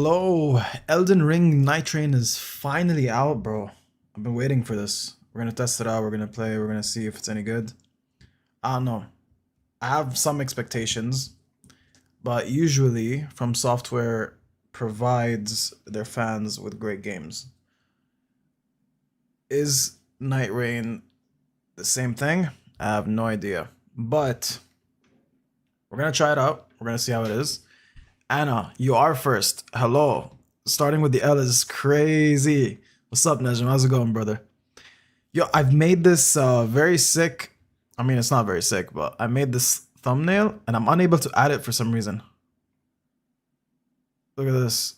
Hello, Elden Ring Nightreign is finally out, bro. I've been waiting for this. We're gonna test it out, we're gonna play, we're gonna see if it's any good. I don't know. I have some expectations, but usually From Software provides their fans with great games. Is Nightreign the same thing? I have no idea. But we're gonna try it out. We're gonna see how it is. Anna, you are first. Hello. Starting with the L is crazy. What's up, Nejim? How's it going, brother? Yo, I've made this very sick. I mean, it's not very sick, but I made this thumbnail and I'm unable to add it for some reason. Look at this.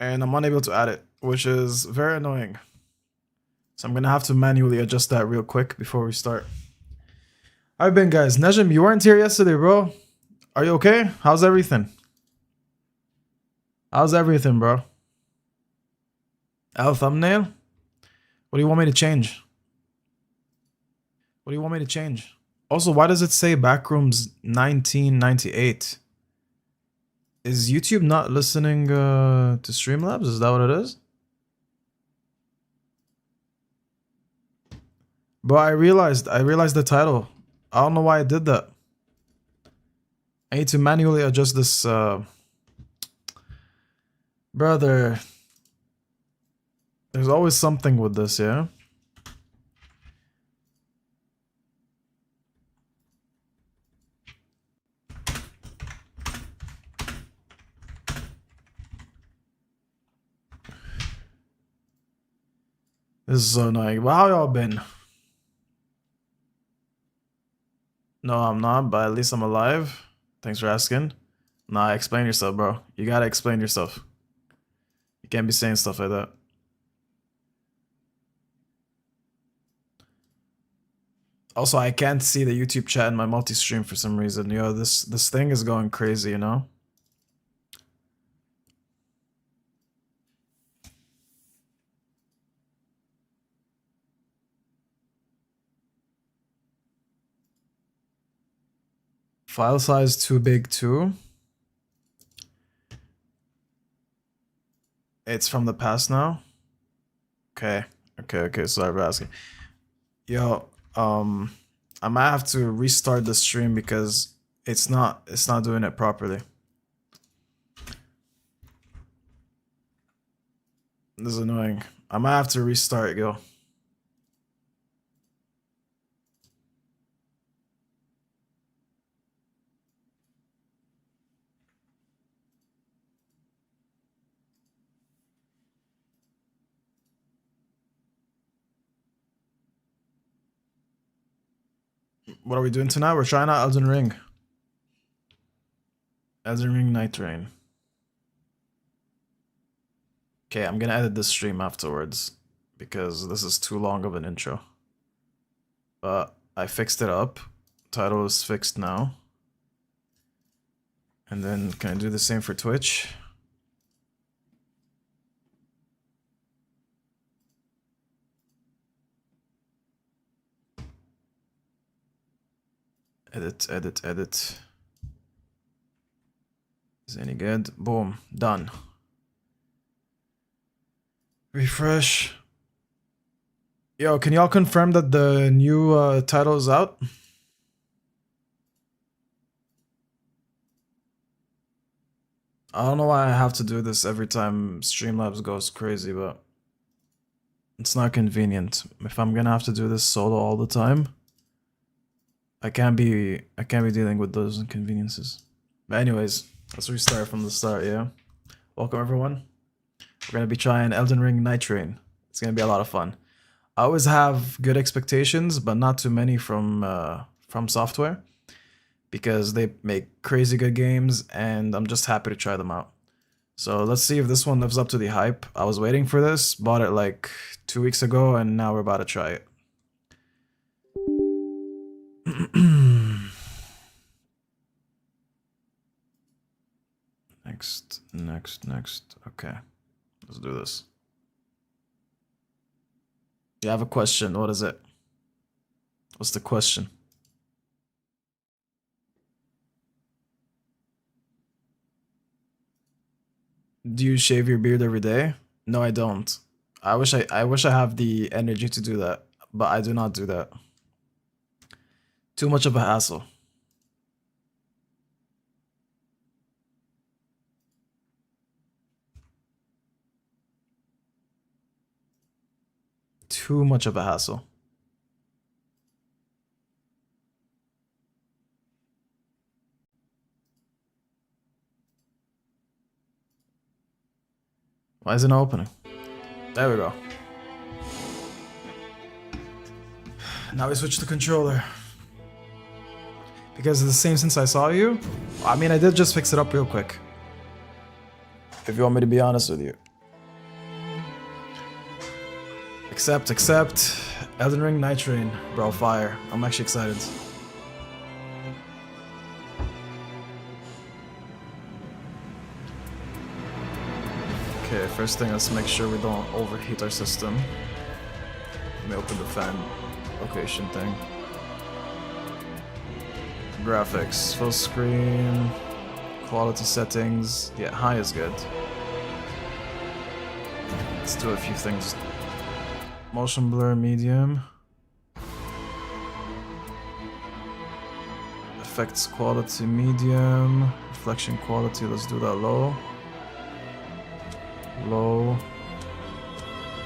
And I'm unable to add it, which is very annoying. So I'm gonna have to manually adjust that real quick before we start. How you been, guys? Nejim, you weren't here yesterday, bro. Are you okay? How's everything? How's everything, bro? L thumbnail? What do you want me to change? What do you want me to change? Also, why does it say Backrooms 1998? Is YouTube not listening to Streamlabs? Is that what it is? But I realized the title. I don't know why I did that. I need to manually adjust this brother. There's always something with this, yeah? This is so annoying. Well, how y'all been? No, I'm not, but at least I'm alive. Thanks for asking. Nah, explain yourself, bro. You gotta explain yourself. You can't be saying stuff like that. Also, I can't see the YouTube chat in my multi-stream for some reason. Yo, this thing is going crazy, you know? File size too big too. It's from the past now. Okay. Sorry for asking. Yo, I might have to restart the stream because it's not doing it properly. This is annoying. I might have to restart, yo. What are we doing tonight? We're trying out Elden Ring. Elden Ring Nightreign. Okay, I'm gonna edit this stream afterwards because this is too long of an intro. But I fixed it up. Title is fixed now. And then can I do the same for Twitch? Edit. Is any good? Boom, done. Refresh. Yo, can y'all confirm that the new title is out? I don't know why I have to do this every time Streamlabs goes crazy, but it's not convenient. If I'm gonna have to do this solo all the time, I can't be dealing with those inconveniences. But anyways, let's restart from the start, yeah? Welcome everyone. We're gonna be trying Elden Ring Nightreign. It's gonna be a lot of fun. I always have good expectations, but not too many from Software, because they make crazy good games, and I'm just happy to try them out. So let's see if this one lives up to the hype. I was waiting for this, bought it like 2 weeks ago, and now we're about to try it. Next. Okay, let's do this. You have a question. What is it? What's the question? Do you shave your beard every day? No, I don't. I wish I have the energy to do that, but I do not do that. Too much of a hassle. Too much of a hassle. Why isn't it opening? There we go. Now we switch to controller. Because it's the same since I saw you? I mean, I did just fix it up real quick. If you want me to be honest with you. Accept. Elden Ring, Nightreign. Bro, fire. I'm actually excited. Okay, first thing, let's make sure we don't overheat our system. Let me open the fan location thing. Graphics, full screen, quality settings. Yeah, high is good. Let's do a few things. Motion blur, medium. Effects quality, medium. Reflection quality, let's do that low. Low.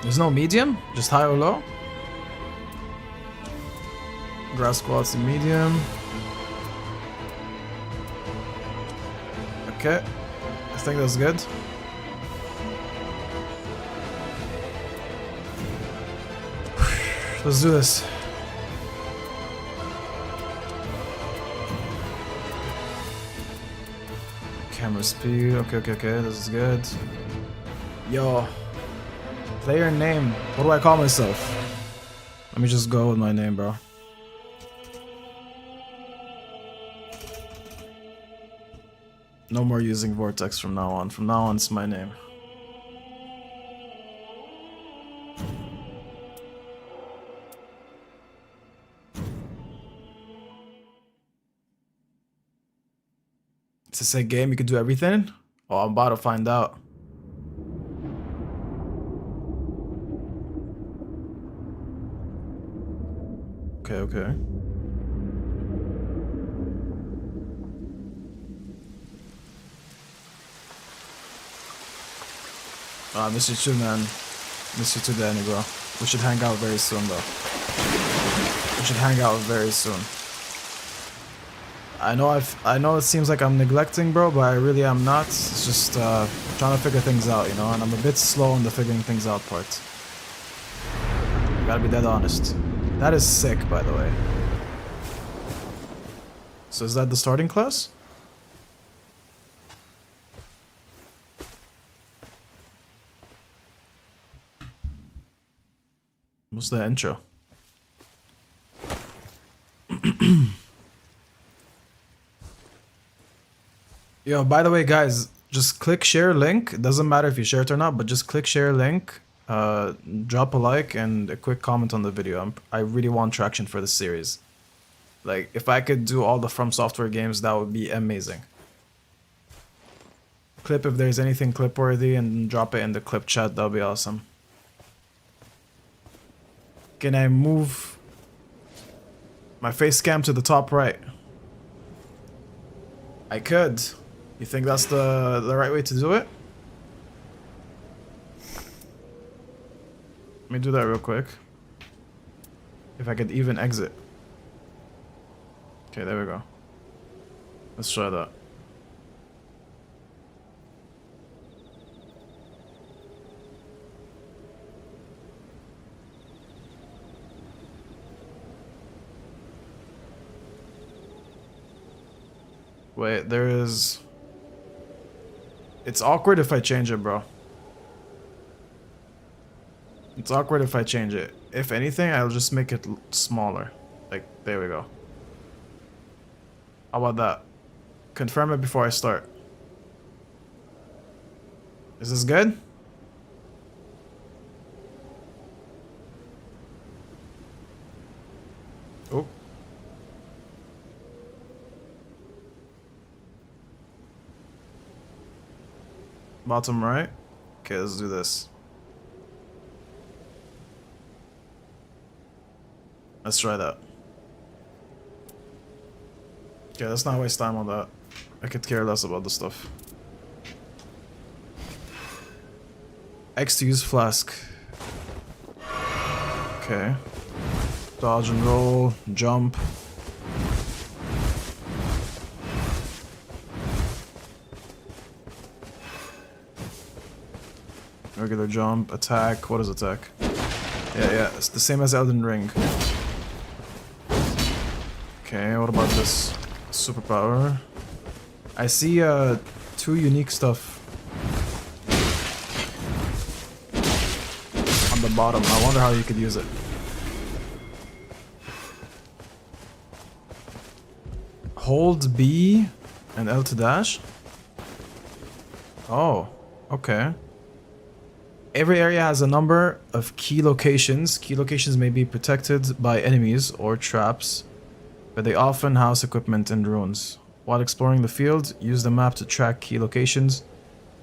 There's no medium? Just high or low? Grass quality, medium. Okay. I think that's good. Let's do this. Camera speed. Okay. This is good. Yo. Player name. What do I call myself? Let me just go with my name, bro. No more using Vortex from now on. From now on, it's my name. It's a sick game, you can do everything? Oh, I'm about to find out. Okay. I miss you too, man. Miss you too, Danny, bro. We should hang out very soon, though. We should hang out very soon. I know it seems like I'm neglecting, bro, but I really am not. It's just trying to figure things out, you know, and I'm a bit slow on the figuring things out part. Gotta be dead honest. That is sick, by the way. So is that the starting class? What's the intro? Yo, by the way, guys, just click share link. It doesn't matter if you share it or not, but just click share link, drop a like, and a quick comment on the video. I really want traction for this series. Like, if I could do all the From Software games, that would be amazing. Clip if there's anything clip-worthy, and drop it in the clip chat. That would be awesome. Can I move my face cam to the top right? I could. You think that's the right way to do it? Let me do that real quick. If I could even exit. Okay, there we go. Let's try that. Wait, there is... It's awkward if I change it, bro. It's awkward if I change it. If anything, I'll just make it smaller. Like, there we go. How about that? Confirm it before I start. Is this good? Oh. Bottom right. Okay, let's do this. Let's try that. Okay, let's not waste time on that. I could care less about the stuff. X to use flask. Okay. Dodge and roll, jump. Regular jump, attack. What is attack? Yeah, it's the same as Elden Ring. Okay, what about this? Superpower. I see 2 unique stuff on the bottom. I wonder how you could use it. Hold B and L to dash? Oh, okay. Every area has a number of key locations. Key locations may be protected by enemies or traps, but they often house equipment and ruins. While exploring the field, use the map to track key locations,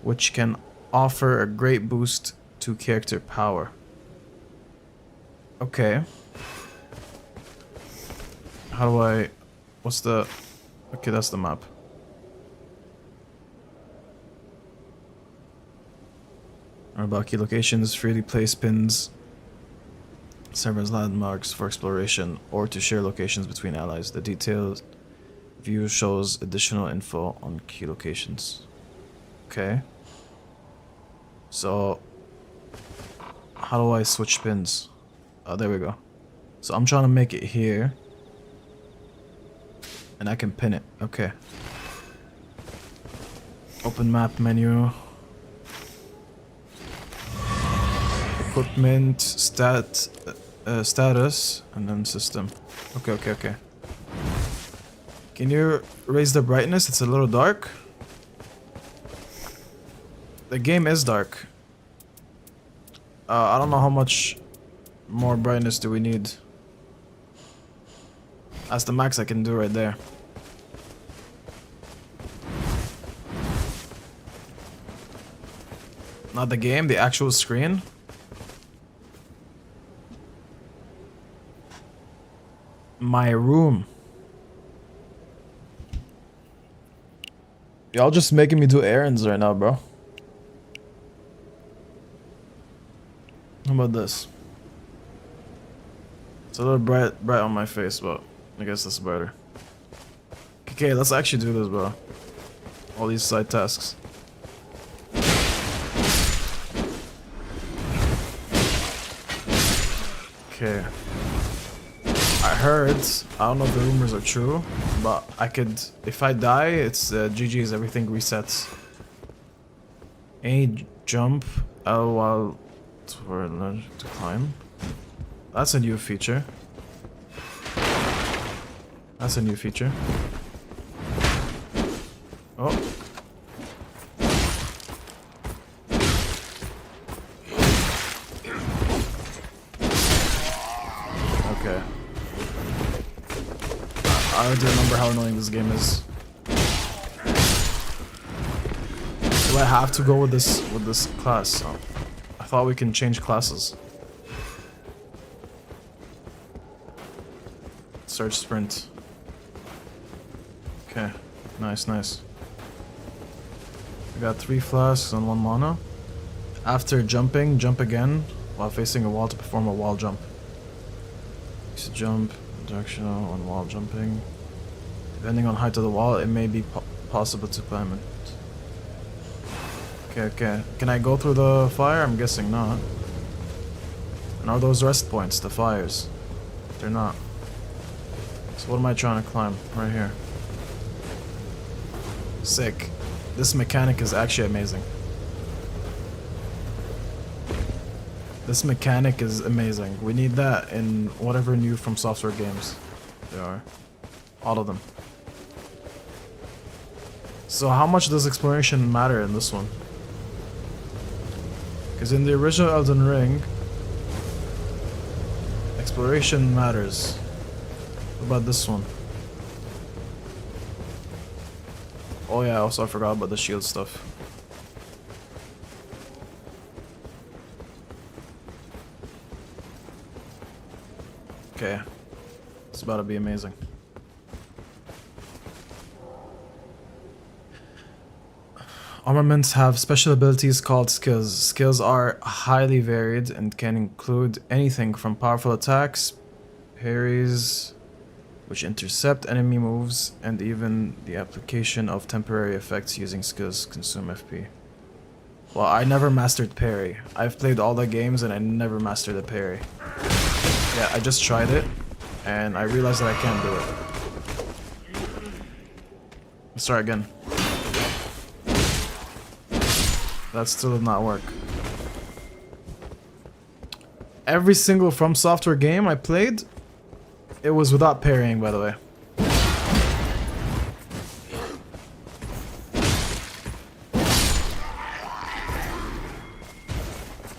which can offer a great boost to character power. Okay. How do I... What's the... Okay, that's the map. About key locations, freely place pins serve as landmarks for exploration or to share locations between allies. The detailed view shows additional info on key locations. Okay. So, how do I switch pins? Oh, there we go. So I'm trying to make it here. And I can pin it. Okay. Open map menu. Equipment, status, and then system. Okay. Can you raise the brightness? It's a little dark. The game is dark. I don't know how much more brightness do we need. That's the max I can do right there. Not the game, the actual screen. My room. Y'all just making me do errands right now, bro. How about this? It's a little bright on my face, but I guess that's better. Okay, let's actually do this, bro. All these side tasks. Okay. I heard, I don't know if the rumors are true, but I could, if I die, it's GG's, everything resets. A jump, L while to climb. That's a new feature. That's a new feature. Oh. Okay. I already remember how annoying this game is. Do I have to go with this class? Oh. I thought we can change classes. Search sprint. Okay, nice. We got 3 flasks and 1 mana. After jumping, jump again while facing a wall to perform a wall jump. Use a jump, directional on wall jumping. Depending on height of the wall, it may be possible to climb it. Okay. Can I go through the fire? I'm guessing not. And are those rest points, the fires? They're not. So what am I trying to climb? Right here. Sick. This mechanic is actually amazing. This mechanic is amazing. We need that in whatever new From Software games there are. All of them. So how much does exploration matter in this one? Because in the original Elden Ring, exploration matters. What about this one? Oh yeah, also I forgot about the shield stuff. Okay. It's about to be amazing. Armaments have special abilities called skills. Skills are highly varied and can include anything from powerful attacks, parries, which intercept enemy moves, and even the application of temporary effects using skills consume FP. Well, I never mastered parry. I've played all the games and I never mastered a parry. Yeah, I just tried it, and I realized that I can't do it. Let's try again. That still did not work. Every single From Software game I played, it was without parrying, by the way.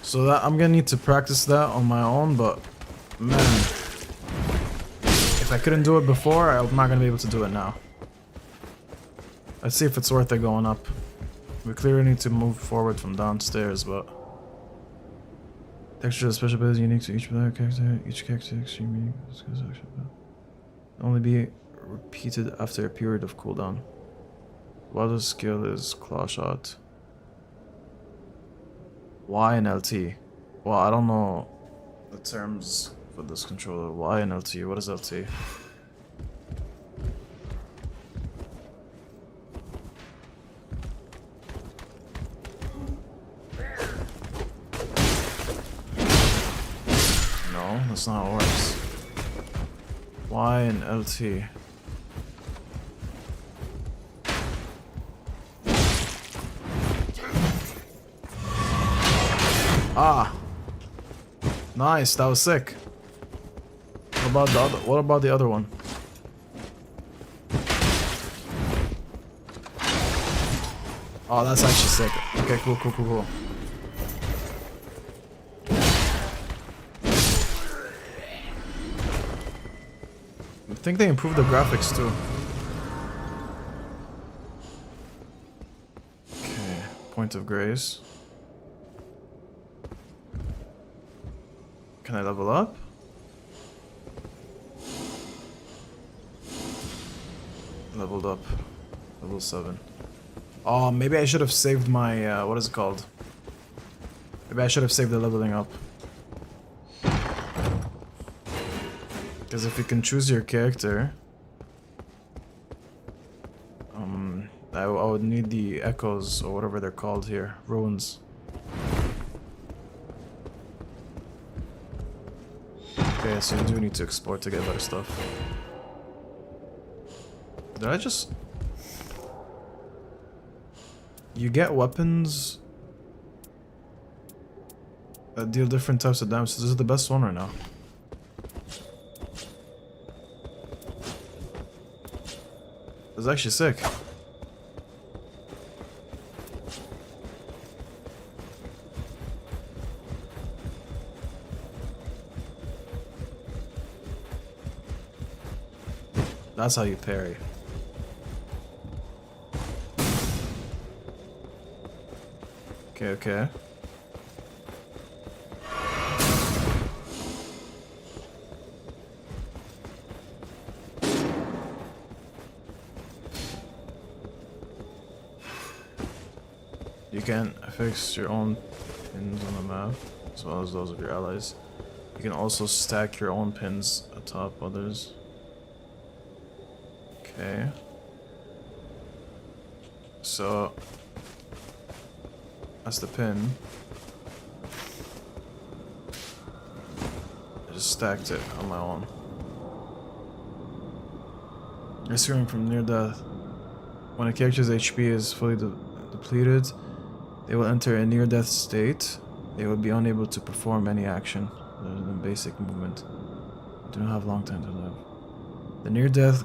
So that I'm gonna need to practice that on my own, but man, if I couldn't do it before, I'm not gonna be able to do it now. Let's see if it's worth it going up. We clearly need to move forward from downstairs, but texture is special ability unique to each player character. Each character extremely unique. Only be repeated after a period of cooldown. Water skill is claw shot. Y and LT. Well, I don't know the terms for this controller. Y and LT. What is LT? No, that's not how it works. Y and LT. Ah, nice. That was sick. What about the other one? Oh, that's actually sick. Okay, cool. I think they improved the graphics too. Okay, point of grace. Can I level up? Leveled up. Level 7. Oh, maybe I should have saved my, what is it called? Maybe I should have saved the leveling up. Because if you can choose your character... I would need the echoes, or whatever they're called here. Ruins. Okay, so you do need to explore to get better stuff. Did I just... You get weapons that deal different types of damage. So this is the best one right now. It's actually sick. That's how you parry. Okay. You can affix your own pins on the map, as well as those of your allies. You can also stack your own pins atop others. Okay. So that's the pin. I just stacked it on my own. Rescuing from near death. When a character's HP is fully depleted, they will enter a near-death state. They will be unable to perform any action other than basic movement. They do not have long time to live. The near-death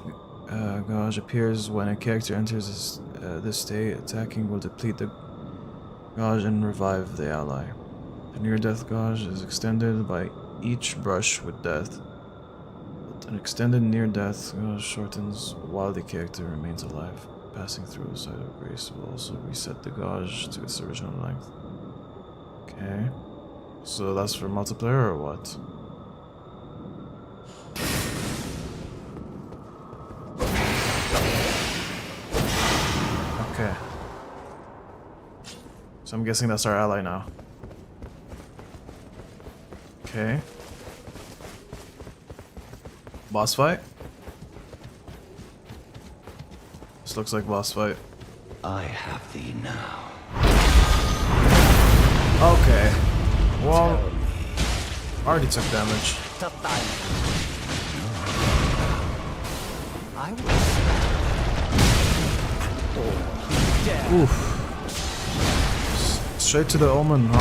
gauge appears when a character enters this state. Attacking will deplete the gauge and revive the ally. The near-death gauge is extended by each brush with death. But an extended near-death gauge shortens while the character remains alive. Passing through a site of grace will also reset the gauge to its original length. Okay. So that's for multiplayer or what? Okay. So I'm guessing that's our ally now. Okay. Boss fight? This looks like boss fight. I have thee now. Okay. Well, already took damage. I will. Oof. Straight to the omen, huh?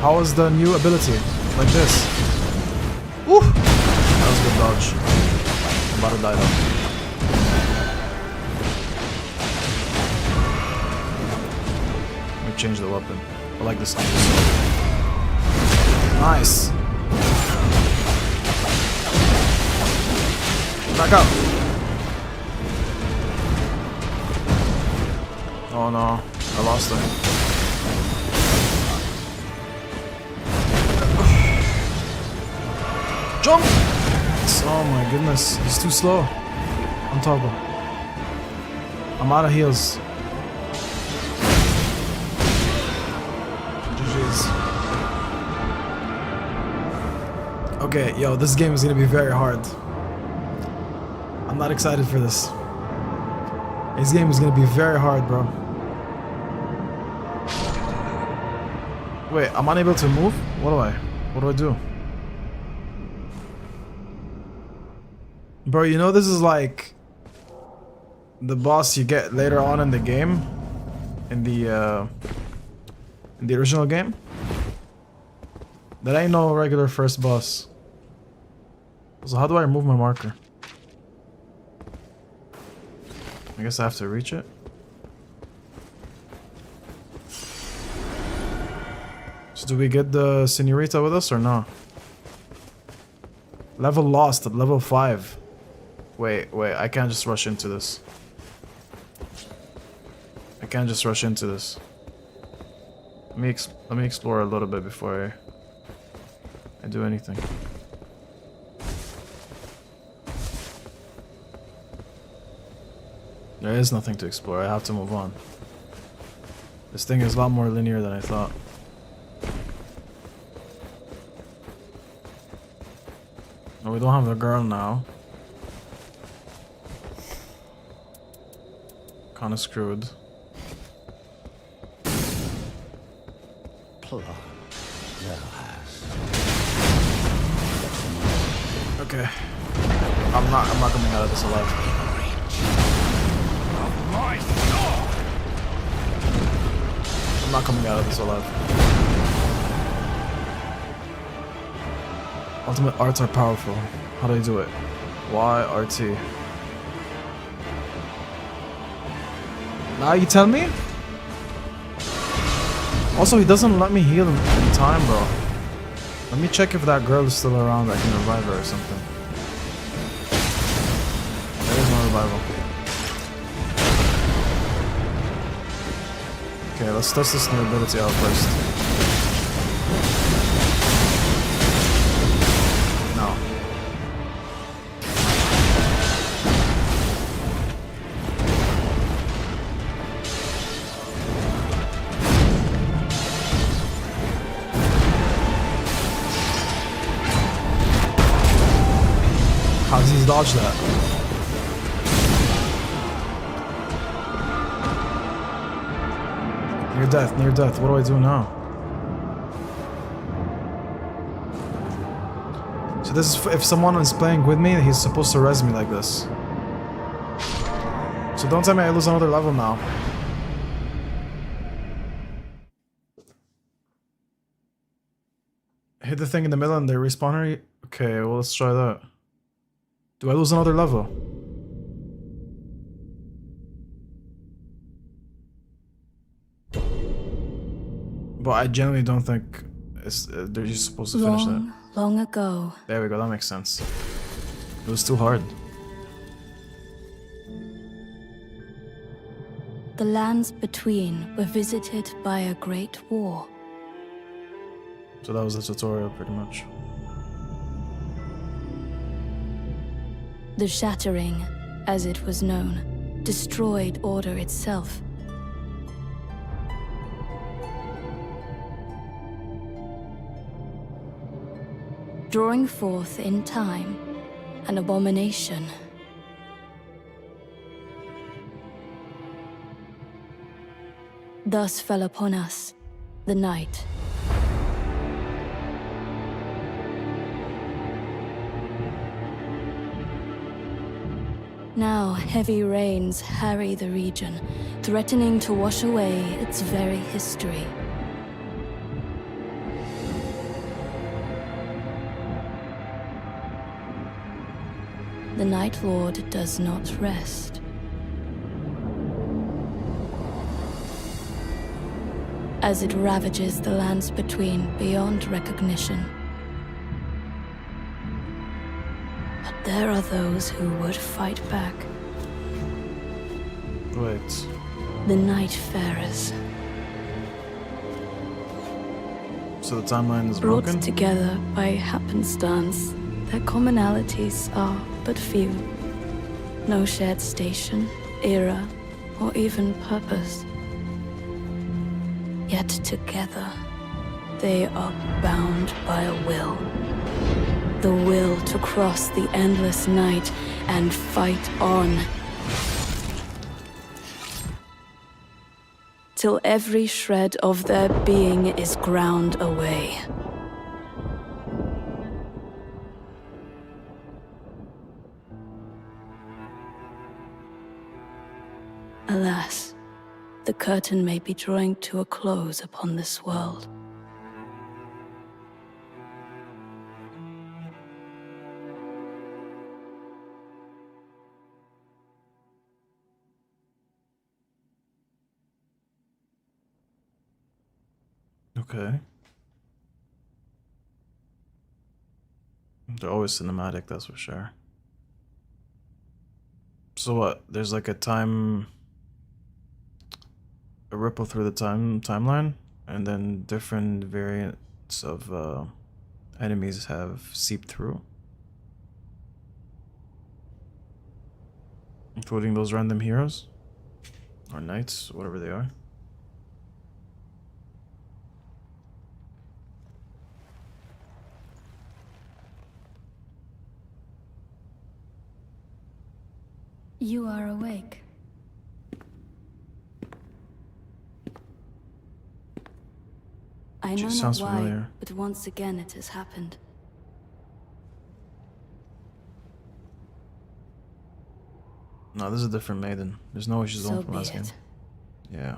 How is the new ability? Like this. Woo! That was a good dodge. I'm about to die though. Let me change the weapon. I like this one. Nice. Back up. Oh no, I lost him. Jump! Oh my goodness, he's too slow. On toggle. I'm out of heals. GG's. Okay, yo, this game is gonna be very hard. I'm not excited for this. This game is gonna be very hard, bro. Wait, I'm unable to move? What do I do? Bro, you know this is like the boss you get later on in the game? In the original game? That ain't no regular first boss. So how do I remove my marker? I guess I have to reach it. So do we get the Senorita with us or no? Level lost at level 5. Wait, I can't just rush into this. I can't just rush into this. Let me explore a little bit before I do anything. There is nothing to explore. I have to move on. This thing is a lot more linear than I thought. Oh, we don't have the girl now. Kinda screwed. Okay. I'm not coming out of this alive. I'm not coming out of this alive. Ultimate arts are powerful. How do I do it? YRT. Now you tell me? Also, he doesn't let me heal in time, bro. Let me check if that girl is still around. I can revive her or something. There is no revival. Okay, let's test this new ability out first. No. How does he dodge that? Near death. What do I do now? So this is if someone is playing with me, he's supposed to res me like this. So don't tell me I lose another level now. Hit the thing in the middle and they respawn her? Okay, well let's try that. Do I lose another level? But I genuinely don't think they're just supposed to finish that. Long ago. There we go, that makes sense. It was too hard. The lands between were visited by a great war. So that was the tutorial, pretty much. The shattering, as it was known, destroyed order itself. Drawing forth in time an abomination. Thus fell upon us the night. Now heavy rains harry the region, threatening to wash away its very history. The Night Lord does not rest. As it ravages the lands between beyond recognition. But there are those who would fight back. Wait. The Nightfarers. So the timeline is Brought broken? together by happenstance, their commonalities are but few. No shared station, era, or even purpose. Yet together, they are bound by a will. The will to cross the endless night and fight on. Till every shred of their being is ground away. Alas, the curtain may be drawing to a close upon this world. Okay. They're always cinematic, that's for sure. So what? There's like a ripple through the timeline, and then different variants of enemies have seeped through, including those random heroes or knights, whatever they are. You are awake. I know not sounds why, familiar. but once again it has happened. No, this is a different maiden. There's no way she's the one So from be last game. it. Yeah.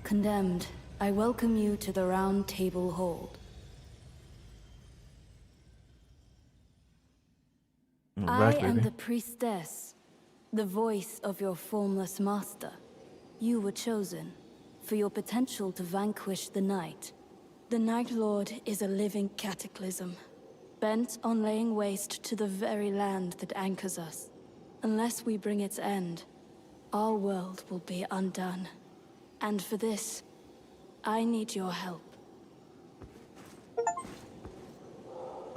Condemned, I welcome you to the Round Table Hold. Back, I am baby. the priestess, the voice of your formless master. You were chosen for your potential to vanquish the night. The Night Lord is a living cataclysm, bent on laying waste to the very land that anchors us. Unless we bring its end, our world will be undone. And for this, I need your help.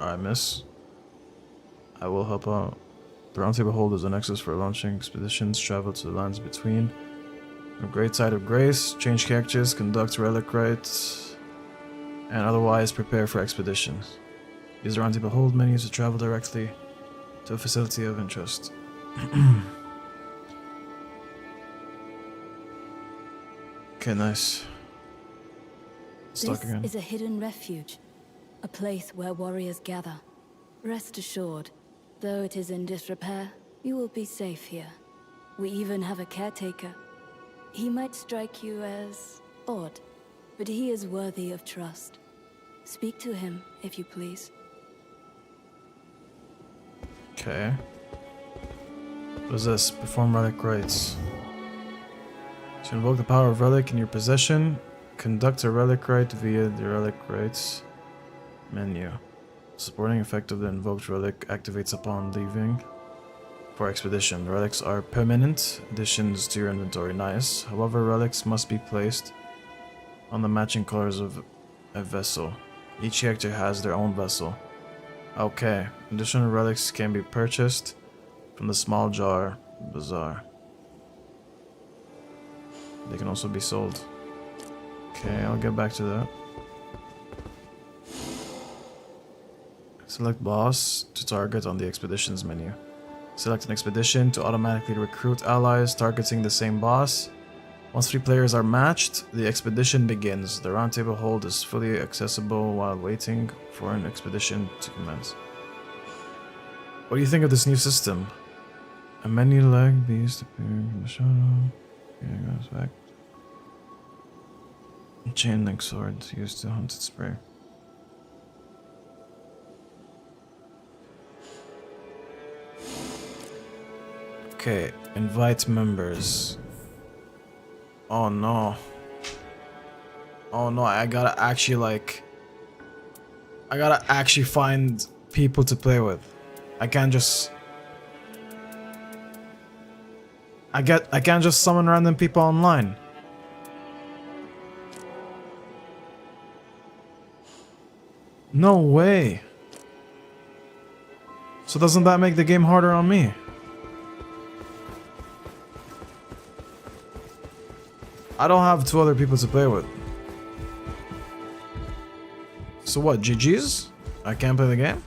Alright, miss. I will help out. The Round Table Hold is a nexus for launching expeditions, travel to the lands between. A great tide of grace, change characters, conduct relic rites, and otherwise prepare for expeditions. Use the Round Table Hold menus to travel directly to a facility of interest. Okay, nice. Let's talk This again. is a hidden refuge, a place where warriors gather. Rest assured, though it is in disrepair, you will be safe here. We even have a caretaker. He might strike you as odd, but he is worthy of trust. Speak to him, if you please. Okay. What is this? Perform relic rites. To invoke the power of relic in your possession, conduct a relic rite via the relic rites menu. The supporting effect of the invoked relic activates upon leaving for expedition. Relics are permanent additions to your inventory. Nice. However, relics must be placed on the matching colors of a vessel. Each character has their own vessel. Okay. Additional relics can be purchased from the small jar bazaar. They can also be sold. Okay, I'll get back to that. Select boss to target on the expeditions menu. Select an expedition to automatically recruit allies targeting the same boss. Once 3 players are matched, the expedition begins. The roundtable hold is fully accessible while waiting for an expedition to commence. What do you think of this new system? A many-legged beast appearing from the shadow. Yeah, goes back. A chain link sword used to hunt its prey. Okay, invite members. Oh no. Oh no, I gotta actually find people to play with. I can't just I can't just summon random people online. No way. So doesn't that make the game harder on me? I don't have 2 other people to play with. So what, GG's? I can't play the game?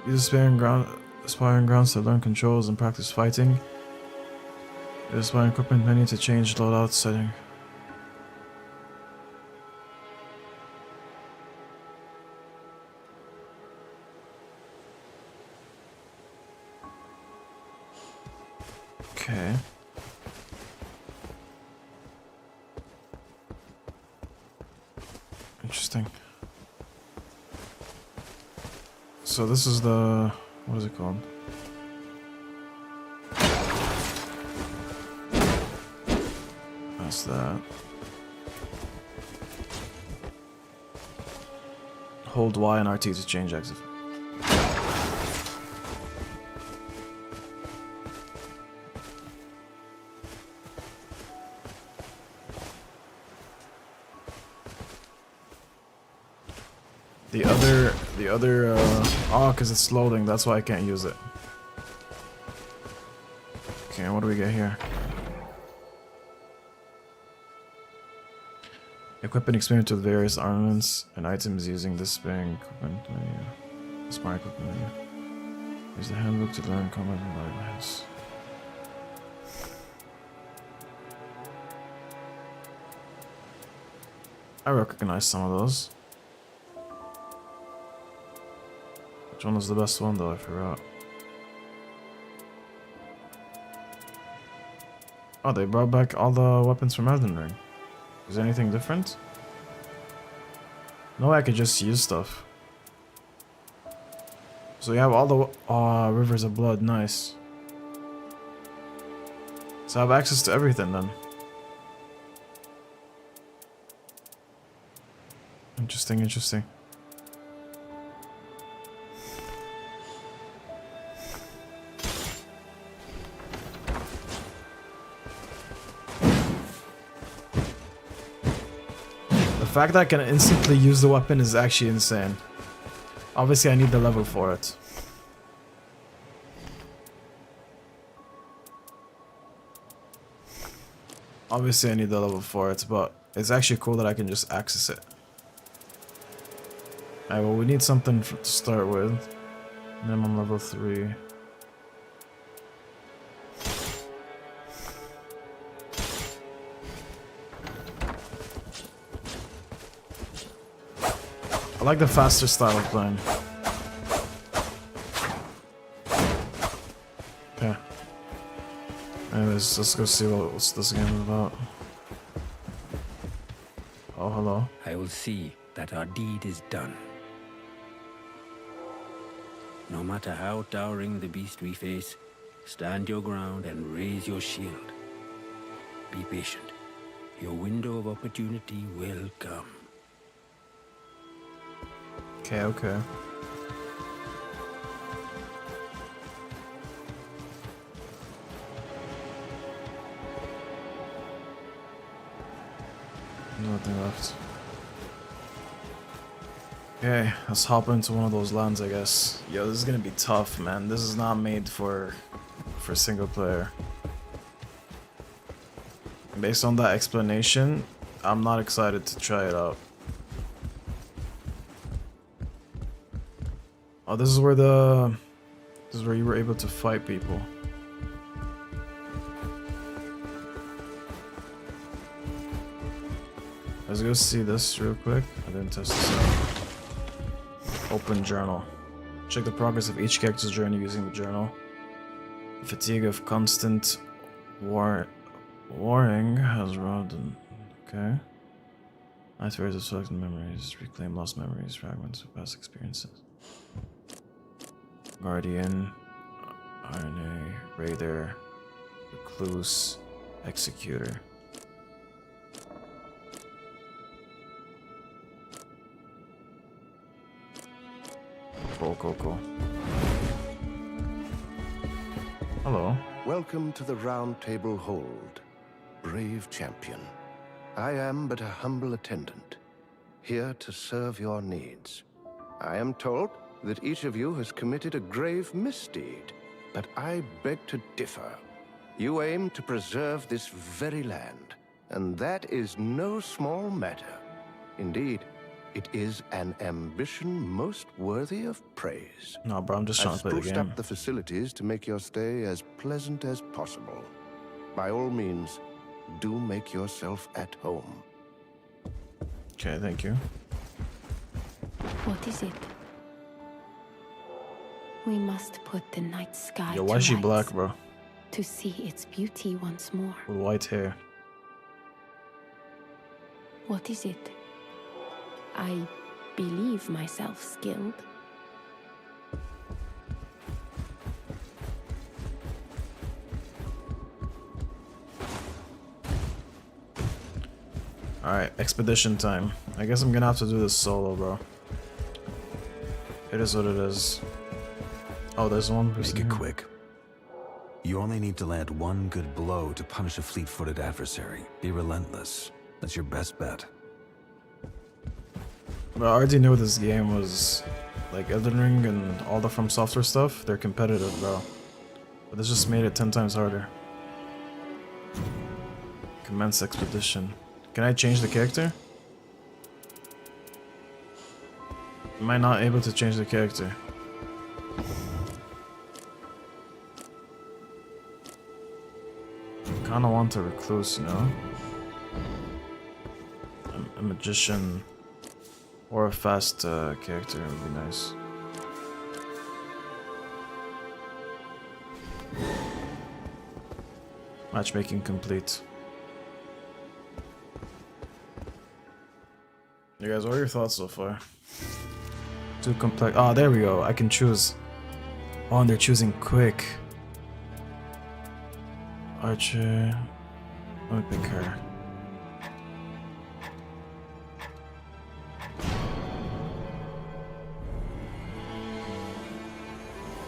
Use aspiring grounds to learn controls and practice fighting. Use aspiring equipment menu to change loadout setting. Okay. Interesting. So this is the... what is it called? That's that. Hold Y and RT to change exit. Oh, because it's loading, that's why I can't use it. Okay, what do we get here? Equip and experiment with various armaments and items using this sparing equipment menu. Smart equipment menu. Use the handbook to learn combat and guidelines. I recognize some of those. Which one was the best one though? I forgot. Oh, they brought back all the weapons from Elden Ring. Is there anything different? No, I could just use stuff. So you have all the rivers of blood. Nice. So I have access to everything then. Interesting, interesting. The fact that I can instantly use the weapon is actually insane. Obviously I need the level for it. Obviously I need the level for it, but it's actually cool that I can just access it. Alright, well we need something to start with. Minimum level 3. I like the faster style of playing. Okay. Anyways, let's go see what's this game about. Oh, hello. I will see that our deed is done. No matter how towering the beast we face, stand your ground and raise your shield. Be patient. Your window of opportunity will come. Okay, okay. Nothing left. Okay, let's hop into one of those lands, I guess. Yo, this is gonna be tough, man. This is not made for single player. Based on that explanation, I'm not excited to try it out. Oh, this is where you were able to fight people. Let's go see this real quick. I didn't test this out. Open journal. Check the progress of each character's journey using the journal. The fatigue of constant warring has wrought. Okay. Nice ways of selecting memories. Reclaim lost memories. Fragments of past experiences. Guardian. RNA. Raider. Recluse. Executor. Cool. Hello. Welcome to the Round Table Hold, brave champion. I am but a humble attendant, here to serve your needs. I am told that each of you has committed a grave misdeed, but I beg to differ. You aim to preserve this very land, and that is no small matter. Indeed, it is an ambition most worthy of praise. No, bro, I'm just trying I've to play the spruced game. up the facilities to make your stay as pleasant as possible. By all means, do make yourself at home. Okay, thank you. What is it? We must put the night sky Yo, to why is she rights, black, bro? to see its beauty once more. With white hair. What is it? I believe myself skilled. Alright, expedition time. I guess I'm gonna have to do this solo, bro. It is what it is. Oh, there's one person Make it here. quick. You only need to land one good blow to punish a fleet-footed adversary. Be relentless. That's your best bet. But I already knew this game was like Elden Ring and all the From Software stuff. They're competitive, bro. But this just made it 10 times harder. Commence expedition. Can I change the character? Am I not able to change the character? I kinda want a recluse, you know? A magician or a fast character would be nice. Matchmaking complete. You guys, what are your thoughts so far? Too complex. Oh, there we go. I can choose. Oh, and they're choosing quick. Archer. Let me pick her.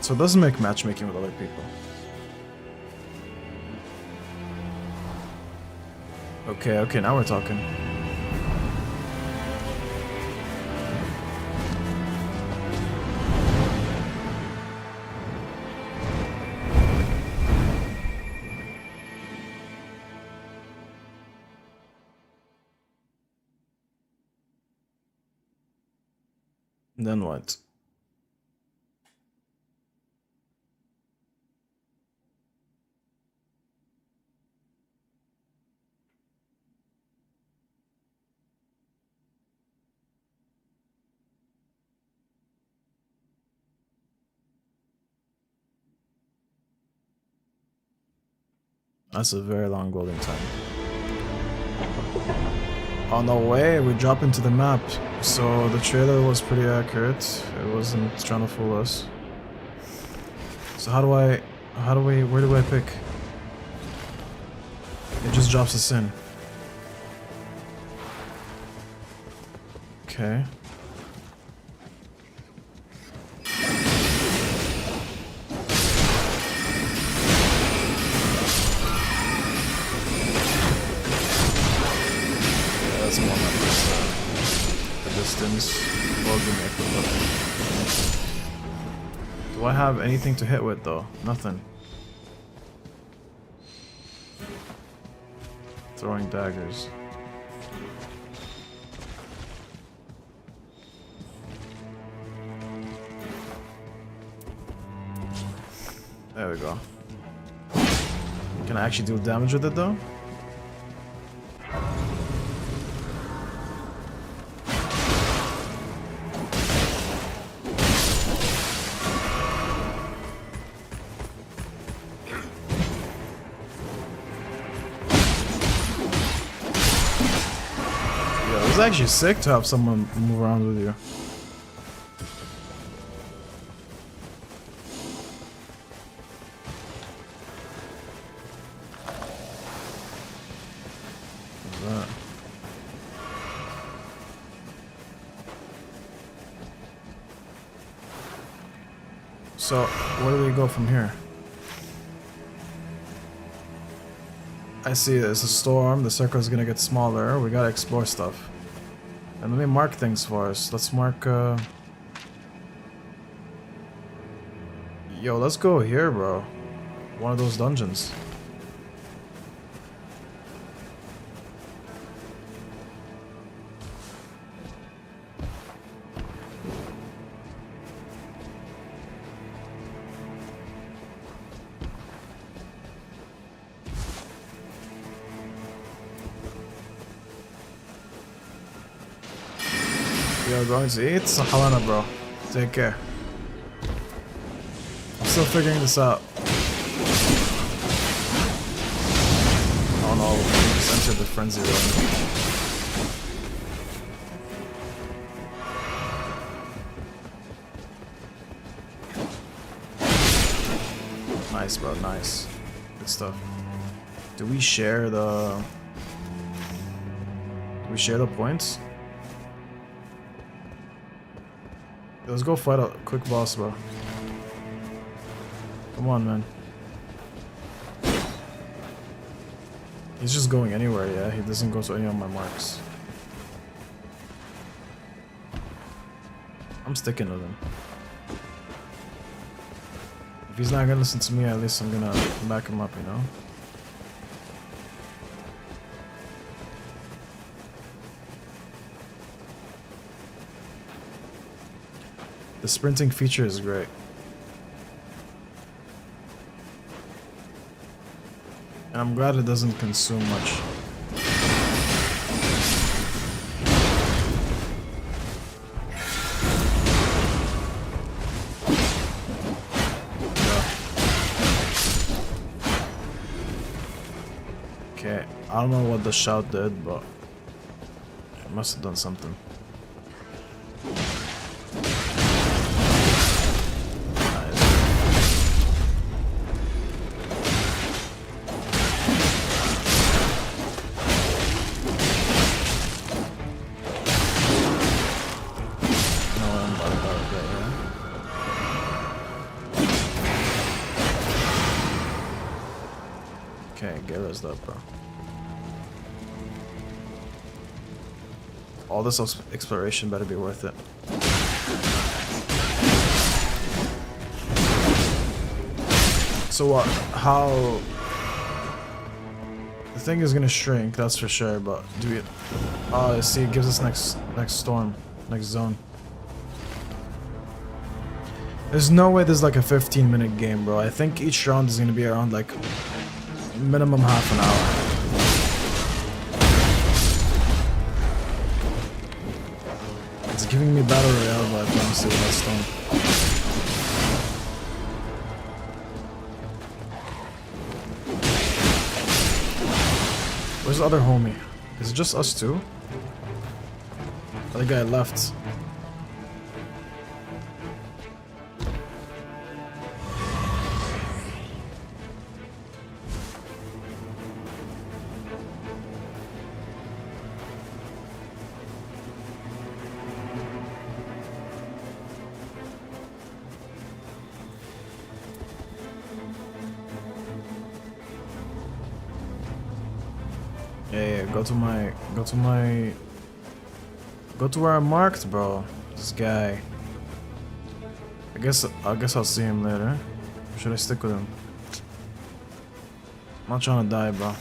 So it doesn't make matchmaking with other people. Okay, now we're talking. Then what? That's a very long loading time. Oh, no way, we drop into the map. So the trailer was pretty accurate. It wasn't trying to fool us. So where do I pick? It just drops us in. Okay. That's more this bogey maker look. Do I have anything to hit with though? Nothing. Throwing daggers. There we go. Can I actually do damage with it though? Yeah, it's actually sick to have someone move around with you. So, where do we go from here? I see there's a storm, the circle is gonna get smaller, we gotta explore stuff. And let me mark things for us. Let's mark, Yo, let's go here, bro. One of those dungeons. We are going to eat Sahalana, bro. Take care. I'm still figuring this out. Oh no, we just entered the frenzy room. Nice, bro, nice. Good stuff. Do we share the... Do we share the points? Let's go fight a quick boss, bro. Come on, man. He's just going anywhere, yeah? He doesn't go to any of my marks. I'm sticking with him. If he's not gonna listen to me, at least I'm gonna back him up, you know? The sprinting feature is great. And I'm glad it doesn't consume much. Okay, I don't know what the shout did, but it must have done something. Okay, get rid of that, bro. All this exploration better be worth it. So what? How? The thing is gonna shrink, that's for sure. But do we? Oh, see, it gives us next storm, next zone. There's no way there's like a 15-minute game, bro. I think each round is gonna be around like minimum half an hour. It's giving me battle royale vibes, honestly, with that stone. Where's the other homie? Is it just us two? The other guy left. Yeah, go Go to where I marked, bro. This guy. I guess I'll see him later. Or should I stick with him? I'm not trying to die, bro.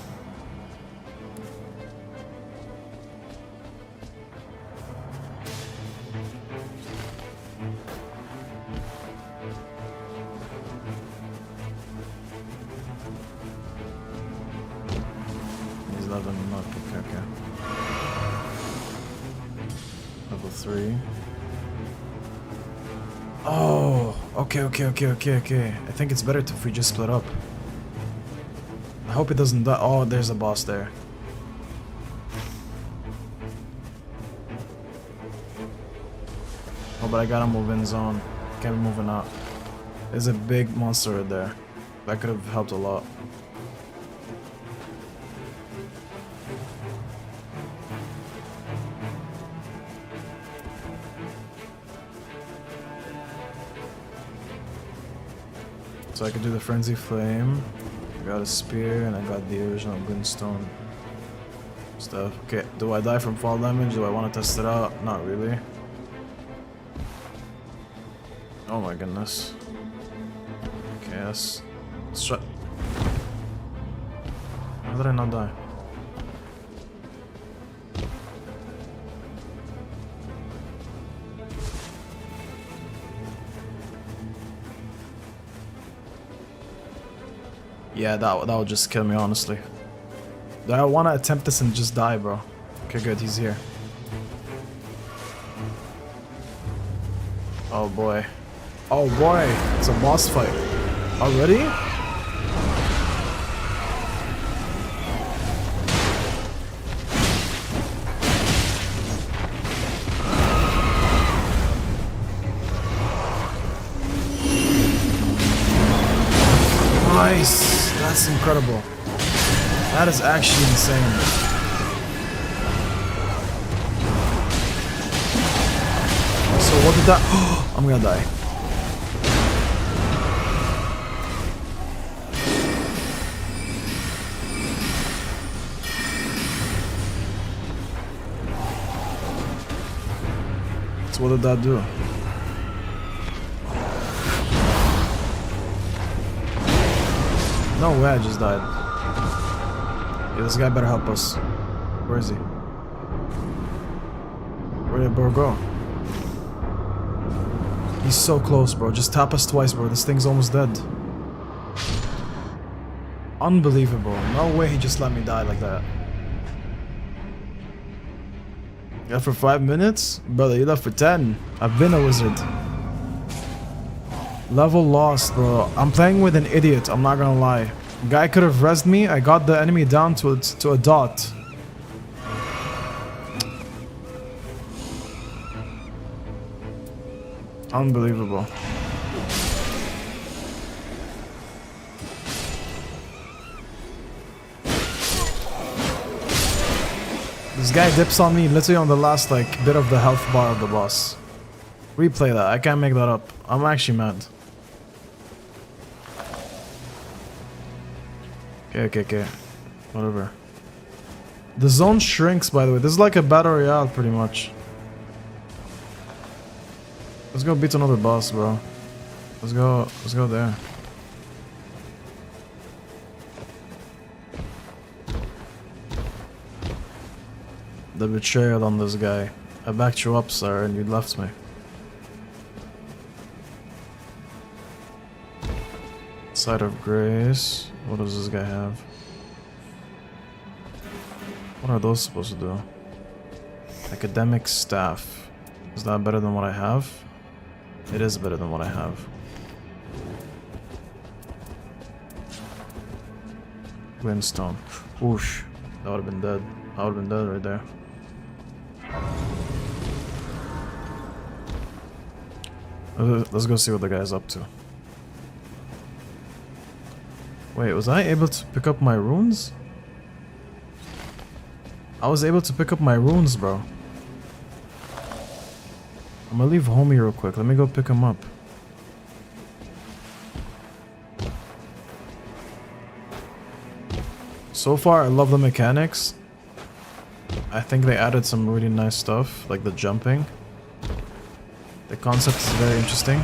He's leveling up. Okay. Level 3. Oh, okay. I think it's better if we just split up. I hope it doesn't die. Oh, there's a boss there. Oh, but I gotta move in zone. Can't be moving out. There's a big monster right there. That could have helped a lot. So I could do the Frenzy Flame. I got a spear and I got the original Glintstone stuff. Okay, do I die from fall damage? Do I want to test it out? Not really. Oh my goodness. Okay, let's try. How did I not die? Yeah, that would just kill me, honestly. Do I want to attempt this and just die, bro? Okay, good, he's here. Oh boy. Oh boy, it's a boss fight. Already? Nice! That's incredible. That is actually insane. So what did that... I'm gonna die. So what did that do? No way, I just died. Yeah, this guy better help us. Where is he? Where did bro go? He's so close, bro. Just tap us twice, bro. This thing's almost dead. Unbelievable. No way he just let me die like that. You left for 5 minutes? Brother, you left for 10. I've been a wizard. Level lost, bro. I'm playing with an idiot, I'm not gonna lie. Guy could have rezzed me. I got the enemy down to a dot. Unbelievable. This guy dips on me literally on the last like bit of the health bar of the boss. Replay that. I can't make that up. I'm actually mad. Okay. Whatever. The zone shrinks, by the way. This is like a battle royale, pretty much. Let's go beat another boss, bro. Let's go there. The betrayal on this guy. I backed you up, sir, and you left me. Side of Grace. What does this guy have? What are those supposed to do? Academic Staff. Is that better than what I have? It is better than what I have. Glintstone. Whoosh. That would have been dead. I would have been dead right there. Let's go see what the guy's up to. Wait, was I able to pick up my runes? I was able to pick up my runes, bro. I'm gonna leave homie real quick. Let me go pick him up. So far, I love the mechanics. I think they added some really nice stuff, like the jumping. The concept is very interesting.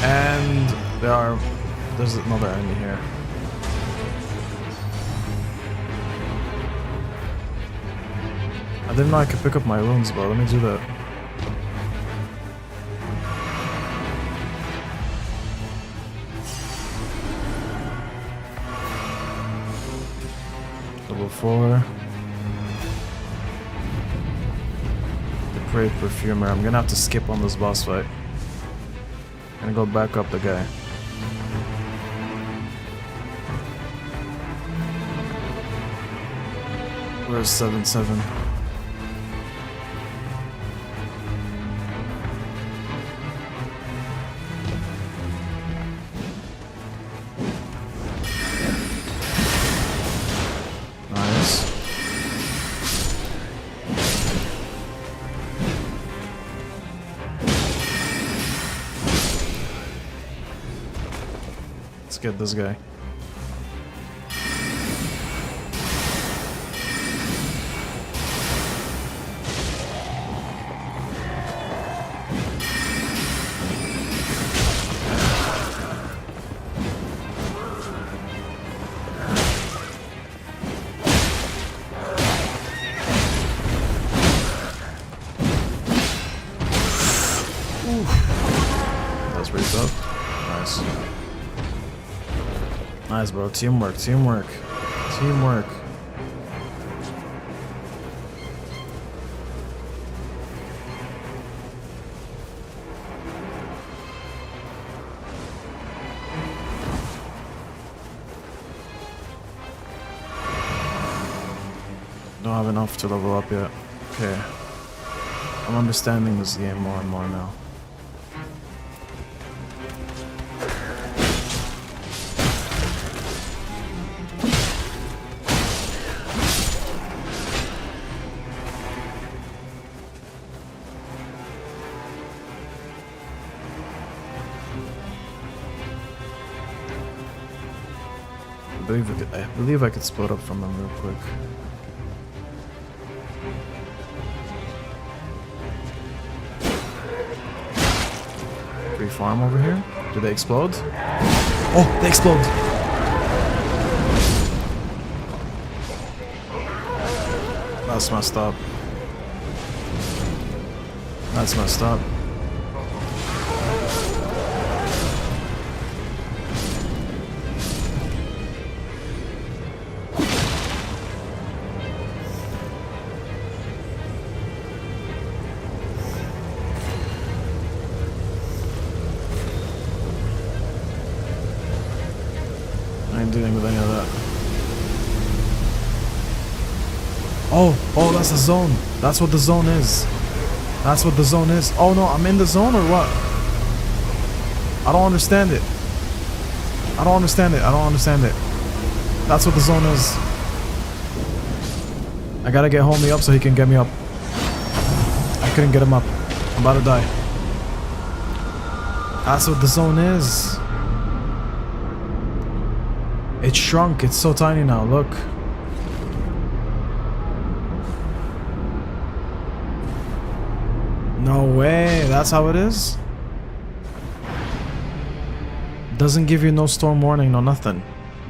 And there's another enemy here. I didn't know I could pick up my runes, but let me do that. Level 4. Depraved Perfumer. I'm gonna have to skip on this boss fight. I'm gonna go back up the guy. Where's 7-7? Nice. Let's get this guy. That's pretty tough. Nice. Nice, bro. Teamwork, teamwork. Teamwork. Don't have enough to level up yet. Okay. I'm understanding this game more and more now. I believe I could split up from them real quick. Free farm over here. Do they explode? Oh, they explode! That's messed up. That's messed up. I ain't dealing with any of that. Oh, that's the zone. That's what the zone is. That's what the zone is. Oh no, I'm in the zone or what? I don't understand it. I don't understand it. I don't understand it. That's what the zone is. I gotta get homie up so he can get me up. I couldn't get him up. I'm about to die. That's what the zone is. It shrunk. It's so tiny now. Look. No way. That's how it is? Doesn't give you no storm warning, no nothing.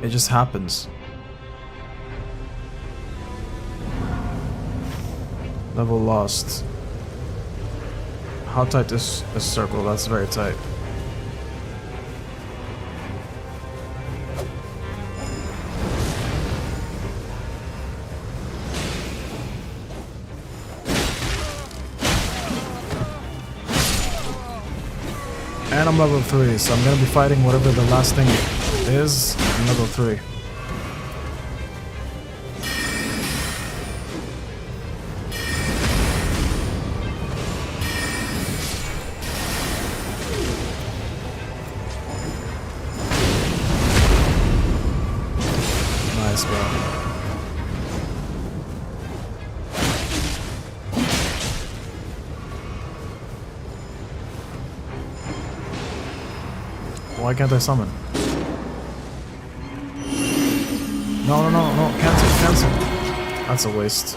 It just happens. Level lost. How tight is this circle? That's very tight. And I'm level 3, so I'm gonna be fighting whatever the last thing is. I'm level 3. Nice, bro. Why can't I summon? No, cancel. That's a waste.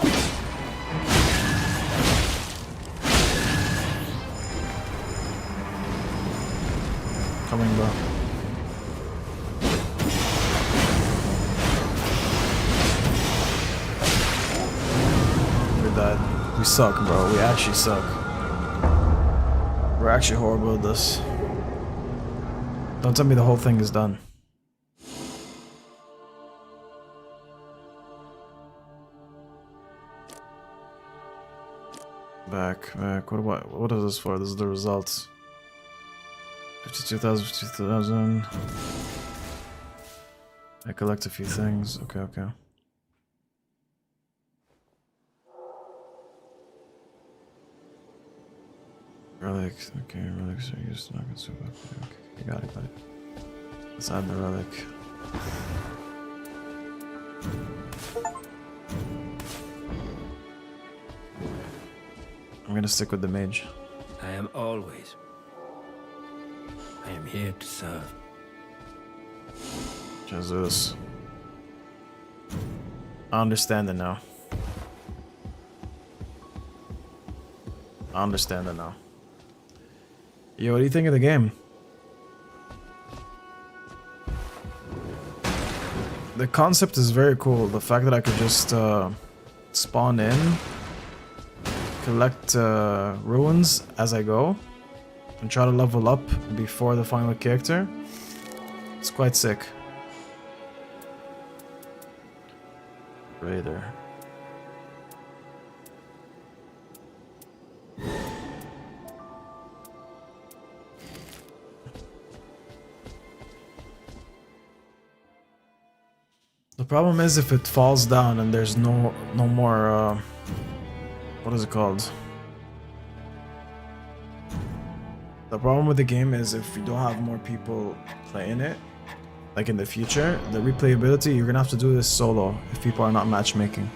Coming back. We died. We suck, bro. We actually suck. We're actually horrible at this. Don't tell me the whole thing is done. Back. What is this for? This is the results. 52,000, 52,000. I collect a few things. Okay. Relics. Okay, relics are used to knock it super. Okay, you got it. Let's add the relic. I'm gonna stick with the mage. I am always. I am here to serve. Just do this. I understand it now. Yo, what do you think of the game? The concept is very cool. The fact that I could just spawn in, collect ruins as I go, and try to level up before the final character. It's quite sick. Raider. The problem is if it falls down and there's no more what is it called? The problem with the game is if you don't have more people playing it, like in the future, the replayability, you're gonna have to do this solo if people are not matchmaking.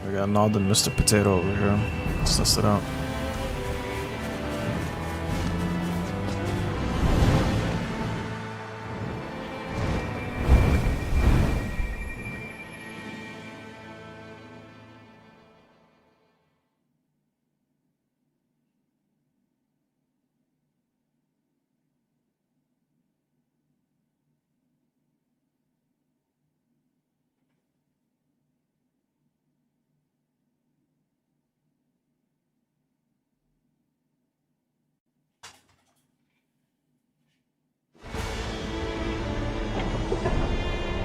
We got Nod and Mr. Potato over here. Let's test it out.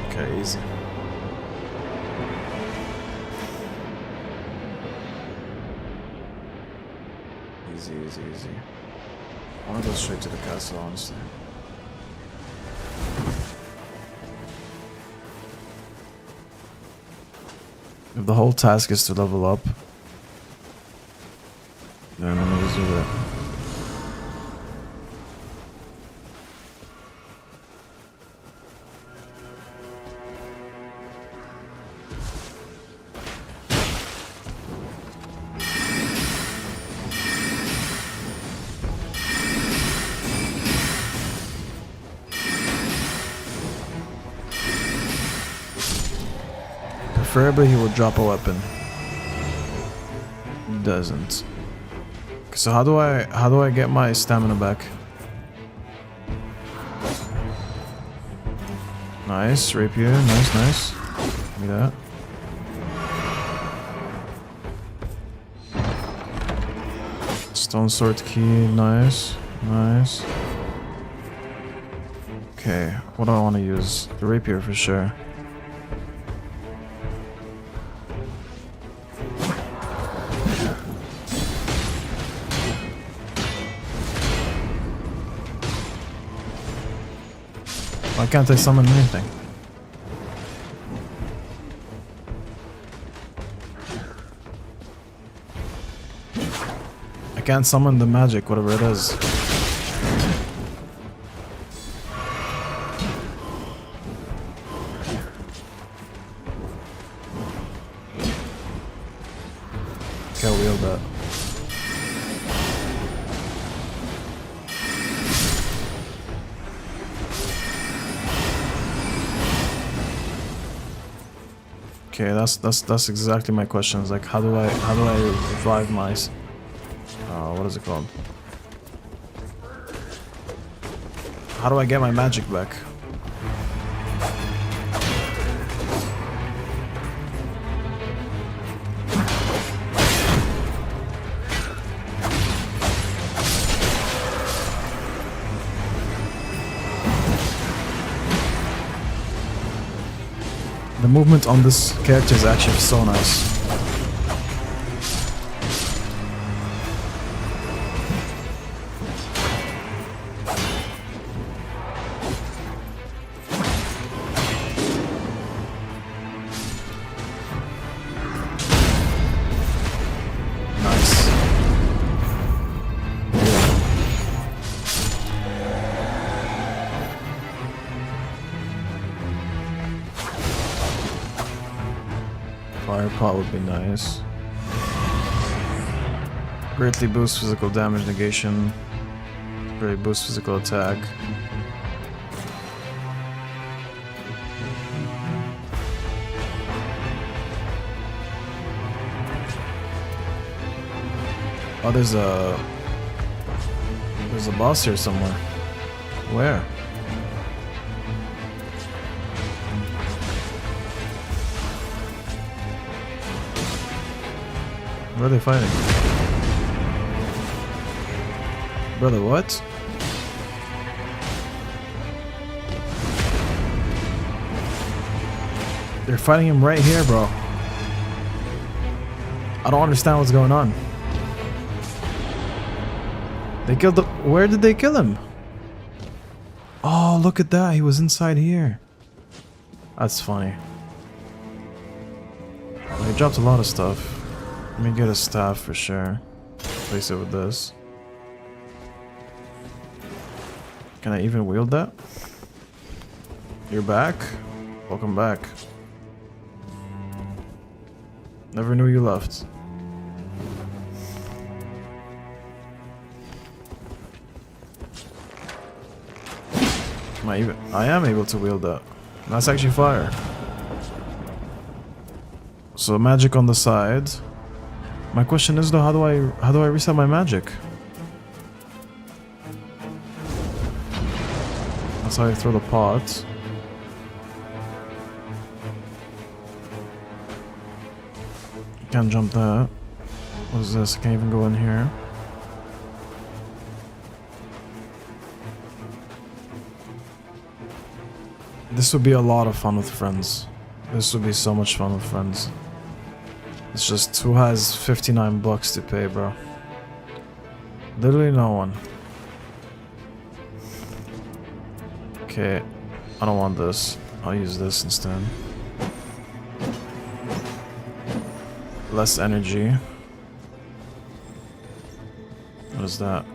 Okay, easy. Easy. I want to go straight to the castle, honestly. If the whole task is to level up, then I'm gonna just do that. Preferably he would drop a weapon. He doesn't. So how do I get my stamina back? Nice, rapier, nice. Give me that. Stone sword key, nice. Okay, what do I want to use? The rapier for sure. Why can't I summon anything? I can't summon the magic, whatever it is. Can't wield that. Okay, that's exactly my question. It's like, how do I revive my what is it called? How do I get my magic back? The movement on this character is actually so nice. Nice. Fire pot would be nice. Greatly boost physical damage negation. Greatly boost physical attack. Oh, there's a boss here somewhere. Where? Where are they fighting? Brother, what? They're fighting him right here, bro. I don't understand what's going on. They killed the... Where did they kill him? Oh, look at that. He was inside here. That's funny. They dropped a lot of stuff. Let me get a staff for sure. Replace it with this. Can I even wield that? You're back? Welcome back. Never knew you left. I am able to wield that. That's actually fire. So magic on the side. My question is though, how do I reset my magic? That's how I throw the pot. Can't jump that. What is this? I can't even go in here. This would be a lot of fun with friends. This would be so much fun with friends. It's just who has 59 bucks to pay, bro. Literally no one. Okay, I don't want this. I'll use this instead. Less energy. What is that?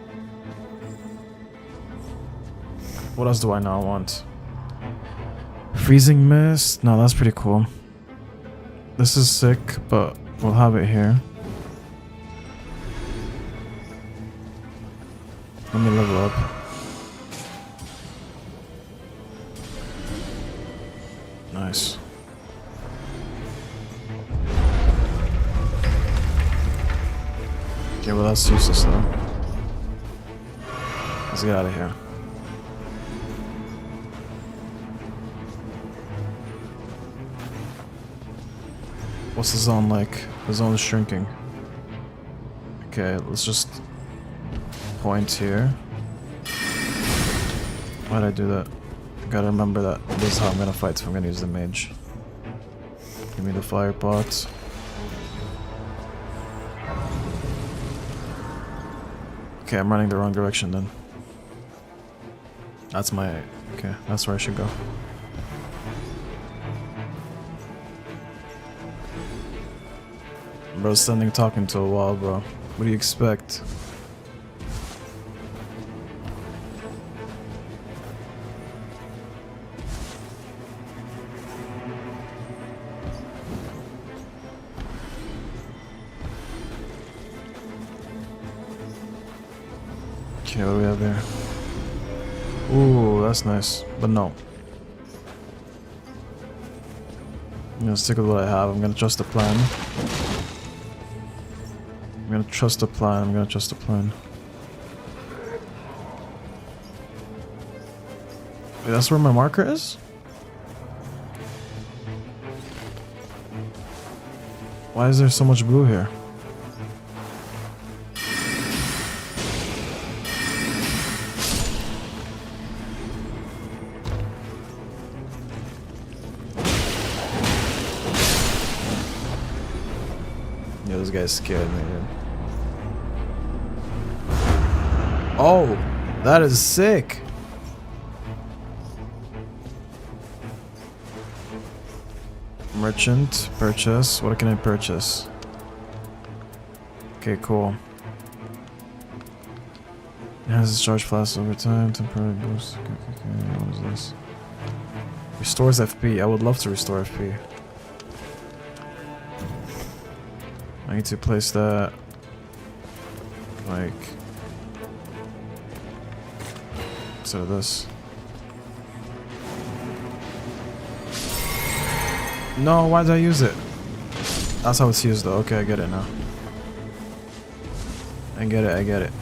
What else do I not want? Freezing mist? No, that's pretty cool. This is sick, but we'll have it here. Let me level up. Nice. Okay, well that's useless though. Let's get out of here. What's the zone like? The zone is shrinking. Okay, let's just point here. Why'd I do that? Gotta remember that this is how I'm gonna fight, so I'm gonna use the mage. Give me the fire pot. Okay, I'm running the wrong direction then. That's my... okay, that's where I should go. Bro, standing talking to a wall, bro. What do you expect? Okay, what do we have there? Ooh, that's nice. But no. I'm gonna stick with what I have. I'm gonna trust the plan. I'm gonna trust the plan. I'm gonna trust the plan. Wait, that's where my marker is? Why is there so much blue here? Yeah, this guy scared me, dude. Oh, that is sick. Merchant, purchase. What can I purchase? Okay, cool. It has a charge flask over time, temporary boost. Okay, what is this? Restores FP. I would love to restore FP. I need to place that like instead of this. No, why did I use it? That's how it's used though. Okay, I get it now. I get it, I get it.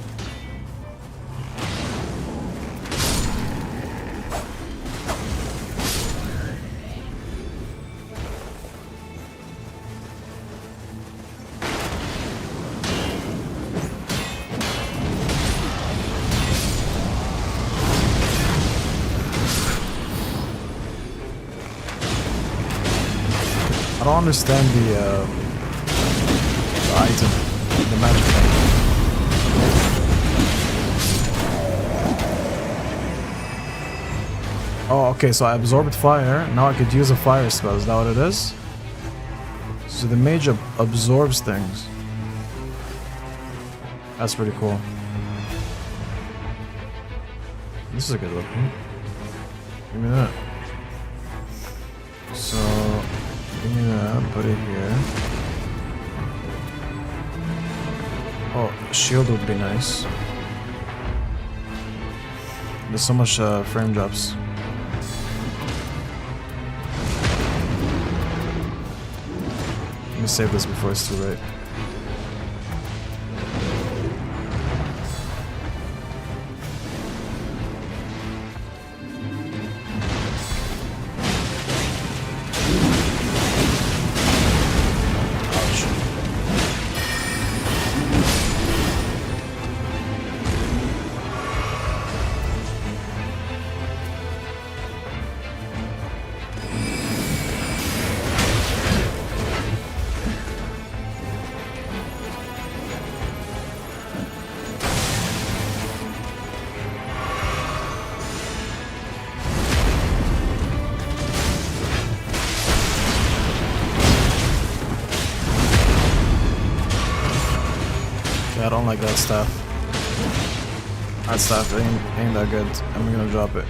I don't understand the item, the magic thing. Oh, okay, so I absorbed fire. Now I could use a fire spell. Is that what it is? So the mage absorbs things. That's pretty cool. This is a good look. Give me that. So, give me that. Put it here. Oh, shield would be nice. There's so much frame drops. Let me save this before it's too late. I don't like that staff. That staff ain't that good. I'm gonna drop it.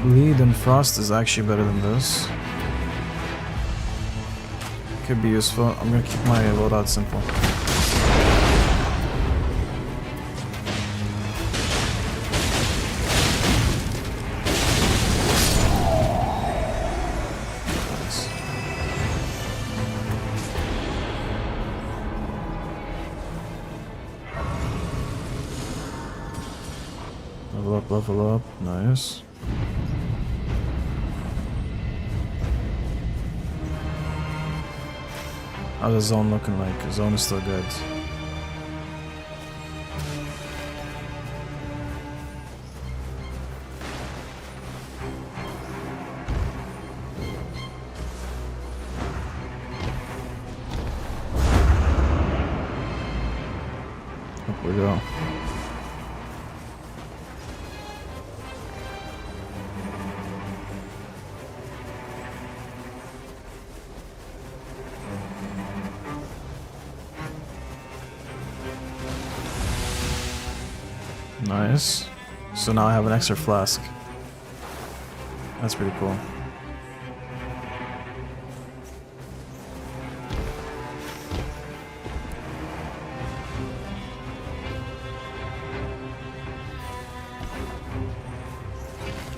Bleed and Frost is actually better than this. Could be useful. I'm gonna keep my loadout simple. Level up, nice. How's the zone looking like? The zone is still good. Up we go. Nice. So now I have an extra flask. That's pretty cool.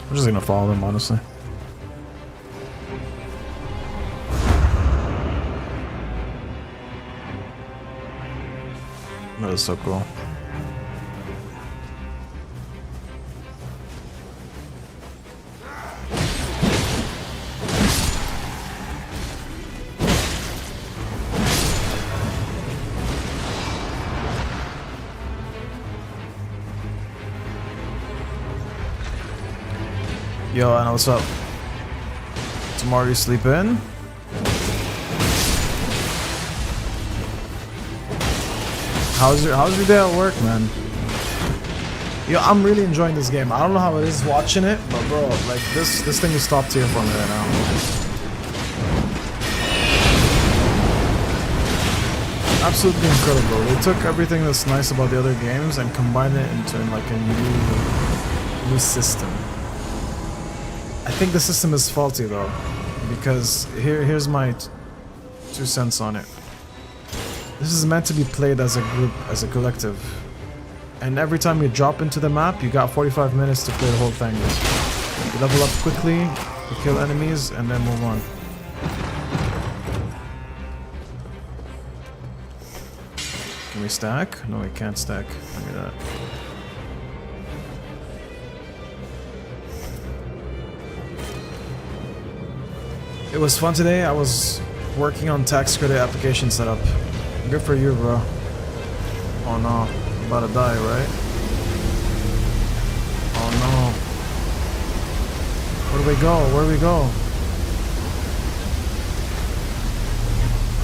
I'm just gonna follow them, honestly. That was so cool. Yo, Anna, what's up? Tomorrow you sleep in? How's your day at work, man? Yo, I'm really enjoying this game. I don't know how it is watching it, but bro, like this thing is top tier for me right now. Absolutely incredible. They took everything that's nice about the other games and combined it into like a new system. I think the system is faulty though, because here's my 2 cents on it. This is meant to be played as a group, as a collective. And every time you drop into the map, you got 45 minutes to play the whole thing. You level up quickly, you kill enemies, and then move on. Can we stack? No, we can't stack. Look at that. It was fun today. I was working on tax credit application setup. Good for you, bro. Oh no, I'm about to die, right? Oh no. Where do we go? Where do we go?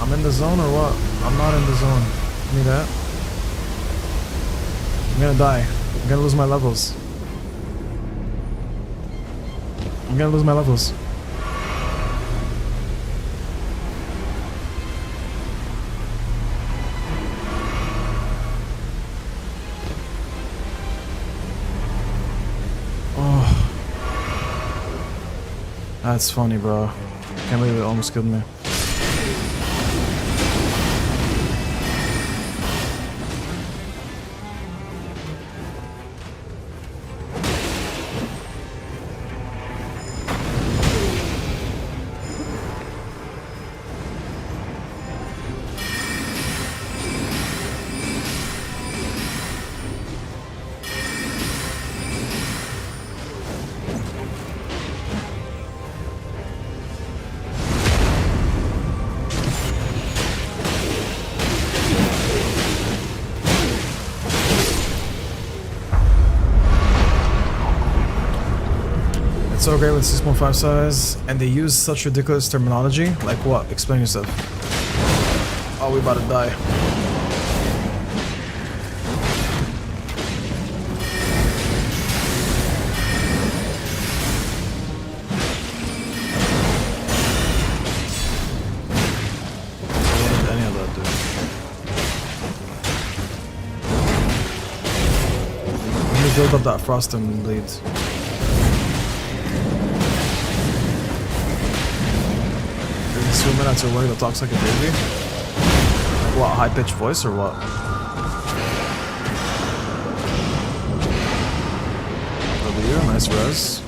I'm in the zone or what? I'm not in the zone. Give me that. I'm gonna die. I'm gonna lose my levels. I'm gonna lose my levels. That's funny, bro. Can't believe it almost killed me. So great with 6.5 size, and they use such ridiculous terminology. Like what? Explain yourself. Oh, we about to die. What did any of that do? Let me build up that frost and bleed. That's a way that talks like a baby? Like what, high-pitched voice or what? W, nice res.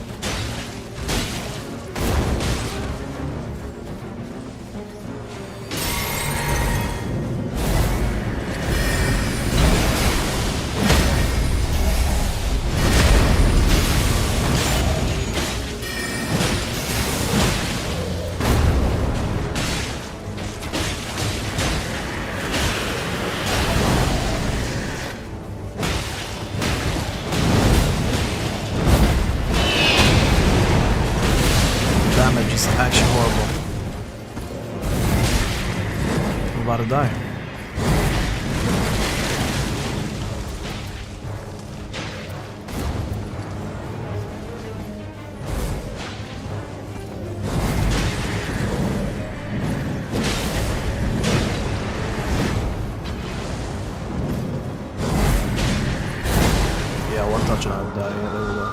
Damage is actually horrible. I'm about to die. Yeah, one touch and I would die. Yeah, there we go.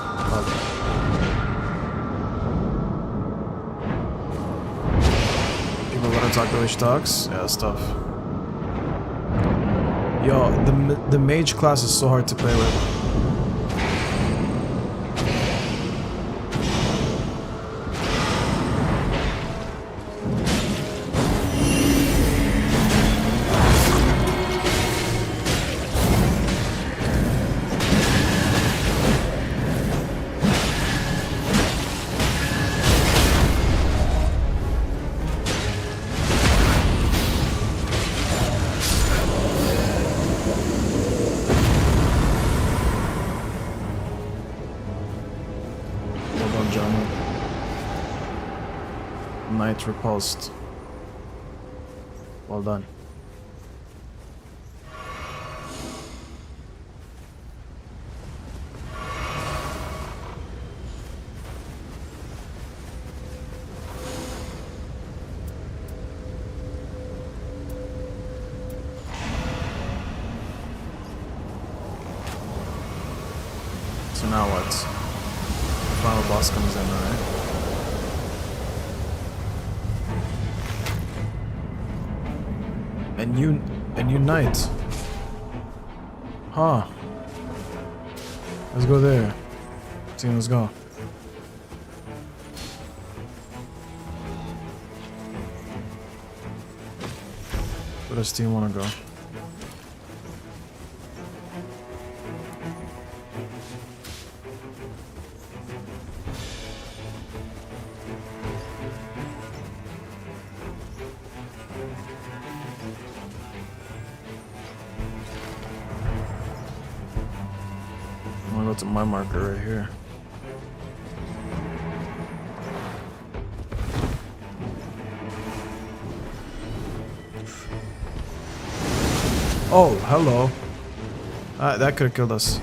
People wanna talk the way she talks? Yeah, that's tough. Yo, the mage class is so hard to play with. Knight repulsed. Well done. So now what? The final boss comes in, alright? And you knight. Huh. Let's go there. Team, let's go. Where does team wanna go? I'm gonna go to my marker right here. Oh, hello. That could have killed us.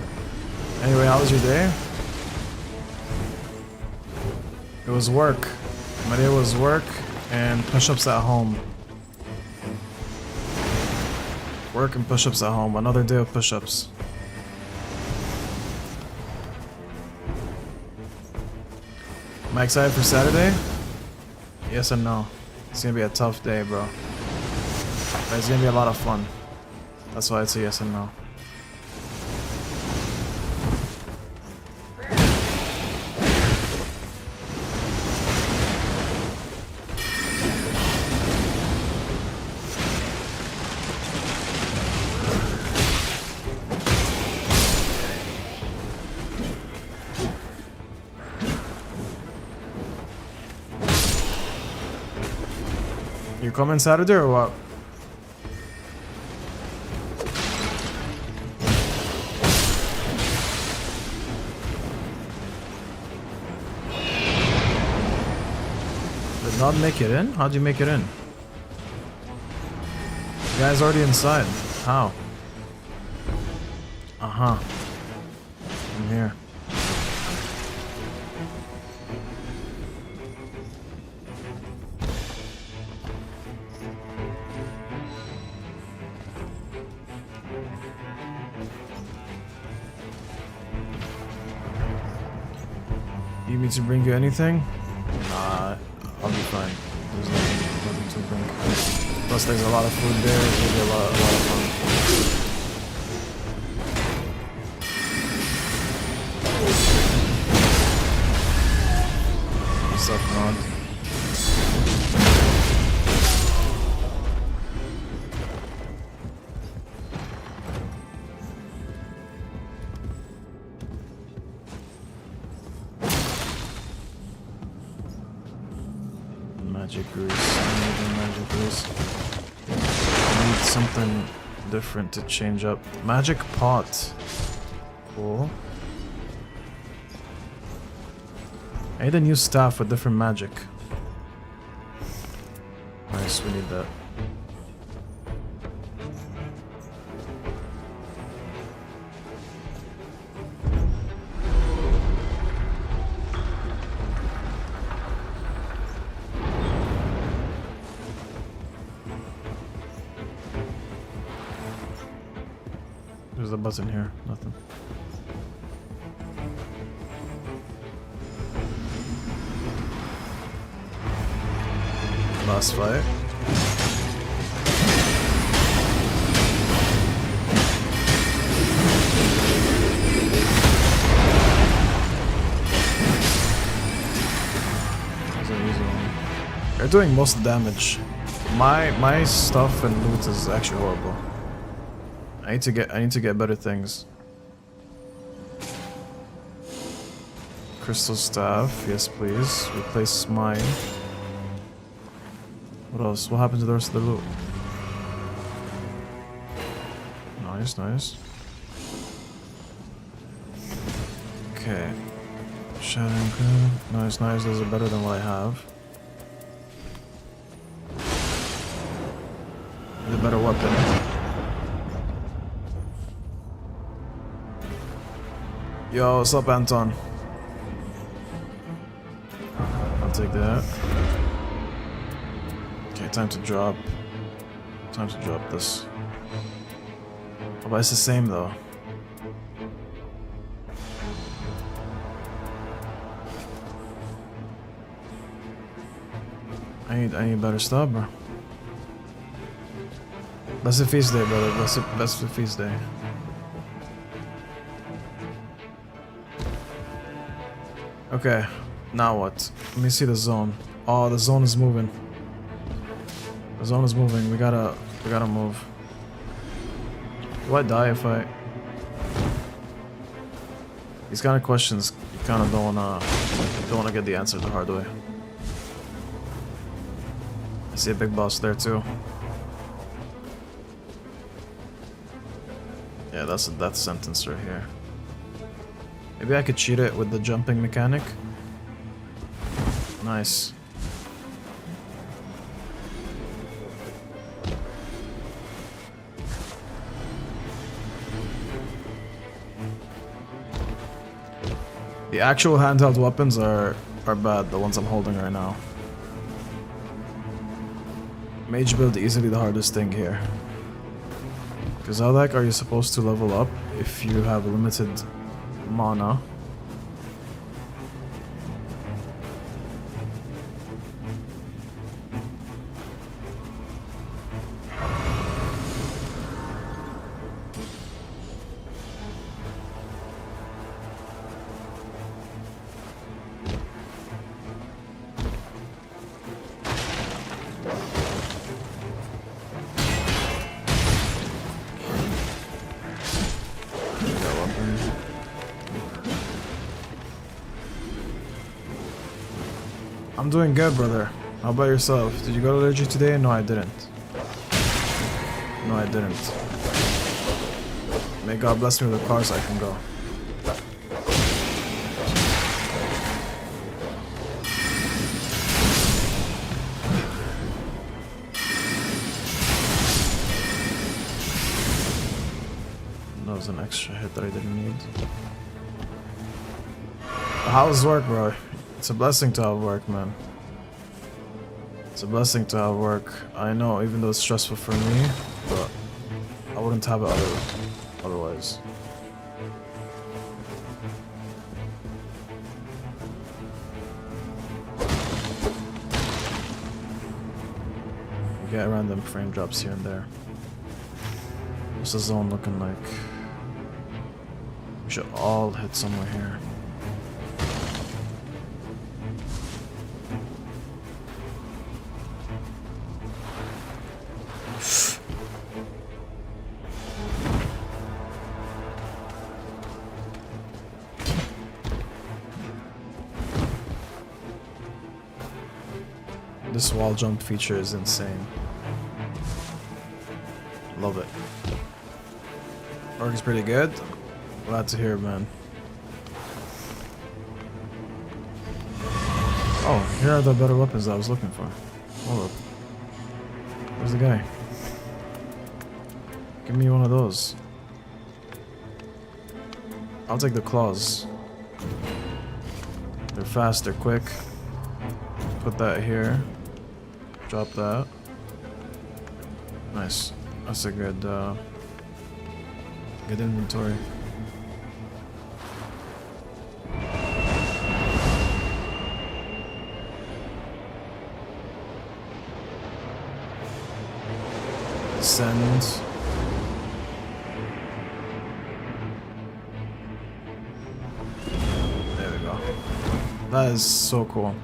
Anyway, how was your day? It was work. My day was work and push-ups at home. Work and push-ups at home. Another day of push-ups. Am I excited for Saturday? Yes and no. It's gonna be a tough day, bro. But it's gonna be a lot of fun. That's why it's a yes and no. You coming Saturday or what? Did not make it in? How'd you make it in? The guy's already inside. How? Uh-huh. I'm here. You need me to bring you anything? Nah, I'll be fine. There's nothing to bring. Plus, there's a lot of food there. It'll be a lot of fun. What's up, Ron? Magic grease. I need magic grease. I need something different to change up. Magic pot. Cool. I need a new staff with different magic. Nice, we need that. There's a button here, nothing. Last fight. That's an easy one. They're doing most damage. My stuff and loot is actually horrible. I need to get better things. Crystal staff, yes please. Replace mine. What else? What happened to the rest of the loot? Nice, nice. Okay. Shadow, nice, nice. Those are better than what I have. weapon. Yo, what's up, Anton? I'll take that. Okay, time to drop. Time to drop this. Oh, but it's the same though. I need better stuff, bro. That's a feast day, brother. That's the feast day. Okay, now what? Let me see the zone. Oh, the zone is moving. The zone is moving. We gotta move. Do I die if I? These kind of questions, you kind of don't wanna get the answer the hard way. I see a big boss there too. Yeah, that's a death sentence right here. Maybe I could cheat it with the jumping mechanic. Nice. The actual handheld weapons are bad, the ones I'm holding right now. Mage build easily the hardest thing here. Because how the heck are you supposed to level up if you have limited mana? I'm doing good, brother. How about yourself? Did you go to Liturgy today? No, I didn't. No, I didn't. May God bless me with a car so I can go. That was an extra hit that I didn't need. How's work, bro? It's a blessing to have work, man. It's a blessing to have work. I know, even though it's stressful for me, but I wouldn't have it otherwise. You get random frame drops here and there. What's the zone looking like? We should all hit somewhere here. This wall jump feature is insane. Love it. Work is pretty good. Glad to hear, man. Oh, here are the better weapons I was looking for. Hold up. Where's the guy? Give me one of those. I'll take the claws. They're fast, they're quick. Put that here. Drop that. Nice. That's a good good inventory. Send. There we go. That is so cool.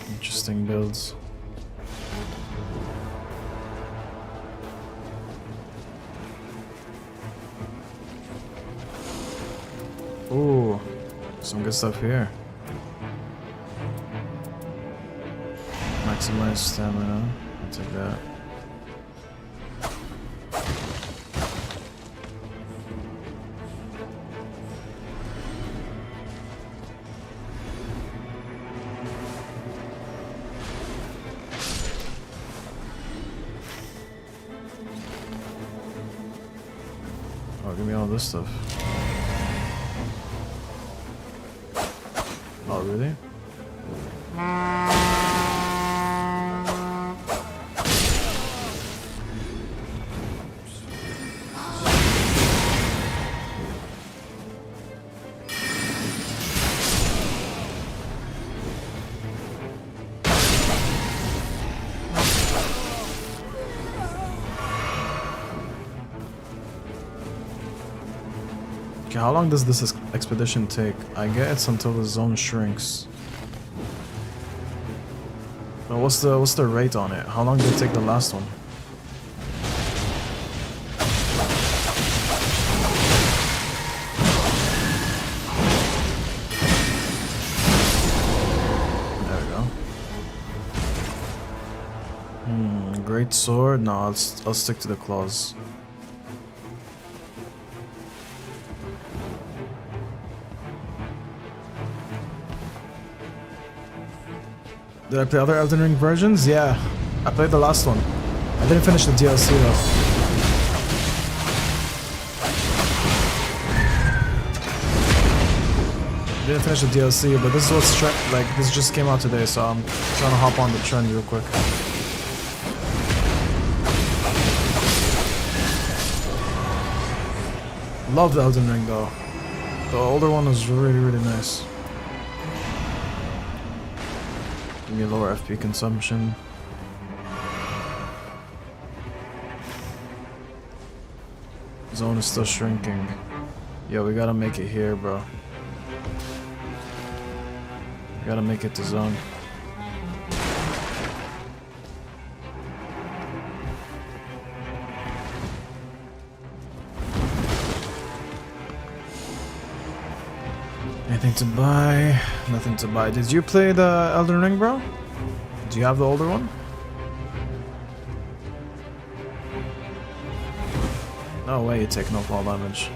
Interesting builds. Ooh, some good stuff here. Maximize stamina. take that. Oh, give me all this stuff. Oh, really? Okay, how long does this expedition take? I guess until the zone shrinks. But what's the rate on it? How long did it take the last one? There we go. Great sword? No, I'll stick to the claws. Did I play other Elden Ring versions? Yeah, I played the last one. I didn't finish the DLC though. I didn't finish the DLC, but this is what's like. This just came out today, so I'm trying to hop on the trend real quick. Love the Elden Ring though. The older one was really, really nice. Give me lower FP consumption. Zone is still shrinking. Yo, we gotta make it here, bro. We gotta make it to zone. Anything to buy? Nothing to buy. Did you play the Elden Ring, bro? Do you have the older one? No way you take no fall damage.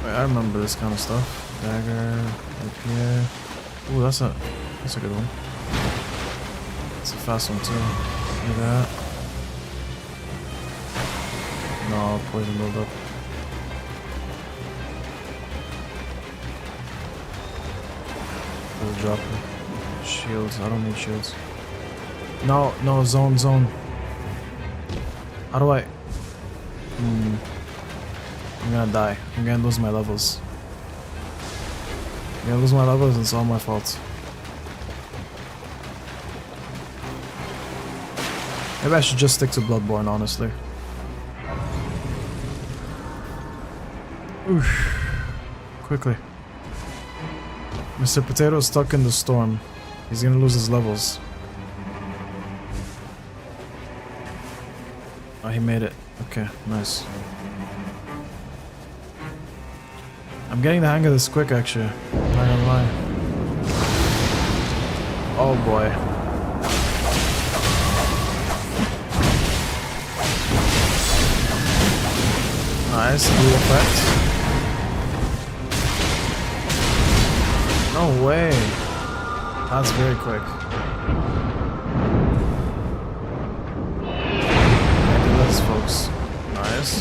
Wait, I remember this kind of stuff. Dagger, rapier. Ooh, that's a good one. It's a fast one too. Look at that. No, poison build up. We'll drop it. Shields, I don't need shields. No, no, zone. How do I? I'm gonna die. I'm gonna lose my levels. I'm gonna lose my levels and it's all my fault. Maybe I should just stick to Bloodborne, honestly. Oof. Quickly. Mr. Potato is stuck in the storm. He's gonna lose his levels. Oh, he made it. Okay, nice. I'm getting the hang of this quick, actually. Not gonna lie. Oh boy. Nice, blue effect. No way. That's very quick. Look at this, folks. Nice.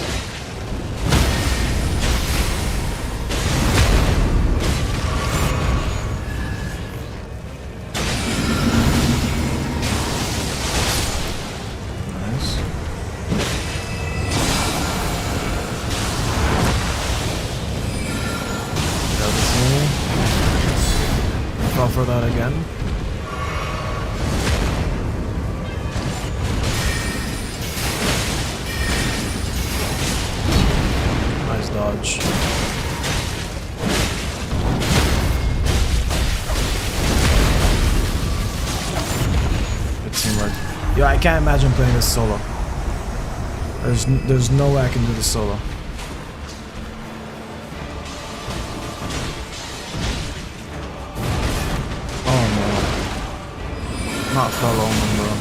For that again. Nice dodge. Good teamwork. Yeah, I can't imagine playing this solo. There's no way I can do this solo. Not fell omen, bro.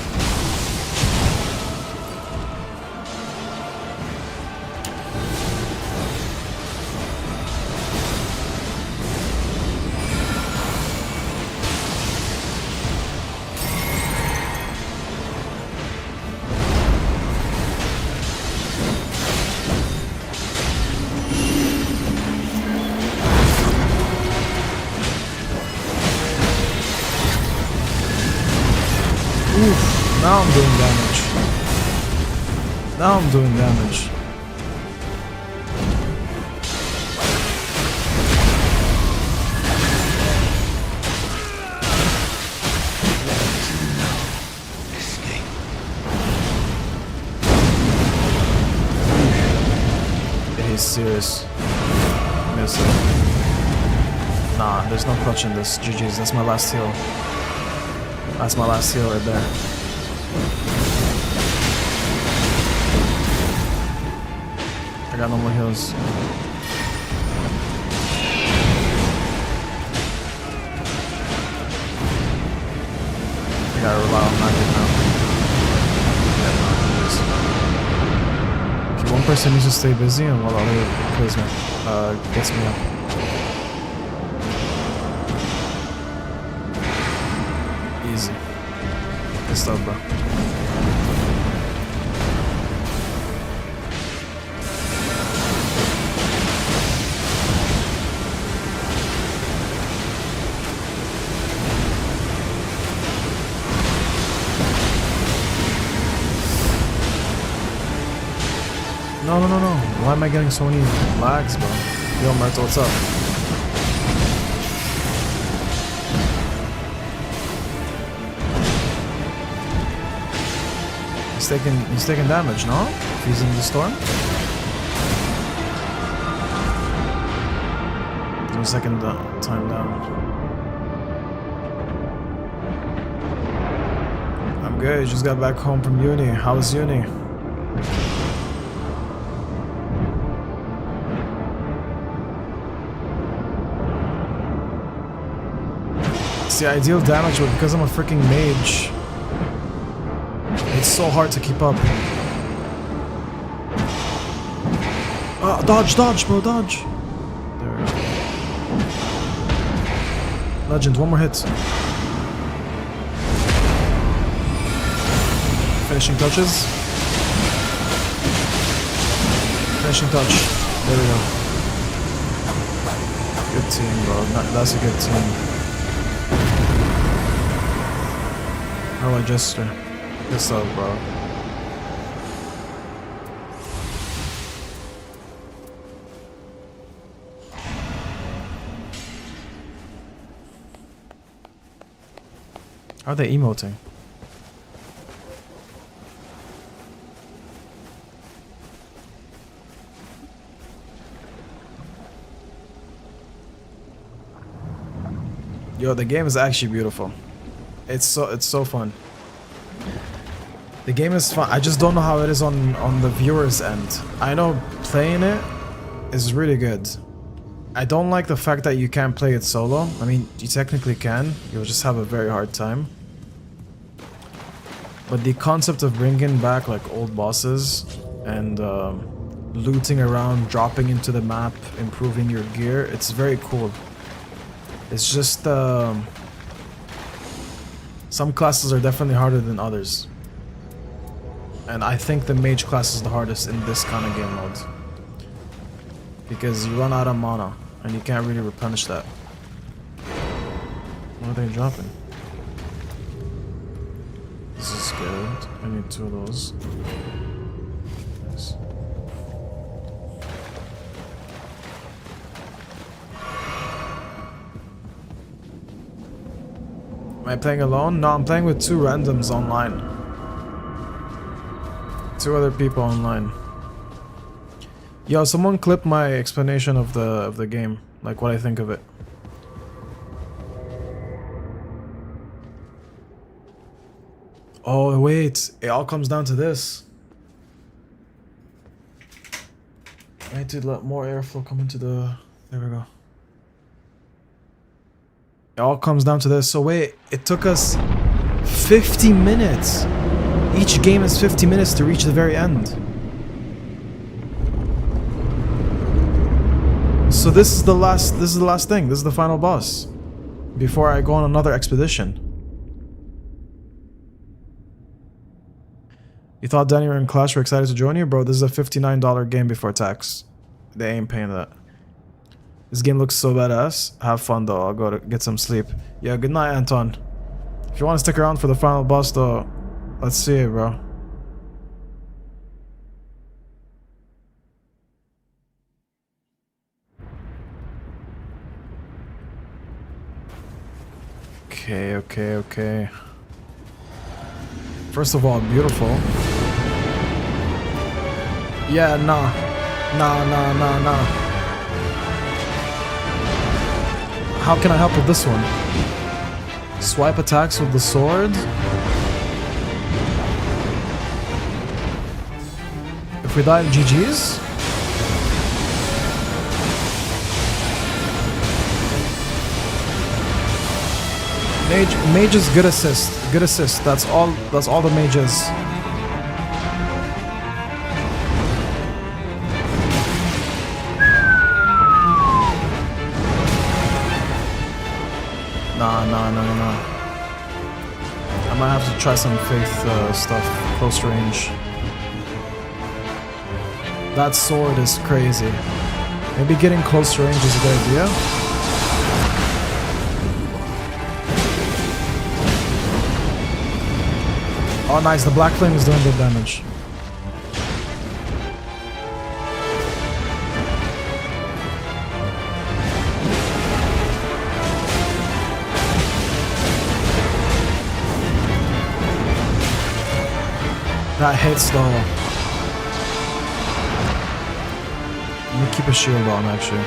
Oof, now I'm doing damage. Now I'm doing damage. Yeah, he's serious. Miss it. Nah, there's no clutch in this. GG's, that's my last heal. That's my last heal right there. I got no more heals. I gotta rely on magic now. Yeah, no, okay, one person needs to stay busy and while the other kills me, gets me up. Easy. Good stuff, bro. No. Why am I getting so many lags, bro? Yo, Myrtle, what's up? He's taking damage, no? If he's in the storm? Give me a second time down. I'm good, just got back home from uni. How was uni? See, I deal damage, but because I'm a freaking mage, it's so hard to keep up. Dodge, bro, dodge. There we go. Legend, one more hit. Finishing touches. Finishing touch. There we go. Good team, bro. That's a good team. How do I gesture? Good stuff, bro. How are they emoting? Yo, the game is actually beautiful. It's so fun. The game is fun. I just don't know how it is on the viewer's end. I know playing it is really good. I don't like the fact that you can't play it solo. I mean, you technically can. You'll just have a very hard time. But the concept of bringing back like old bosses and looting around, dropping into the map, improving your gear, it's very cool. It's just some classes are definitely harder than others. And I think the mage class is the hardest in this kind of game mode. Because you run out of mana and you can't really replenish that. What are they dropping? This is good. I need 2 of those. Nice. Am I playing alone? No, I'm playing with 2 randoms online. 2 other people online. Yo, someone clip my explanation of the game, like what I think of it. Oh wait, it all comes down to this. I need to let more airflow come into the... There we go. It all comes down to this. So wait, it took us 50 minutes! Each game is 50 minutes to reach the very end. So this is the last thing. This is the final boss. Before I go on another expedition. You thought Danny and Clash were excited to join you? Bro, this is a $59 game before tax. They ain't paying that. This game looks so badass. Have fun though, I'll go to get some sleep. Yeah, good night, Anton. If you want to stick around for the final boss though, let's see it, bro. Okay. First of all, beautiful. Yeah, nah. How can I help with this one? Swipe attacks with the sword? If we die, GG's? Mage is good assist. Good assist. That's all the mage is. Nah. I might have to try some faith stuff. Close range. That sword is crazy. Maybe getting close range is a good idea. Oh nice, the black flame is doing good damage. That hits though. Let me keep a shield on actually.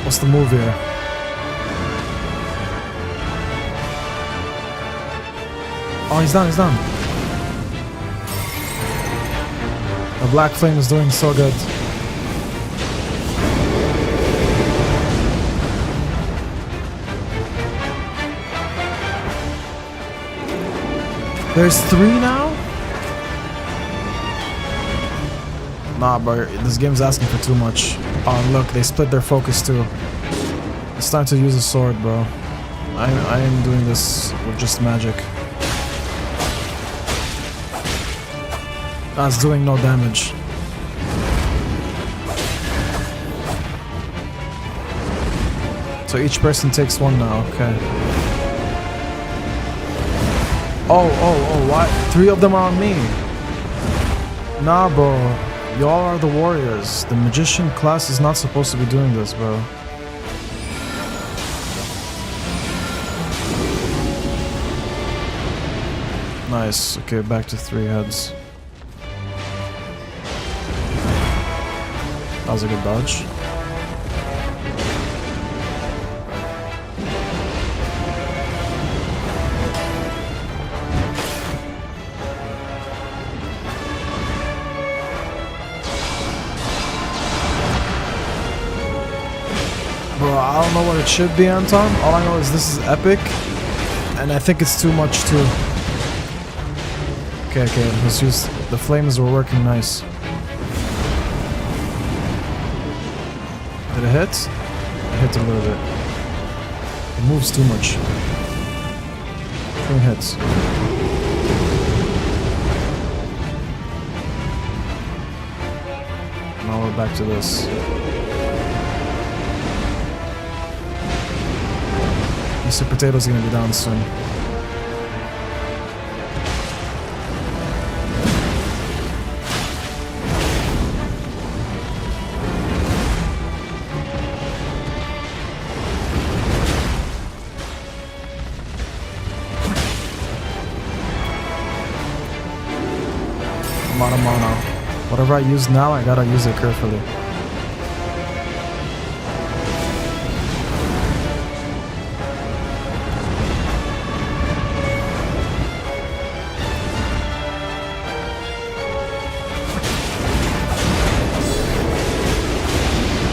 What's the move here? Oh, he's done. The black flame is doing so good. There's 3 now? Nah, bro, this game's asking for too much. Oh, look, they split their focus too. It's time to use a sword, bro. I am doing this with just magic. That's doing no damage. So each person takes 1 now, okay. Oh, why? 3 of them are on me. Nah, bro. Y'all are the warriors. The magician class is not supposed to be doing this, bro. Nice. Okay, back to 3 heads. That was a good dodge. Bro, I don't know what it should be, Anton. All I know is this is epic. And I think it's too much too. Okay, let's use... The flames were working nice. Did it hit? It hit a little bit. It moves too much. 3 hits. Now we're back to this. Mr. Potato's gonna be down soon. I'm out of mana. Whatever I use now, I gotta use it carefully.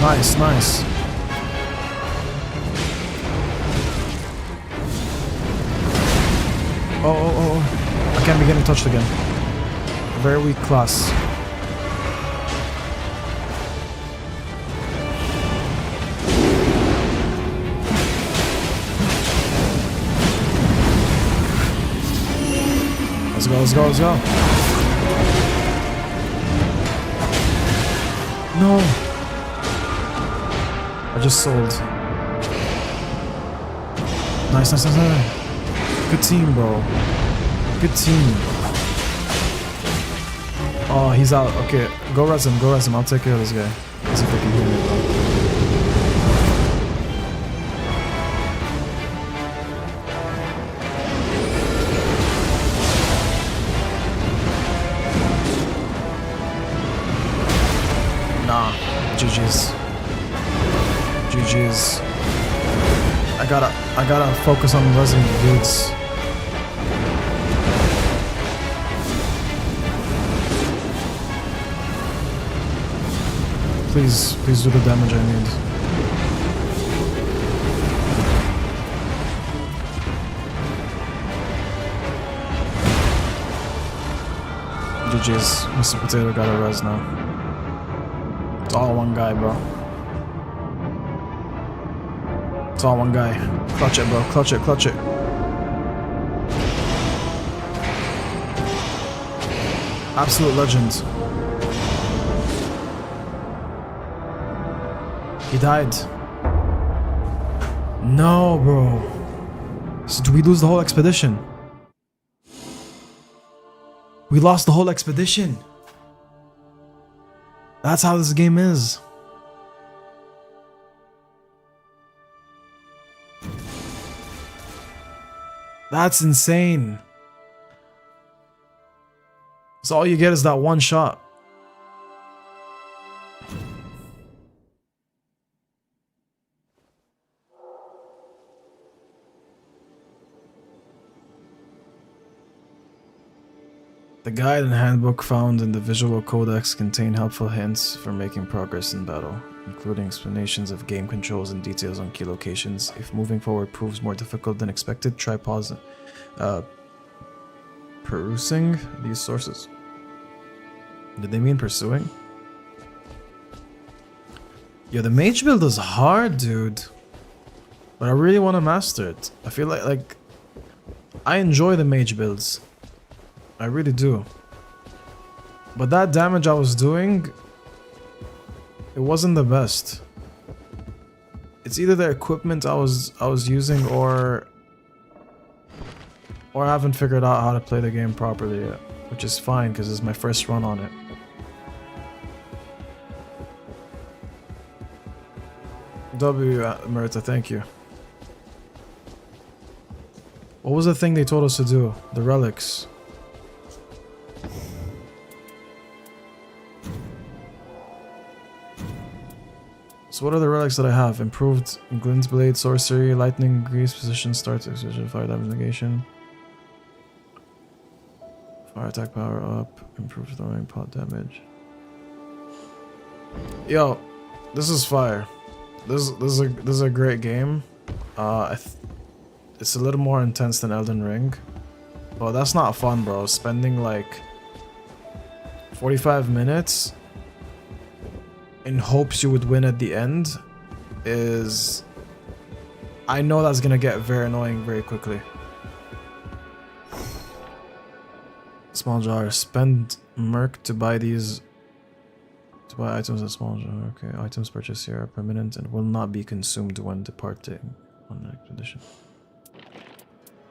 Nice, nice. Oh. I can't be getting touched again. Very weak class. Let's go. No! I just sold. Nice. Good team, bro. Good team. Oh, he's out. Okay, go res him. I'll take care of this guy. Let's see if I can heal him, bro. GG's. I gotta focus on resident dudes. Please do the damage I need. GG's. Mr. Potato got a res now. It's all one guy, bro. It's all one guy. Clutch it, bro. Clutch it. Absolute legend. He died. No, bro. So do we lose the whole expedition? We lost the whole expedition. That's how this game is. That's insane. So all you get is that one shot. The guide and handbook found in the visual codex contain helpful hints for making progress in battle, including explanations of game controls and details on key locations. If moving forward proves more difficult than expected, try pausing, perusing these sources. Did they mean pursuing? Yeah, the mage build is hard, dude. But I really want to master it. I feel like I enjoy the mage builds. I really do. But that damage I was doing, it wasn't the best. It's either the equipment I was using or I haven't figured out how to play the game properly yet, which is fine because it's my first run on it. W Merita, thank you. What was the thing they told us to do? The relics. So what are the relics that I have? Improved Glint's Blade, Sorcery, Lightning Grease, Position, Start, Exertion, Fire Damage Negation. Fire Attack Power Up, Improved Throwing Pot Damage. Yo, this is fire. This is a great game. It's a little more intense than Elden Ring. Oh, that's not fun, bro. Spending like 45 minutes in hopes you would win at the end is... I know that's gonna get very annoying very quickly. Small jar. Spend Merc to buy these... To buy items in small jar. Okay, items purchased here are permanent and will not be consumed when departing on the expedition.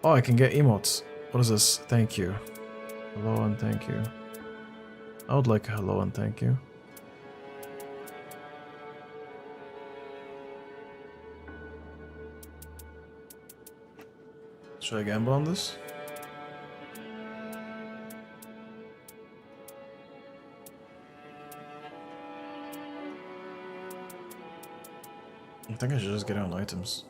Oh, I can get emotes. What is this? Thank you. Hello and thank you. I would like a hello and thank you. Should I gamble on this? I think I should just get on items.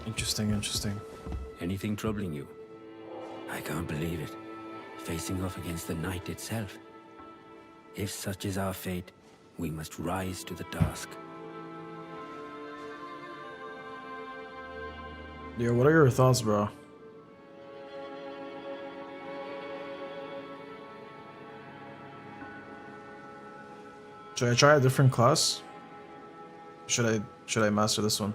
Interesting. Anything troubling you? I can't believe it. facing off against the night itself. If such is our fate, we must rise to the task. Yeah, what are your thoughts, bro? Should I try a different class? Should I master this one?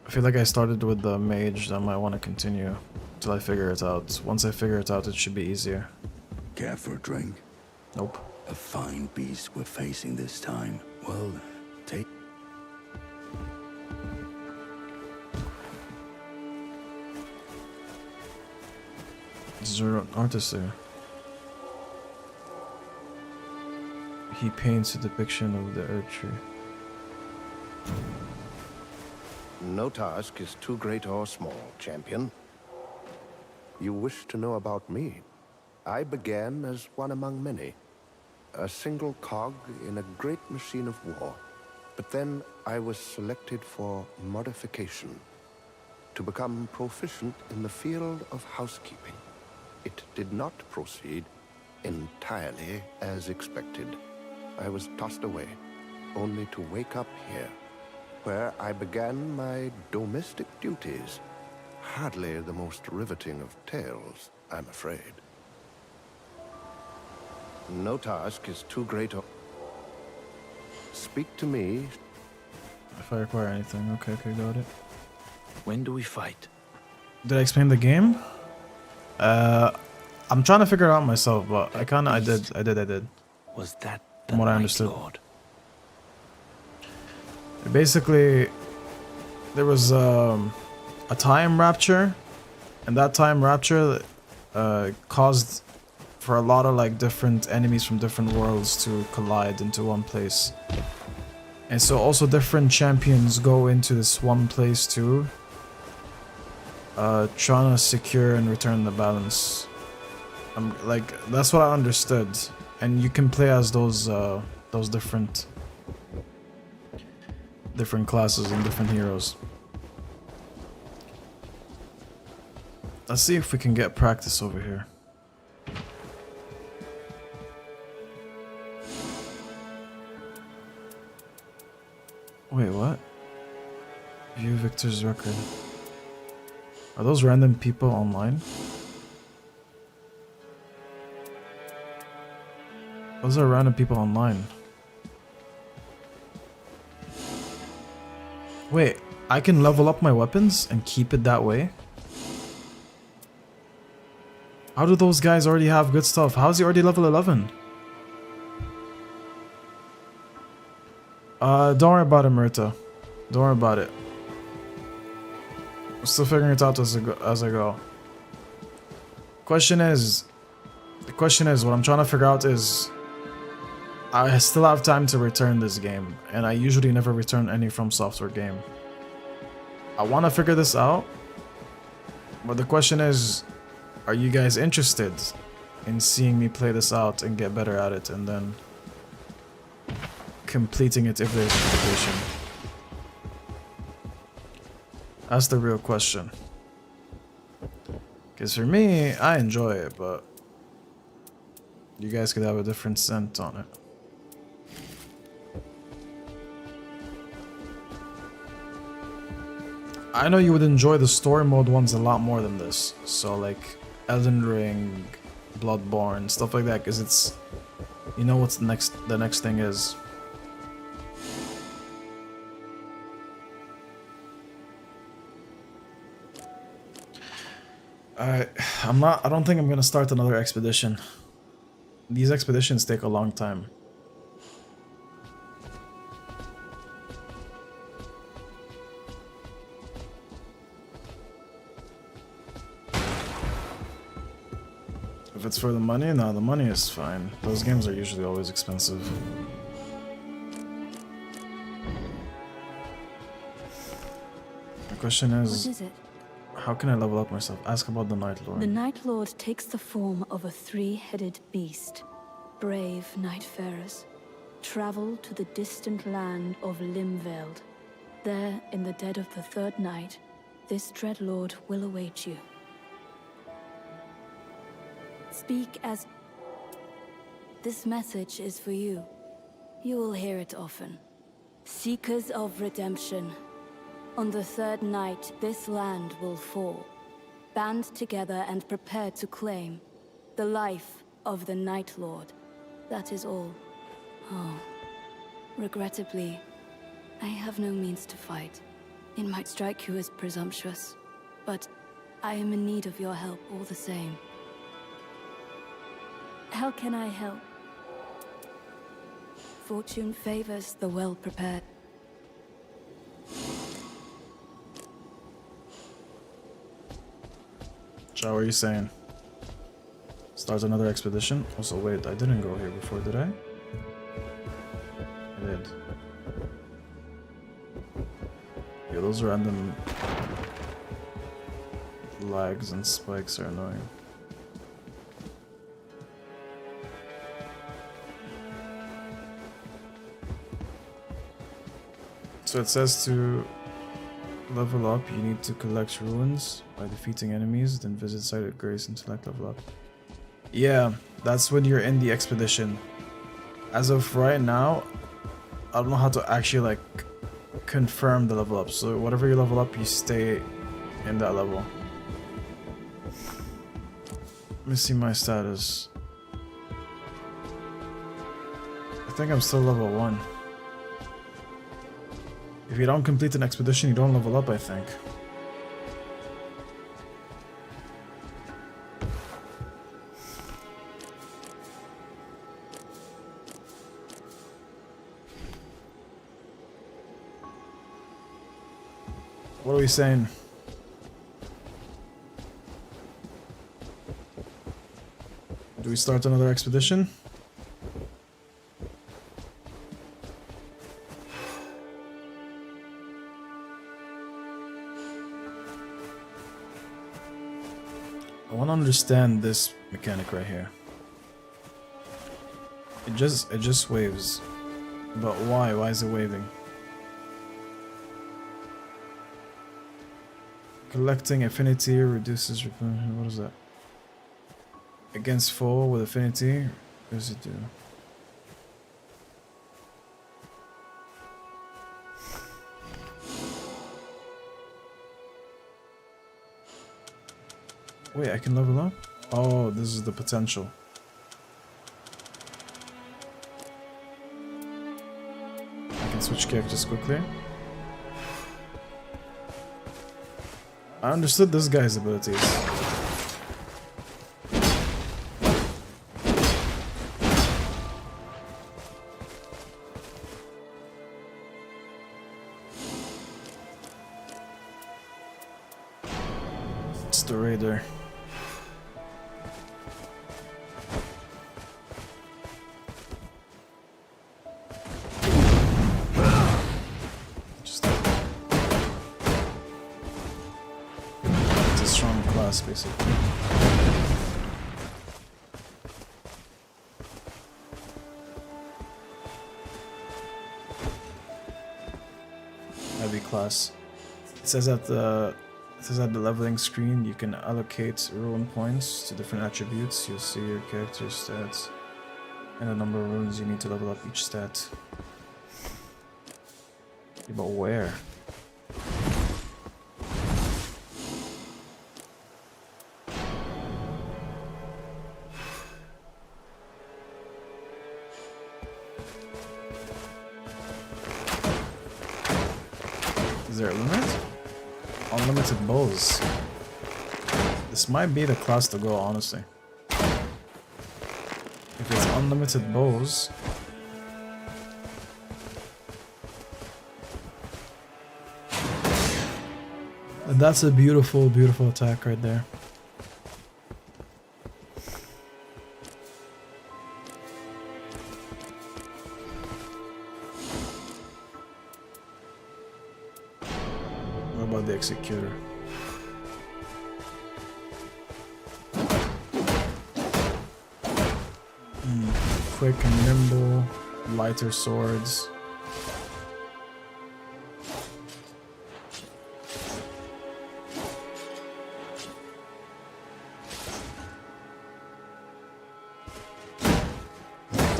I feel like I started with the mage, I might want to continue till I figure it out. Once I figure it out, it should be easier. Care for a drink? Nope. A fine beast we're facing this time. Well, take... Is there an artist there? He paints a depiction of the earth tree. No task is too great or small, champion. You wish to know about me? I began as one among many. A single cog in a great machine of war. But then I was selected for modification. To become proficient in the field of housekeeping. It did not proceed entirely as expected. I was tossed away, only to wake up here, where I began my domestic duties. Hardly the most riveting of tales, I'm afraid. No task is too great or... Speak to me. If I require anything, okay, got it. When do we fight? Did I explain the game? I'm trying to figure it out myself, but I did. Was that the From what I Night understood. Lord? Basically, there was a time rapture, and that time rapture caused for a lot of like different enemies from different worlds to collide into one place. And so also different champions go into this one place too, trying to secure and return the balance. Like that's what I understood, and you can play as those different classes and different heroes. Let's see if we can get practice over here. Wait, what? View Victor's record. Are those random people online? Those are random people online. Wait, I can level up my weapons and keep it that way? How do those guys already have good stuff? How is he already level 11? Don't worry about it, Myrta. Don't worry about it. I'm still figuring it out as I go. The question is, what I'm trying to figure out is, I still have time to return this game, and I usually never return any From Software game. I want to figure this out, but the question is, are you guys interested in seeing me play this out and get better at it, and then completing it if there's completion? That's the real question. Because for me, I enjoy it, but you guys could have a different scent on it. I know you would enjoy the story mode ones a lot more than this. So like Elden Ring, Bloodborne, stuff like that, because it's, you know what's the next thing is. I don't think I'm gonna start another expedition. These expeditions take a long time. If it's for the money, no, the money is fine. Those games are usually always expensive. The question is, What is it? how can I level up myself? Ask about the Night Lord. The Night Lord takes the form of a three-headed beast. Brave Nightfarers, travel to the distant land of Limveld. There, in the dead of the third night, this dreadlord will await you. Speak as... This message is for you. You will hear it often. Seekers of redemption. On the third night, this land will fall. Band together and prepare to claim the life of the Night Lord. That is all. Oh. Regrettably, I have no means to fight. It might strike you as presumptuous, but I am in need of your help all the same. How can I help? Fortune favors the well-prepared. Chow, what are you saying? Start another expedition? Also, wait, I didn't go here before, did I? I did. Yeah, those random lags and spikes are annoying. So it says to level up, you need to collect ruins by defeating enemies, then visit Site of Grace and select level up. Yeah, that's when you're in the expedition. As of right now, I don't know how to actually like confirm the level up. So whatever you level up, you stay in that level. Let me see my status. I think I'm still level 1. If you don't complete an expedition, you don't level up, I think. What are we saying? Do we start another expedition? I want to understand this mechanic right here. It just waves. But why? Why is it waving? Collecting affinity reduces... What is that? Against foe with affinity. What does it do? Wait, I can level up? Oh, this is the potential. I can switch characters quickly. I understood this guy's abilities. It's the raider. Basically. Heavy class. It says at the leveling screen you can allocate ruin points to different attributes. You'll see your character's stats and the number of runes you need to level up each stat. But where? Is there a limit? Unlimited bows. This might be the class to go, honestly. If it's unlimited bows... That's a beautiful, beautiful attack right there. What about the executor? Quick and nimble, lighter swords.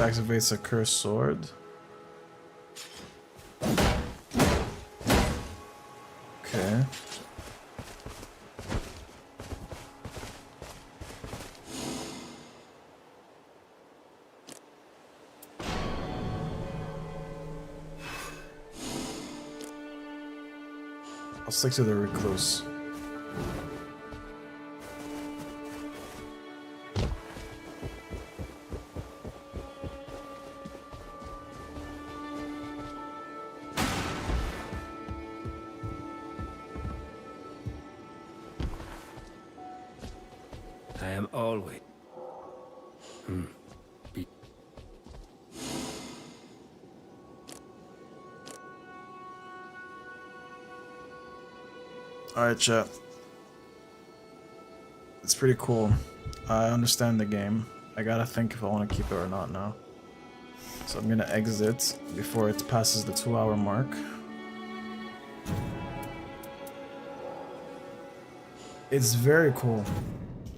activates a cursed sword. Okay. I'll stick to the recluse. I am always... Be Alright, chat. It's pretty cool. I understand the game. I gotta think if I want to keep it or not now. So I'm gonna exit before it passes the 2-hour mark. It's very cool.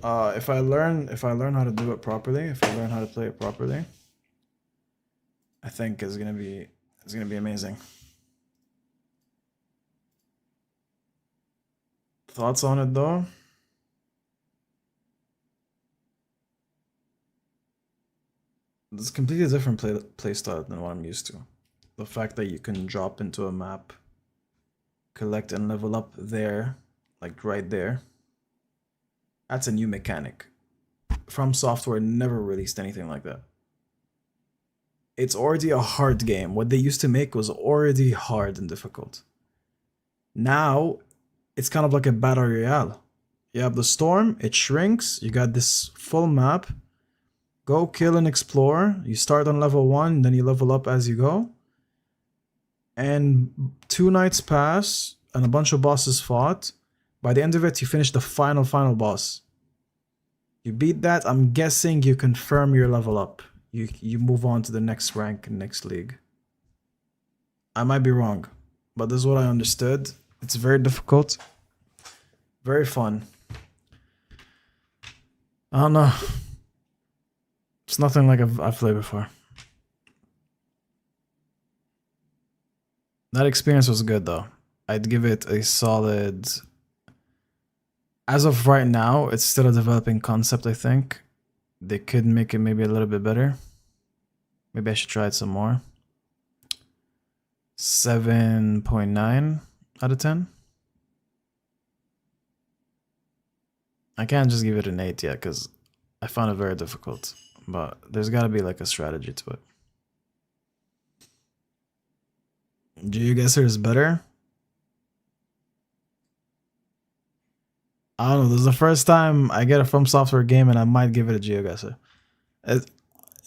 If I learn how to do it properly, if I learn how to play it properly, I think it's gonna be amazing. Thoughts on it though? It's a completely different playstyle than what I'm used to. The fact that you can drop into a map, collect and level up there, like right there. That's a new mechanic. From Software never released anything like that. It's already a hard game. What they used to make was already hard and difficult. Now, it's kind of like a battle royale. You have the storm, it shrinks, you got this full map. Go kill and explore. You start on level 1, then you level up as you go. And 2 nights pass, and a bunch of bosses fought. By the end of it, you finish the final boss. You beat that, I'm guessing you confirm your level up. You move on to the next rank, next league. I might be wrong, but this is what I understood. It's very difficult. Very fun. I don't know. It's nothing like I've played before. That experience was good though. I'd give it a solid... As of right now, it's still a developing concept, I think. They could make it maybe a little bit better. Maybe I should try it some more. 7.9 out of 10. I can't just give it an 8 yet because I found it very difficult. But there's got to be like a strategy to it. GeoGuessr is better. I don't know. This is the first time I get a From Software game, and I might give it a GeoGuessr.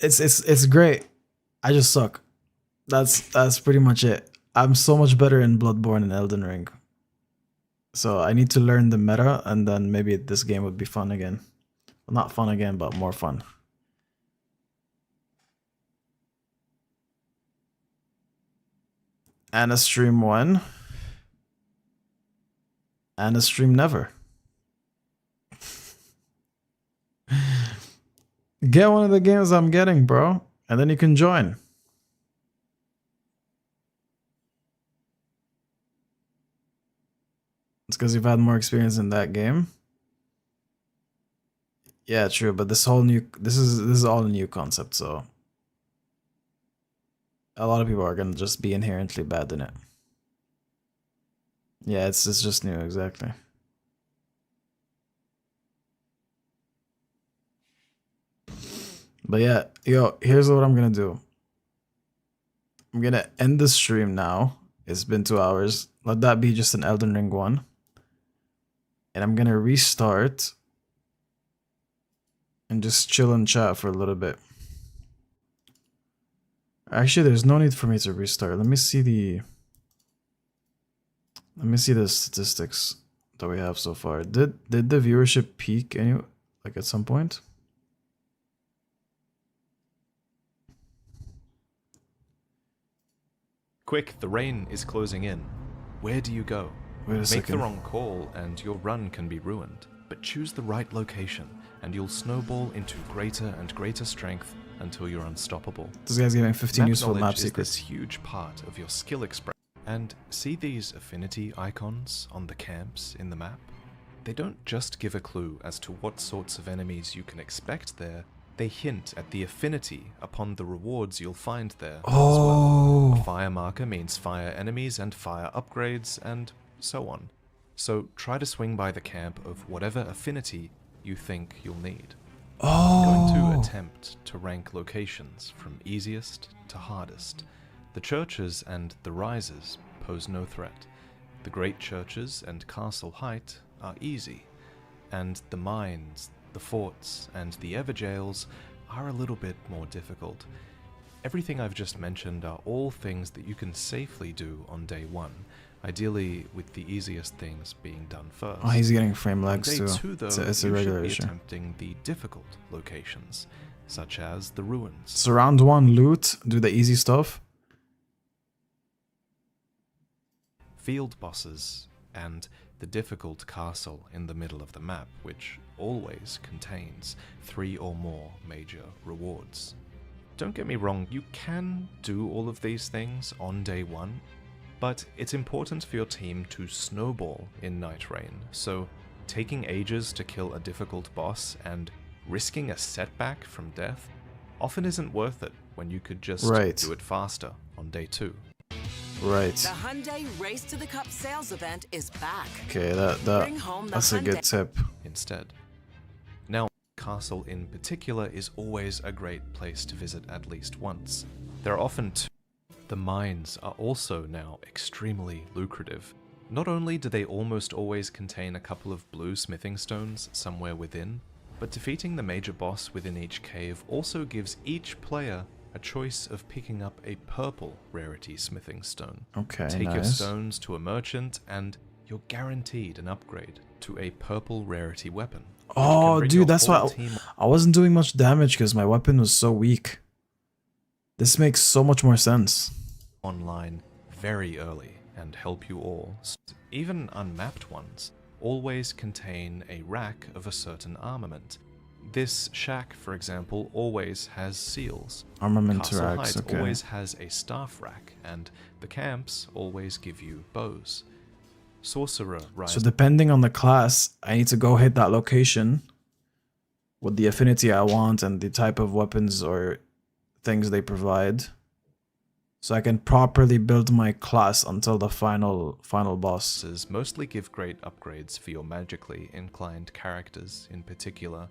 It's great. I just suck. That's pretty much it. I'm so much better in Bloodborne and Elden Ring. So I need to learn the meta, and then maybe this game would be fun again. Well, not fun again, but more fun. And a stream 1. And a stream never. Get one of the games I'm getting, bro. And then you can join. It's because you've had more experience in that game. Yeah, true, but this is all a new concept, so a lot of people are gonna just be inherently bad in it. Yeah, it's just new, exactly. But yeah, yo, here's what I'm gonna do. I'm gonna end the stream now. It's been 2 hours. Let that be just an Elden Ring one. And I'm gonna restart and just chill and chat for a little bit. Actually, there's no need for me to restart. Let me see the statistics that we have so far. Did the viewership peak at some point? Quick, the rain is closing in. Where do you go? Wait a Make second. the wrong call and your run can be ruined. But choose the right location and you'll snowball into greater and greater strength until you're unstoppable. This guy's giving 15 Map useful map knowledge is secrets. this huge part of your skill expression. And see these affinity icons on the camps in the map? They don't just give a clue as to what sorts of enemies you can expect there, they hint at the affinity upon the rewards you'll find there as well. A fire marker means fire enemies and fire upgrades, and so on. So try to swing by the camp of whatever affinity you think you'll need. I'm going to attempt to rank locations from easiest to hardest. The churches and the rises pose no threat. The great churches and Castle Height are easy, and the mines, the forts, and the Everjails are a little bit more difficult. Everything I've just mentioned are all things that you can safely do on day 1, ideally with the easiest things being done first. Oh, he's getting frame lags On day too. 2, though, It's a you regular should be issue. attempting the difficult locations, such as the ruins. So round 1, loot, do the easy stuff. Field bosses, and the difficult castle in the middle of the map, which always contains 3 or more major rewards. Don't get me wrong, you can do all of these things on day 1, but it's important for your team to snowball in Nightreign, so taking ages to kill a difficult boss and risking a setback from death often isn't worth it when you could just do it faster on day 2. Right. The Hyundai Race to the Cup sales event is back. Okay, Bring home the that's a good tip. Instead. Now, Castle in particular is always a great place to visit at least once. There are often 2. The mines are also now extremely lucrative. Not only do they almost always contain a couple of blue smithing stones somewhere within, but defeating the major boss within each cave also gives each player a choice of picking up a purple rarity smithing stone. Okay, Take your nice. stones to a merchant and you're guaranteed an upgrade to a purple rarity weapon. which can Oh, rid your dude, that's why whole team I wasn't doing much damage because my weapon was so weak. This makes so much more sense. online very early and help you all. Even unmapped ones always contain a rack of a certain armament. This shack, for example, always has seals. Armament Castle racks, Height okay. always has a staff rack, and the camps always give you bows. Sorcerer Rise. So depending on the class, I need to go hit that location with the affinity I want and the type of weapons or things they provide, so I can properly build my class until the final boss. Mostly give great upgrades for your magically inclined characters in particular.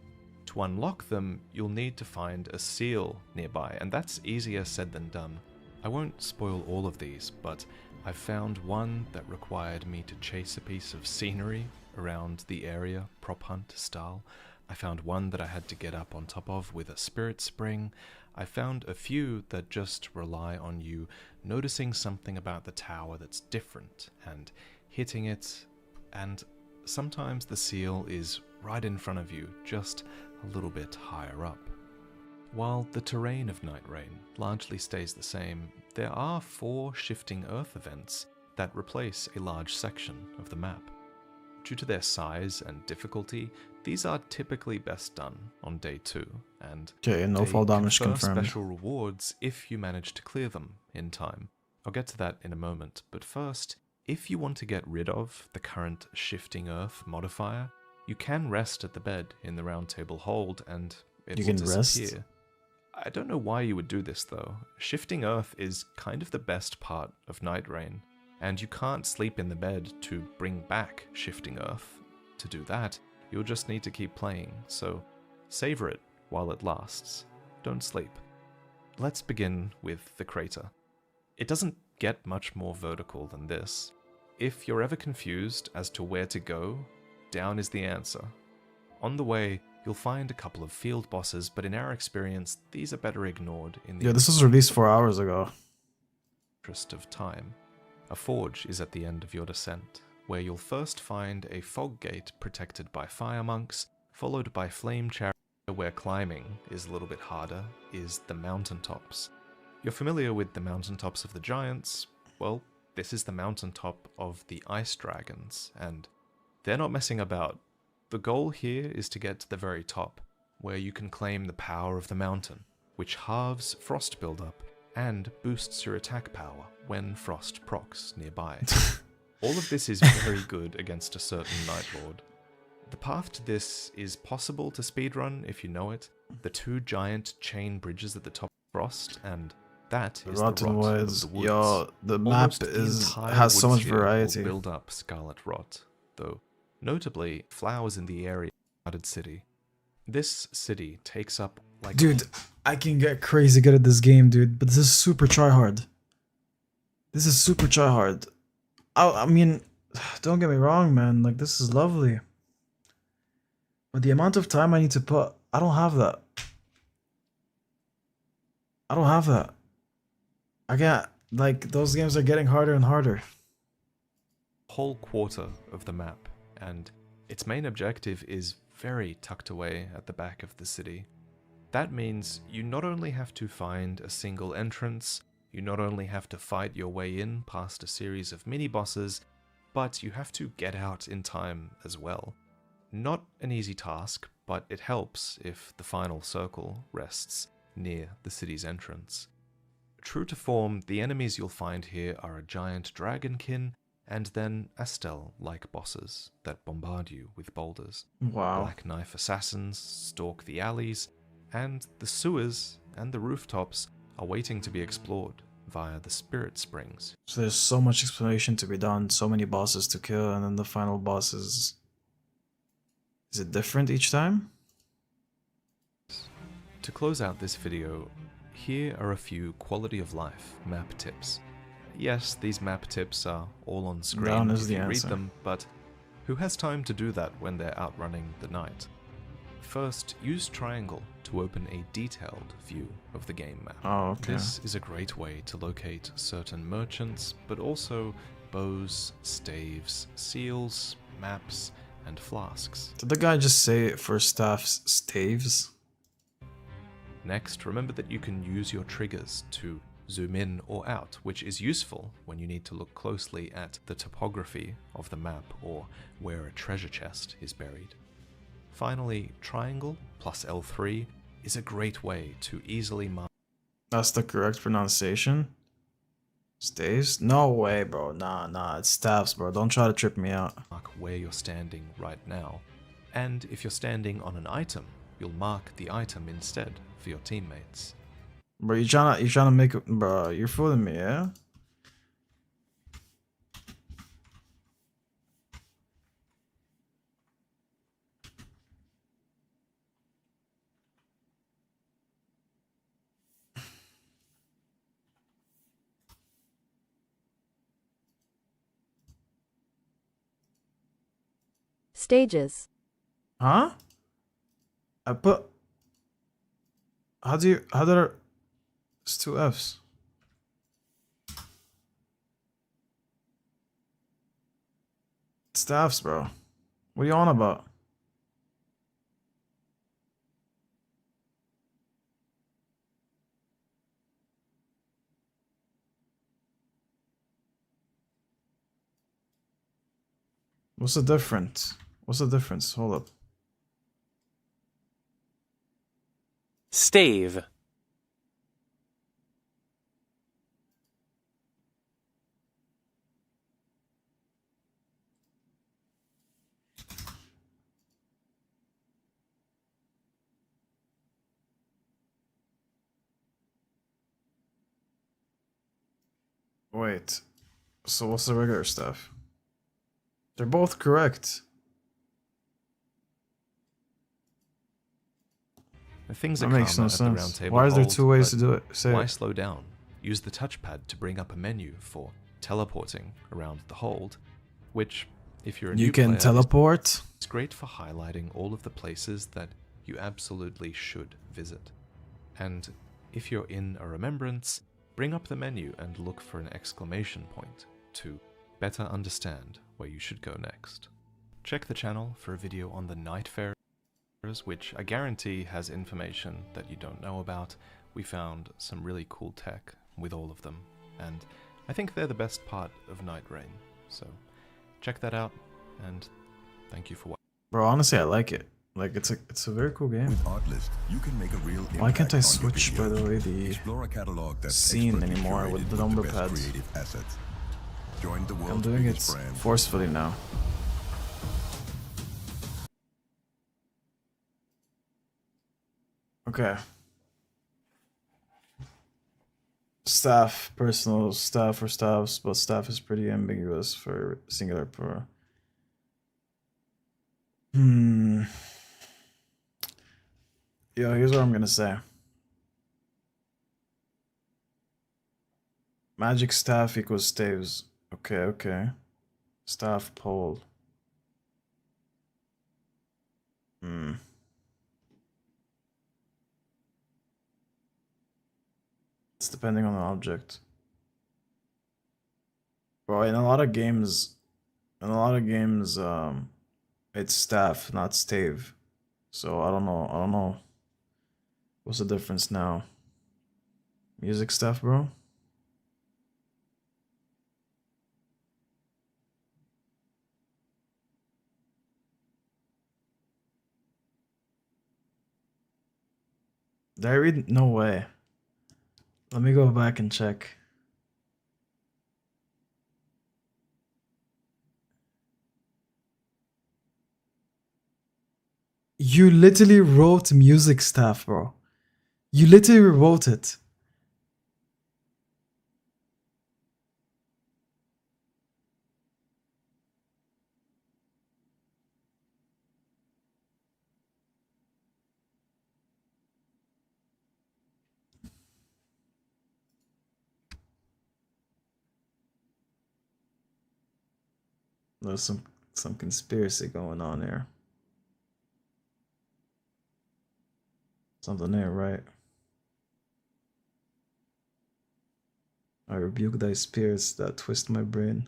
To unlock them, you'll need to find a seal nearby, and that's easier said than done. I won't spoil all of these, but I've found one that required me to chase a piece of scenery around the area, prop hunt style. I found one that I had to get up on top of with a spirit spring. I found a few that just rely on you noticing something about the tower that's different and hitting it, and sometimes the seal is right in front of you, just a little bit higher up. While the terrain of Nightreign largely stays the same, there are 4 shifting earth events that replace a large section of the map. Due to their size and difficulty, these are typically best done on day 2, and Okay, no they fall damage confer confirmed. special rewards if you manage to clear them in time. I'll get to that in a moment, but first, if you want to get rid of the current shifting earth modifier, you can rest at the bed in the round table hold and it You will can rest? disappear. I don't know why you would do this though. Shifting earth is kind of the best part of Nightreign, and you can't sleep in the bed to bring back shifting earth. To do that, you'll just need to keep playing, so savor it while it lasts. Don't sleep. Let's begin with the crater. It doesn't get much more vertical than this. If you're ever confused as to where to go, down is the answer. On the way, you'll find a couple of field bosses, but in our experience, these are better ignored in the Yeah, this was released 4 hours ago. interest of time. A forge is at the end of your descent, where you'll first find a fog gate protected by fire monks, followed by flame chariot, where climbing is a little bit harder, is the mountaintops. You're familiar with the mountaintops of the giants? Well, this is the mountaintop of the ice dragons, and they're not messing about. The goal here is to get to the very top, where you can claim the power of the mountain. which halves frost buildup and boosts your attack power when frost procs nearby. All of this is very good against a certain Night Lord. The path to this is possible to speedrun if you know it. The 2 giant chain bridges at the top of Frost, and that is the Rotten rot of Woods. the woods. Yo, the map Almost the is entire has so woods much here variety. will build up scarlet rot, though notably flowers in the area of the city. This city takes up like Dude, I can get crazy good at this game, dude, but this is super tryhard. This is super tryhard. I mean, don't get me wrong, man. Like, this is lovely. But the amount of time I need to put, I don't have that. I don't have that. I can't, like, those games are getting harder and harder. whole quarter of the map, and its main objective is very tucked away at the back of the city. That means you not only have to find a single entrance, you not only have to fight your way in past a series of mini-bosses, but you have to get out in time as well. Not an easy task, but it helps if the final circle rests near the city's entrance. True to form, the enemies you'll find here are a giant dragonkin and then Astel-like bosses that bombard you with boulders. Wow. Black Knife assassins stalk the alleys, and the sewers and the rooftops are waiting to be explored via the spirit springs. So there's so much exploration to be done, so many bosses to kill, and then the final boss is... Is it different each time? To close out this video, here are a few quality of life map tips. Yes, these map tips are all on screen Down is if the you read answer. them, but who has time to do that when they're outrunning the night? First, use triangle to open a detailed view of the game map. Oh, okay. This is a great way to locate certain merchants, but also bows, staves, seals, maps, and flasks. Did the guy just say for staffs, staves? Next, remember that you can use your triggers to zoom in or out, which is useful when you need to look closely at the topography of the map or where a treasure chest is buried. Finally, triangle plus L3 is a great way to easily mark That's the correct pronunciation? Staves? No way, bro. Nah, it's staffs, bro. Don't try to trip me out. where you're standing right now. And if you're standing on an item, you'll mark the item instead for your teammates. Bro, you trying to make it, bro, you're fooling me, yeah? Stages. Huh? How did I... It's 2 Fs. Staffs, bro. What are you on about? What's the difference? What's the difference? Hold up. Stave. Wait. So what's the regular stuff? They're both correct. The things That that makes come no at the round sense. table Why is there hold, 2 ways but to do it? Say why it. slow down? Use the touchpad to bring up a menu for teleporting around the hold, which, if you're a You new can player, teleport. it's great for highlighting all of the places that you absolutely should visit. And if you're in a remembrance, bring up the menu and look for an exclamation point to better understand where you should go next. Check the channel for a video on the night fair, which I guarantee has information that you don't know about. We found some really cool tech with all of them, and I think they're the best part of Nightreign. So check that out, and thank you for watching. Bro, honestly, I like it. Like it's a very cool game. With Artlist, you can make a real Why can't I impact on your switch, by the videos. way, the Explore a catalog that's scene expertly anymore curated with the the number best pads? creative assets. Join the I'm world's doing it biggest brand. forcefully now. Okay. Staff, personal staff or staffs, but staff is pretty ambiguous for singular plural. Yo, here's what I'm gonna say. Magic staff equals staves. Okay, okay. Staff pole. It's depending on the object. Bro, in a lot of games, it's staff, not stave. So I don't know. What's the difference now? Music staff, bro? Did I read? No way. Let me go back and check. You literally wrote music staff, bro. You literally wrote it. There's some conspiracy going on here. Something ain't right. I rebuke thy spirits that twist my brain.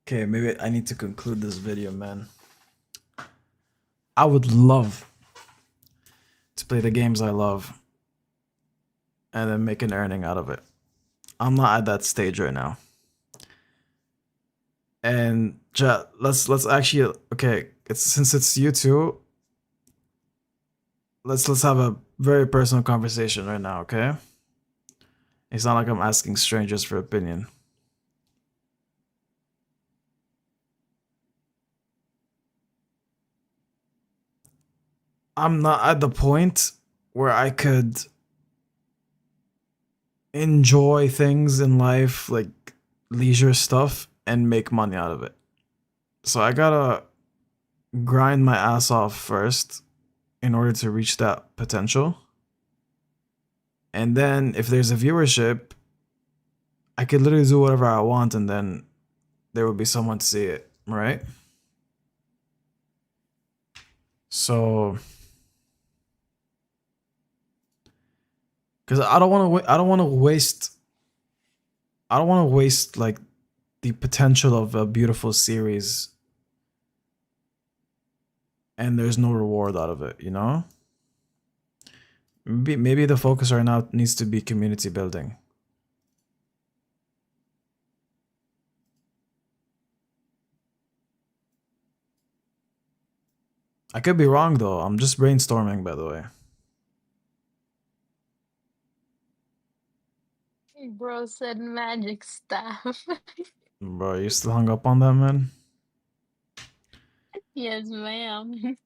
Okay, maybe I need to conclude this video, man. I would love to play the games I love and then make an earning out of it. I'm not at that stage right now. And let's actually, okay, since it's you two, let's have a very personal conversation right now, okay? It's not like I'm asking strangers for opinion. I'm not at the point where I could enjoy things in life, like leisure stuff, and make money out of it. So I gotta grind my ass off first in order to reach that potential. And then if there's a viewership, I could literally do whatever I want and then there would be someone to see it, right? So, because I don't want to waste like the potential of a beautiful series and there's no reward out of it, you know? Maybe the focus right now needs to be community building. I could be wrong though. I'm just brainstorming, by the way. Bro said magic staff. Bro, you still hung up on that, man? Yes, ma'am.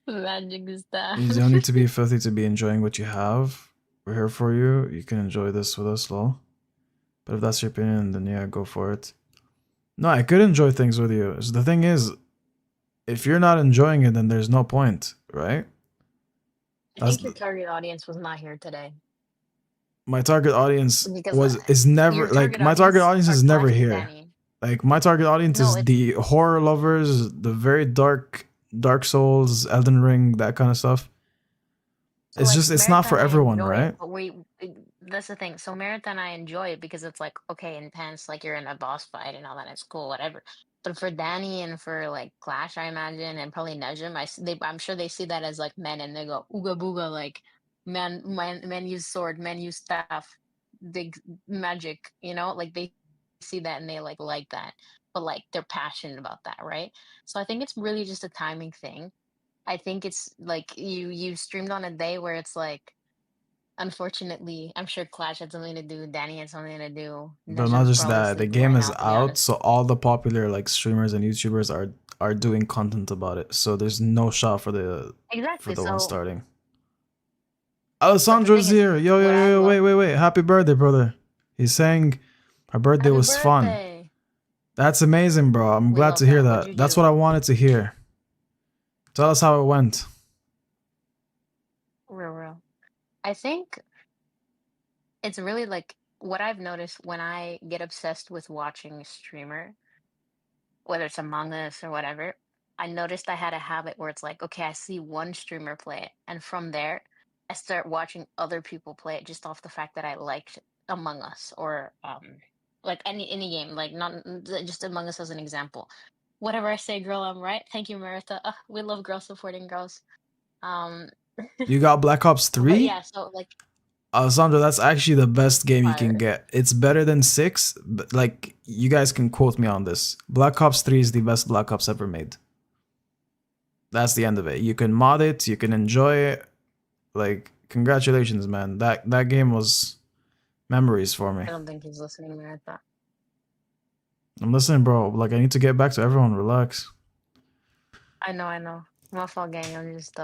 Magic staff. You don't need to be filthy to be enjoying what you have. We're here for you. You can enjoy this with us, lol. But if that's your opinion, then yeah, go for it. No, I could enjoy things with you. So the thing is, if you're not enjoying it, then there's no point, right? I think your target audience was not here today. My target audience Because is never like my target audience is never here. Danny. Like my target audience is the horror lovers, the very dark Souls, Elden Ring, that kind of stuff. So it's like, just it's not for everyone, right? That's the thing. So Marathon, I enjoy it because it's like okay, intense, like you're in a boss fight and all that. It's cool, whatever. But for Danny and for like Clash, I imagine, and probably Nejim, I'm sure they see that as like men, and they go ooga booga, like men use sword, men use staff, big magic, you know, like they see that and they like that, but like they're passionate about that, right? So I think it's really just a timing thing. I think it's like you streamed on a day where it's like, unfortunately, I'm sure Clash had something to do, Danny had something to do, But not Nejim's just probably that, the sleeping game right is now, to be out, honest. so all the popular like streamers and YouTubers are doing content about it. So there's no shot for Exactly. the one So, starting. but the thing Alessandro's is, here. Yo yo what yo I yo! Wait love. wait wait! Happy birthday, brother. He's saying our birthday Happy was fun. birthday. That's amazing, bro. I'm We glad love to hear that. What'd you that. That's do? what I wanted to hear. Tell us how it went. Real, real. I think it's really like what I've noticed when I get obsessed with watching a streamer, whether it's Among Us or whatever. I noticed I had a habit where it's like, okay, I see one streamer play it, and from there, I start watching other people play it just off the fact that I liked Among Us or like any game, like not just Among Us as an example. Whatever I say, girl, I'm right. Thank you, Martha. We love girls supporting girls. Um, You got Black Ops but 3? yeah, so like Alessandro, that's actually the best game you can fire. get. It's better than 6, but like you guys can quote me on this. Black Ops 3 is the best Black Ops ever made. That's the end of it. You can mod it, you can enjoy it. Like, congratulations, man. That game was memories for me. I don't think he's listening, Martha. I'm listening, bro. Like, I need to get back to everyone. Relax. I know, I know. My fault, gang. I'm just,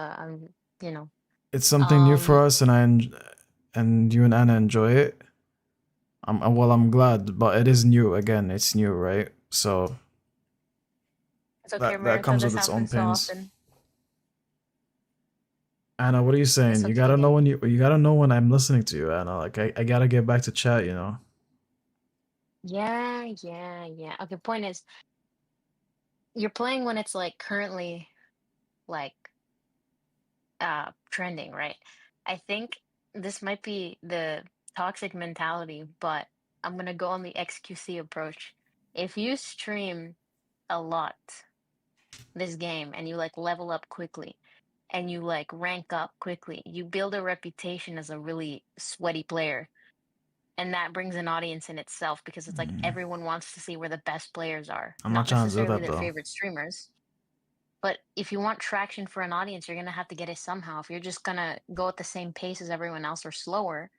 you know. It's something new Um, for us, and and you and Anna enjoy it. I'm glad, but it is new again. It's new, right? So it's okay, that Martha. comes with This its own happens so pains. often. Anna, what are you It's saying? You okay, gotta know gang. when you gotta know when I'm listening to you, Anna. Like I gotta get back to chat, you know. Yeah, yeah, yeah. Okay, point is, you're playing when it's like currently like trending, right? I think this might be the toxic mentality, but I'm gonna go on the XQC approach. If you stream a lot this game and you like level up quickly and you like rank up quickly, you build a reputation as a really sweaty player. And that brings an audience in itself because it's like everyone wants to see where the best players are, I'm not not trying to do necessarily that their though. favorite streamers. But if you want traction for an audience, you're gonna have to get it somehow. If you're just gonna go at the same pace as everyone else or slower,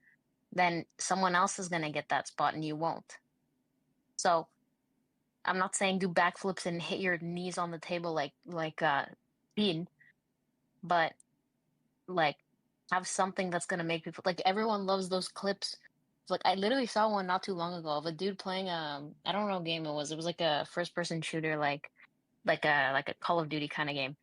then someone else is gonna get that spot and you won't. So I'm not saying do backflips and hit your knees on the table like Speed, but like have something that's gonna make people like everyone loves those clips. Like I literally saw one not too long ago of a dude playing I don't know what game it was. It was like a first person shooter like a Call of Duty kind of game.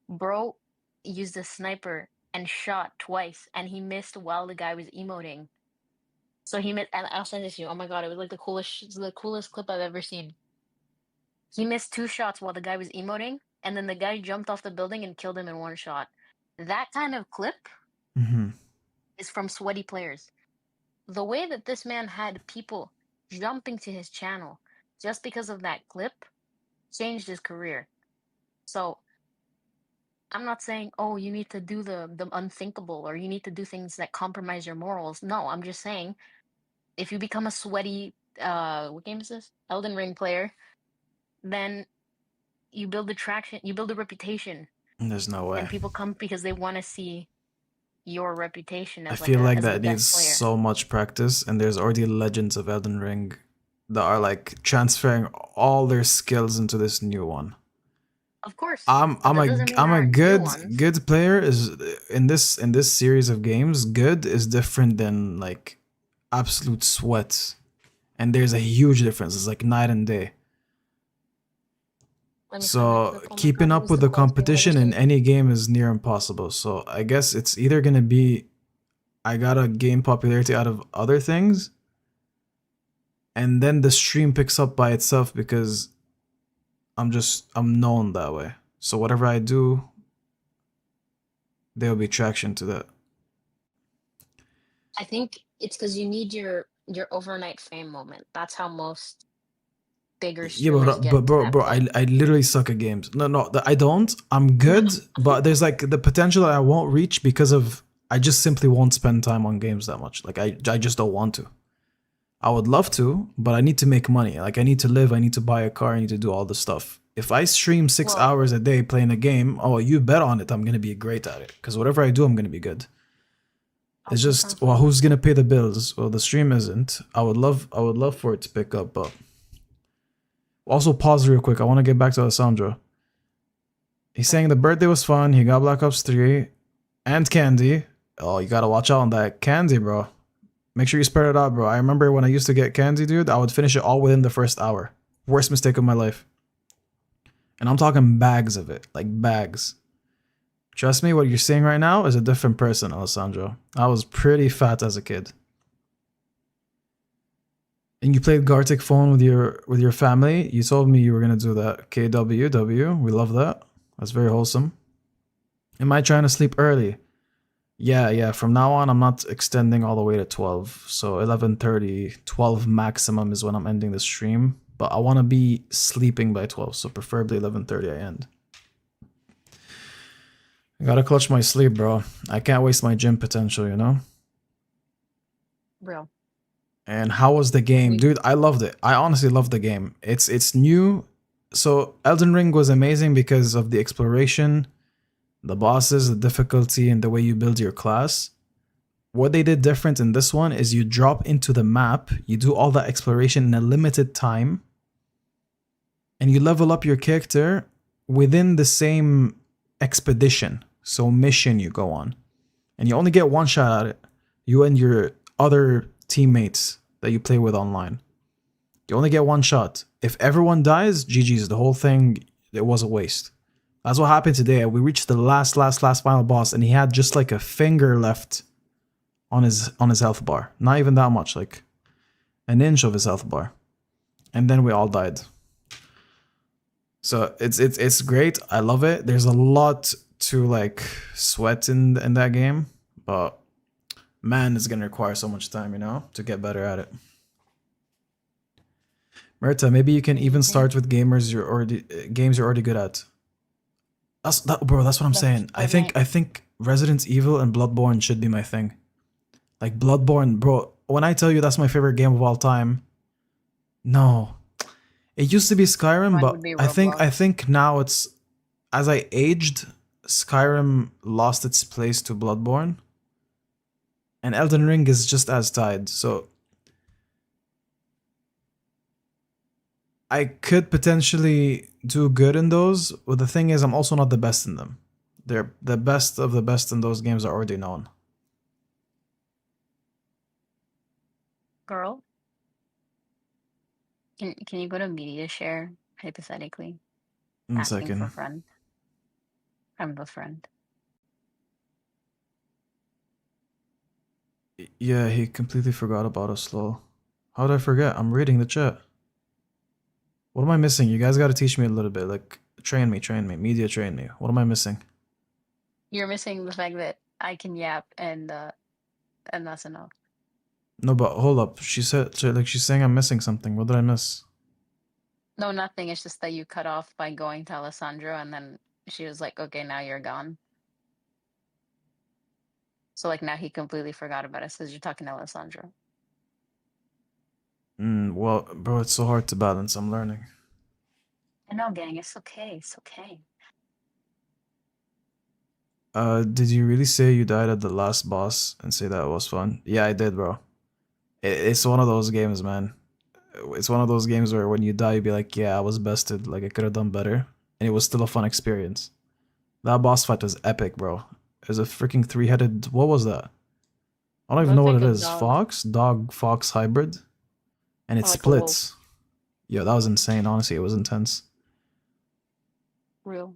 Bro used a sniper and shot twice and he missed while the guy was emoting. So he missed and I'll send this to you. Oh my god, it was like the coolest clip I've ever seen. He missed two shots while the guy was emoting, and then the guy jumped off the building and killed him in one shot. That kind of clip Mm-hmm. is from sweaty players. The way that this man had people jumping to his channel just because of that clip changed his career. So I'm not saying, oh, you need to do the unthinkable or you need to do things that compromise your morals. No, I'm just saying if you become a sweaty what game is this? Elden Ring player, then you build a traction, you build a reputation, There's no way. and people come because they want to see your reputation I as like feel a like as the that needs best player. so much practice, and there's already legends of Elden Ring that are like transferring all their skills into this new one. Of course, but that doesn't mean there I'm a aren't new ones. good player is in this series of games. Good is different than like absolute sweat, and there's a huge difference. It's like night and day. Let me find that So clip. Oh my god, keeping it up was with the the coolest thing I've ever competition in seen. any game is near impossible. So I guess it's either gonna be I gotta gain popularity out of other things, and then the stream picks up by itself because I'm known that way. So whatever I do, there'll be traction to that. I think it's because you need your overnight fame moment. That's how most bigger Yeah, streamers get to that bro, point. I literally suck at games. No, I don't. I'm good, but there's like the potential that I won't reach because of I just simply won't spend time on games that much. Like I just don't want to. I would love to, but I need to make money. Like I need to live, I need to buy a car, I need to do all this stuff. If I stream 6 Well- hours a day playing a game, oh, you bet on it, I'm gonna be great at it. Because whatever I do, I'm gonna be good. I'll It's just, confirm well, for you. who's gonna pay the bills? Well, the stream isn't. I would love for it to pick up, but also pause real quick. I want to get back to Alessandro. He's saying the birthday was fun. He got Black Ops 3 and Candy. Oh, you gotta watch out on that Candy, bro. Make sure you spread it out, bro. I remember when I used to get Candy, dude, I would finish it all within the first hour. Worst mistake of my life. And I'm talking bags of it, like bags. Trust me, what you're seeing right now is a different person, Alessandro. I was pretty fat as a kid. And you played Gartic Phone with your family. You told me you were gonna do that. KWW, we love that. That's very wholesome. Am I trying to sleep early? Yeah. From now on, I'm not extending all the way to 12. So 11:30, 12 maximum is when I'm ending the stream. But I want to be sleeping by 12, so preferably 11:30 I end. I gotta clutch my sleep, bro. I can't waste my gym potential, you know? Real. And how was the game? We- Dude, I loved it. I honestly loved the game. It's new. So Elden Ring was amazing because of the exploration, the bosses, the difficulty, and the way you build your class. What they did different in this one is you drop into the map, you do all that exploration in a limited time, and you level up your character within the same expedition. So mission you go on. And you only get one shot at it. You and your other teammates that you play with online. You only get one shot. If everyone dies, GG's. The whole thing, it was a waste. That's what happened today. We reached the last final boss, and he had just like a finger left on his health bar. Not even that much, like an inch of his health bar. And then we all died. So it's great. I love it. There's a lot to like sweat in that game, but man, it's gonna require so much time, you know, to get better at it. Merta, maybe you can even start with games you're already good at. That's what I'm saying. I think Resident Evil and Bloodborne should be my thing. Like Bloodborne, bro. When I tell you that's my favorite game of all time, no, it used to be Skyrim, Mine but would be I Roblox. think now it's, as I aged, Skyrim lost its place to Bloodborne, and Elden Ring is just as tied. So I could potentially do good in those, but the thing is, I'm also not the best in them. They're the best of the best in those games are already known. Girl, can you go to media share hypothetically? One Asking for second. friend. I'm a friend. Yeah, he completely forgot about us, lol. How did I forget? I'm reading the chat. What am I missing? You guys gotta teach me a little bit. Like, train me. Media train me. What am I missing? You're missing the fact that I can yap and that's enough. No, but hold up. She said, she's saying I'm missing something. What did I miss? No, nothing. It's just that you cut off by going to Alessandro, and then she was like, "Okay, now you're gone." So like now he completely forgot about us because you're talking to Alessandro. Well, bro, it's so hard to balance. I'm learning. I know, gang. It's okay. It's okay. Did you really say you died at the last boss and say that was fun? Yeah, I did, bro. It's one of those games, man. It's one of those games where when you die, you be like, yeah, I was bested. Like, I could have done better. And it was still a fun experience. That boss fight was epic, bro. It was a freaking three-headed... What was that? I don't even know Looked what like it a is. dog. Fox? Dog-fox hybrid? And it Or like a wolf. splits. Yo, that was insane. Honestly, it was intense. Real.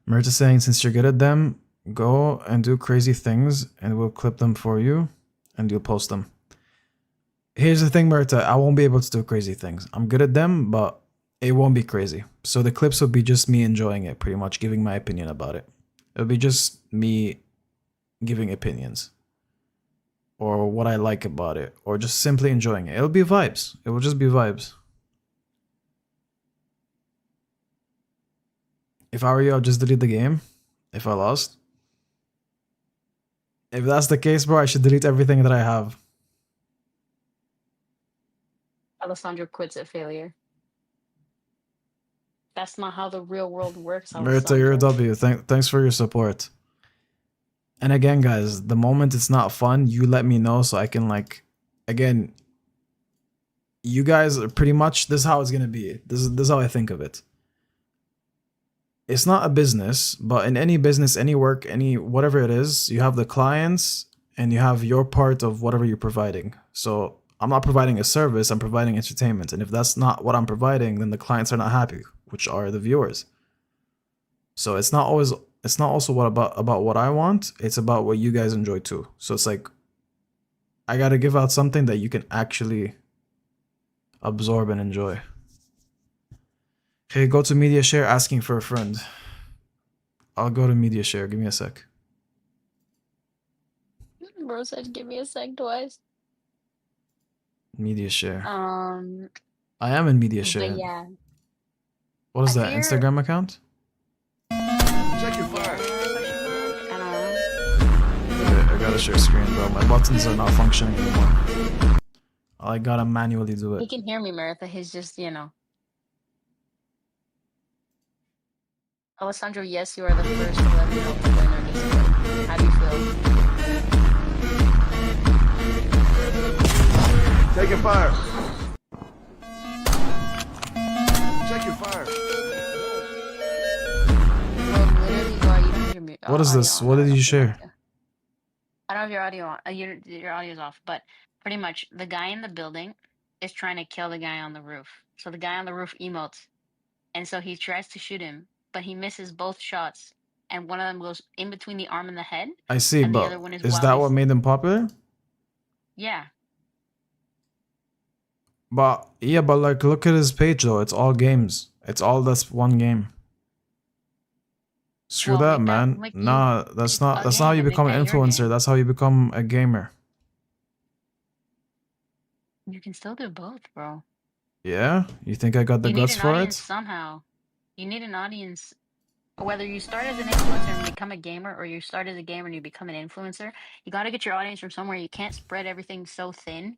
Merta saying, since you're good at them, go and do crazy things and we'll clip them for you and you'll post them. Here's the thing, Merta, I won't be able to do crazy things. I'm good at them, but it won't be crazy. So the clips will be just me enjoying it, pretty much, giving my opinion about it. It'll be just me giving opinions. Or what I like about it. Or just simply enjoying it. It'll be vibes. It will just be vibes. If I were you, I'd just delete the game. If I lost. If that's the case, bro, I should delete everything that I have. Alessandro quits at failure. That's not how the real world works, Merita, you're a Alessandro. W. Thanks for your support. And again, guys, the moment it's not fun, you let me know so I can like, again, you guys are pretty much, this is how it's gonna be. This is how I think of it. It's not a business, but in any business, any work, any whatever it is, you have the clients and you have your part of whatever you're providing. So I'm not providing a service, I'm providing entertainment. And if that's not what I'm providing, then the clients are not happy, which are the viewers. So it's not also what about what I want, it's about what you guys enjoy too. So it's like I gotta give out something that you can actually absorb and enjoy. Okay, go to media share asking for a friend. I'll go to media share. Give me a sec. Bro said, "Give me a sec twice." Media share. Um, I am in media but share. yeah, What is I that? fear. Instagram account? Check your fire. I don't know. Okay, I gotta share screen, bro. My buttons are not functioning anymore. I gotta manually do He it. can hear me, Maritha. He's just, Alessandro, yes, you are the first 11-year-old to join our Discord. How do you feel? Take your fire. Check your fire. Oh, literally, bro, you don't have your What is audio this? on. What No, did don't you forget share? to. I don't have your audio on. Your audio's off. But pretty much, the guy in the building is trying to kill the guy on the roof. So the guy on the roof emotes, and so he tries to shoot him, but he misses both shots, and one of them goes in between the arm and the head, I see, and the but other one is is while that he's what made them popular? yeah. But yeah, but like look at his page though. It's all games. It's all that's one game. Screw Well, that, make that man. like you Nah, that's pick not a that's not how game you and make become an that your influencer. game. That's how you become a gamer. You can still do both, bro. Yeah? You think I got the You need guts an for audience it? somehow. You need an audience. Whether you start as an influencer and become a gamer, or you start as a gamer and you become an influencer, you got to get your audience from somewhere. You can't spread everything so thin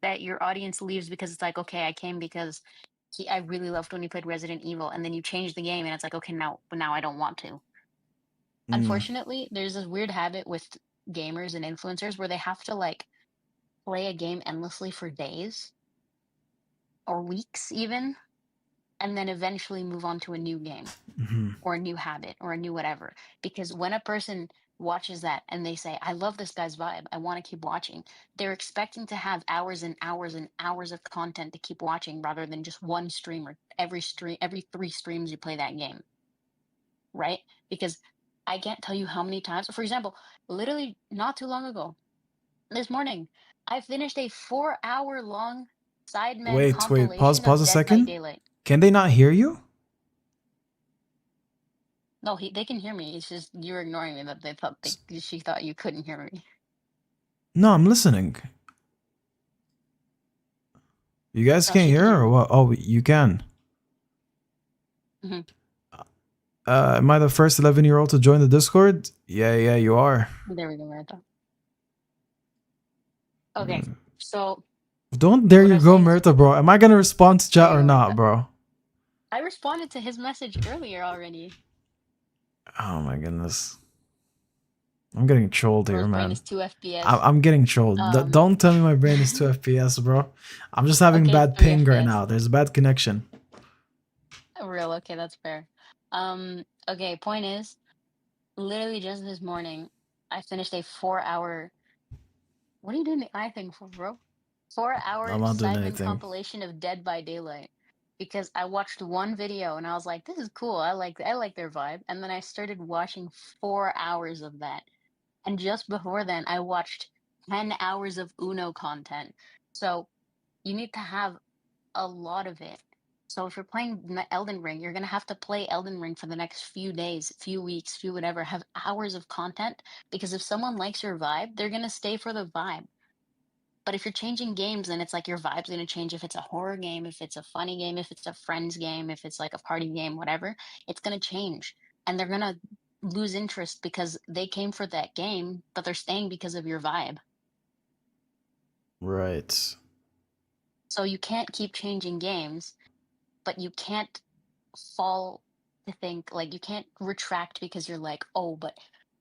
that your audience leaves because it's like, okay, I came because I really loved when you played Resident Evil, and then you change the game, and it's like, okay, now I don't want to. Mm. Unfortunately, there's this weird habit with gamers and influencers where they have to like play a game endlessly for days or weeks even, and then eventually move on to a new game Hmm. or a new habit or a new whatever. Because when a person watches that and they say, I love this guy's vibe, I want to keep watching, they're expecting to have hours and hours and hours of content to keep watching rather than just one stream or every 3 streams you play that game. Right? Because I can't tell you how many times, for example, literally not too long ago, this morning, I finished a 4-hour long Sidemen Wait. compilation Pause of a Dead by second. Daylight. Can they not hear you? No, they can hear me. It's just you're ignoring me. That she thought you couldn't hear me. No, I'm listening. You guys No, can't she can hear hear or me. what? Oh, you can. Hmm. Am I the first 11-year-old to join the Discord? Yeah, you are. There we go, Martha. Okay, so Don't dare what I you was go, saying is, Merta, bro. Am I gonna respond to there chat you or go, not, Martha. bro? I responded to his message earlier already. Oh my goodness. I'm getting trolled here, Bro's brain man. is 2 FPS. I'm getting trolled. Don't tell me my brain is 2 FPS, bro. I'm just having Okay, bad 3 ping right FPS. now. There's a bad connection. Real, okay, that's fair. Okay, point is, literally just this morning, I finished a 4-hour. What are you doing the eye thing for, bro? 4-hour I'm not doing Sidemen anything. compilation of Dead by Daylight. Because I watched one video and I was like, this is cool. I like their vibe. And then I started watching 4 hours of that. And just before then, I watched 10 hours of Uno content. So you need to have a lot of it. So if you're playing Elden Ring, you're gonna have to play Elden Ring for the next few days, few weeks, few whatever. Have hours of content, because if someone likes your vibe, they're gonna stay for the vibe. But if you're changing games, then it's like your vibe's gonna change. If it's a horror game, if it's a funny game, if it's a friends game, if it's like a party game, whatever, it's gonna change. And they're gonna lose interest because they came for that game, but they're staying because of your vibe. Right. So you can't keep changing games, but you can't fall to think like you can't retract because you're like, oh, but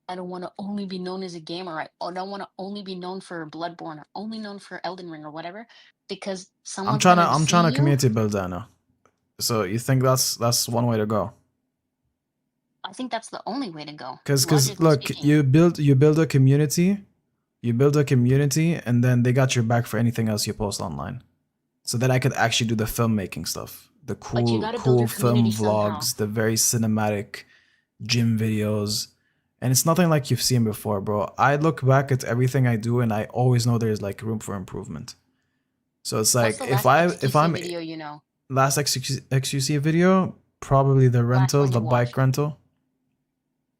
I don't want to only be known as a gamer. I don't want to only be known for Bloodborne or only known for Elden Ring or whatever, because someone's gonna I'm see trying to you. community build that now. So you think that's one way to go? I think that's the only way to go, Cause logically look, speaking. you build a community, and then they got your back for anything else you post online. So that I could actually do the filmmaking stuff, the But you got to build cool your community film somehow. vlogs, the very cinematic gym videos. And it's nothing like you've seen before, bro. I look back at everything I do and I always know there's like room for improvement. So it's What's like the last if XQC I'm video you know? last XQC video, probably the Last rental, one the you bike watched. rental.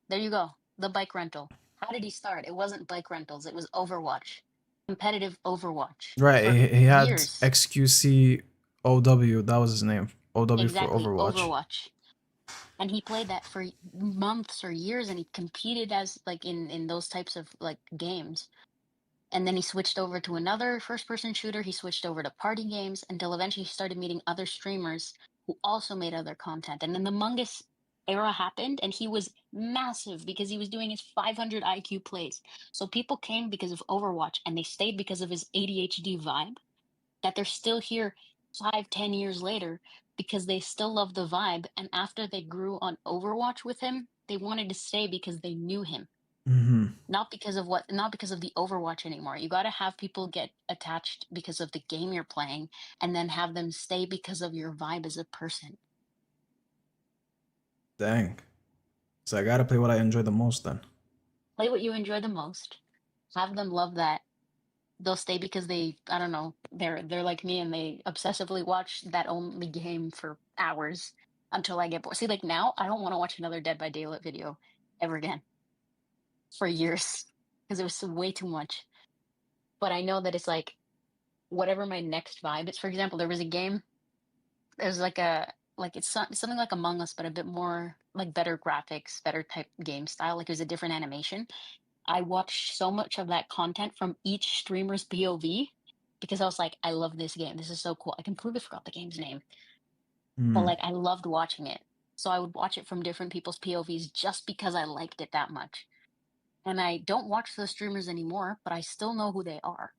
There you go. The bike rental. How did he start? It wasn't bike rentals. It was Overwatch. Competitive Overwatch Right, for he had years. XQC OW, that was his name. OW for Exactly, Overwatch. Overwatch. And he played that for months or years, and he competed as like in those types of like games. And then he switched over to another first person shooter. He switched over to party games until eventually he started meeting other streamers who also made other content. And then the Among Us era happened, and he was massive because he was doing his 500 IQ plays. So people came because of Overwatch, and they stayed because of his ADHD vibe, that they're still here 5, 10 years later because they still love the vibe. And after they grew on Overwatch with him, they wanted to stay because they knew him, Mm-hmm. not because of the Overwatch anymore. You got to have people get attached because of the game you're playing, and then have them stay because of your vibe as a person. Dang. So I gotta play what I enjoy the most then. Play what you enjoy the most. Have them love that. They'll stay because they, I don't know, they're like me and they obsessively watch that only game for hours until I get bored. See, like now I don't want to watch another Dead by Daylight video ever again for years because it was way too much. But I know that it's like whatever my next vibe is. For example, there was a game. There's like a like something like Among Us, but a bit more like better graphics, better type game style. Like it was a different animation. I watched so much of that content from each streamer's POV because I was like, I love this game. This is so cool. I completely forgot the game's name, but Hmm. like I loved watching it. So I would watch it from different people's POVs just because I liked it that much. And I don't watch those streamers anymore, but I still know who they are.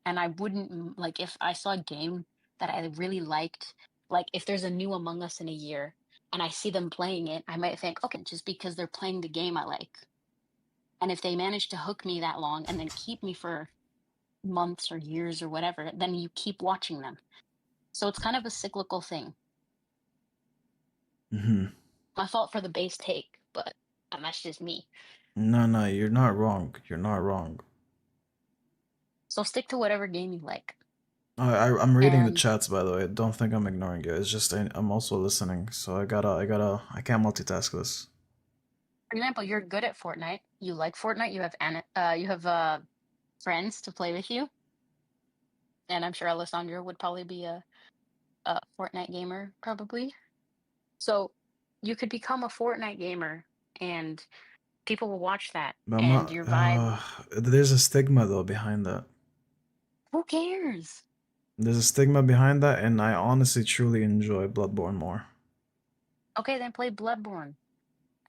And I wouldn't like if I saw a game that I really liked, like if there's a new Among Us in a year and I see them playing it, I might think, okay, just because they're playing the game I like. And if they manage to hook me that long and then keep me for months or years or whatever, then you keep watching them. So it's kind of a cyclical thing. Mm-hmm. My fault for the base take, but that's just me. No, you're not wrong. You're not wrong. So stick to whatever game you like. I'm reading the And chats, by the way. Don't think I'm ignoring you. It's just I'm also listening, so I can't multitask this. for example, you're good at Fortnite. You like Fortnite. You have friends to play with you. And I'm sure Alessandro would probably be a Fortnite gamer, probably. So you could become a Fortnite gamer, and people will watch that, But I'm and not. your vibe. There's a stigma though behind that. Who cares? There's a stigma behind that, and I honestly truly enjoy Bloodborne more. Okay, then play Bloodborne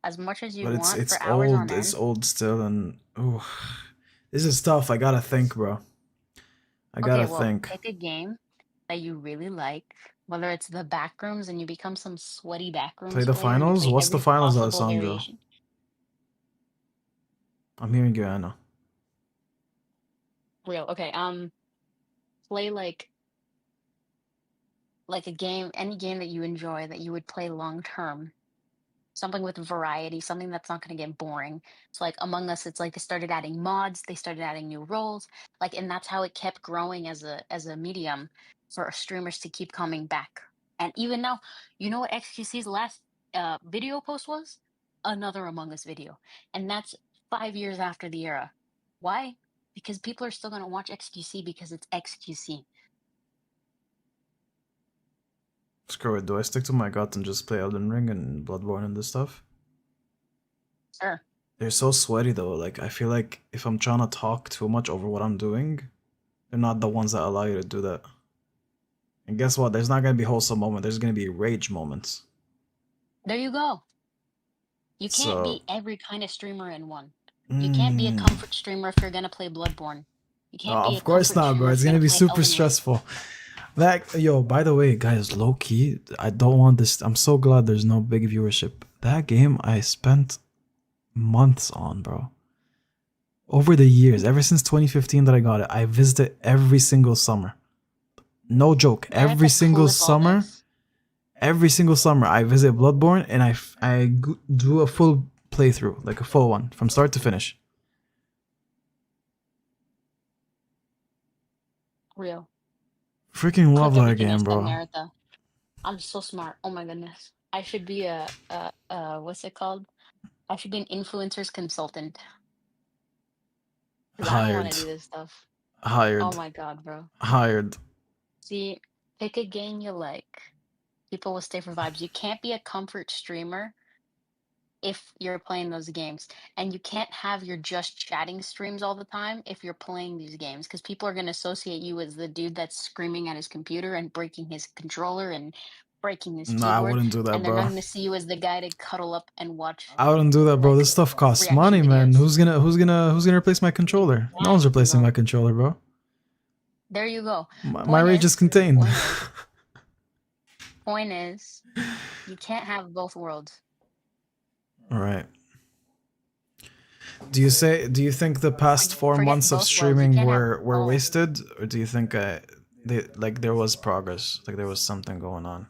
as much as you But want it's for hours on old. It's end. old still, and ooh, this is tough. I gotta think, bro. I Okay, gotta well, think. pick a game that you really like, whether it's the backrooms and you become some sweaty Play backrooms the player and you finals. play What's the every finals, possible Alessandro? variation. I'm hearing you, Anna. Real. Okay, play like a game, any game that you enjoy that you would play long term. Something with variety, something that's not going to get boring. So like Among Us, it's like they started adding mods, they started adding new roles, like, and that's how it kept growing as a medium for streamers to keep coming back. And even now, you know what XQC's last video post was? Another Among Us video, and that's 5 years after the era. Why? because people are still gonna watch XQC because it's XQC. Screw it. Do I stick to my gut and just play Elden Ring and Bloodborne and this stuff? Sure. They're so sweaty though. Like I feel like if I'm trying to talk too much over what I'm doing, they're not the ones that allow you to do that. And guess what? There's not gonna be wholesome moments. There's gonna be rage moments. There you go. You can't So be every kind of streamer in one. You can't be a comfort streamer if you're gonna play Bloodborne. You can't be a of course comfort not, bro. streamer if It's you're gonna gonna be play super Elden Ring. stressful. That yo, by the way, guys, low key, I don't want this. I'm so glad there's no big viewership. That game I spent months on, bro. Over the years, ever since 2015 that I got it, I visited every single summer. No joke, every single summer. Every single summer, I visit Bloodborne and I do a full playthrough, like a full one, from start to finish. Real. Freaking love Clip that everything I game, said, bro. Meritha. I'm so smart. Oh my goodness. I should be a what's it called? I should be an influencer's consultant. 'Cause I don't want Hired. to do this stuff. Hired. Oh my god, bro. Hired. See, pick a game you like. People will stay for vibes. You can't be a comfort streamer if you're playing those games. And you can't have your just chatting streams all the time if you're playing these games, because people are going to associate you as the dude that's screaming at his computer and breaking his controller and breaking his Nah, I keyboard. wouldn't do that, And they're not bro. going to see you as the guy to cuddle up and watch I wouldn't do that, bro. like This stuff costs reaction money, man. videos. Who's gonna replace my controller? No one's Exactly, replacing bro. my controller, bro. There you go. My rage is contained. Point is, you can't have both worlds. Right. Do you think the past 4 Forget months of both worlds. You streaming can't have were both. wasted, or do you think there was progress, like there was something going on?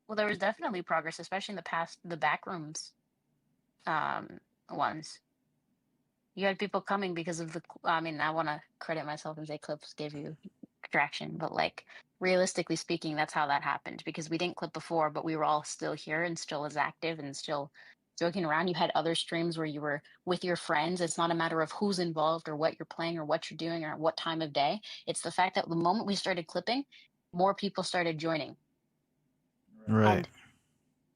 Well, there was definitely progress, especially in the backrooms ones. You had people coming because of I mean, I want to credit myself and say clips gave you traction, but like realistically speaking, that's how that happened, because we didn't clip before, but we were all still here and still as active and still joking around. You had other streams where you were with your friends. It's not a matter of who's involved or what you're playing or what you're doing or at what time of day. It's the fact that the moment we started clipping, more people started joining. Right.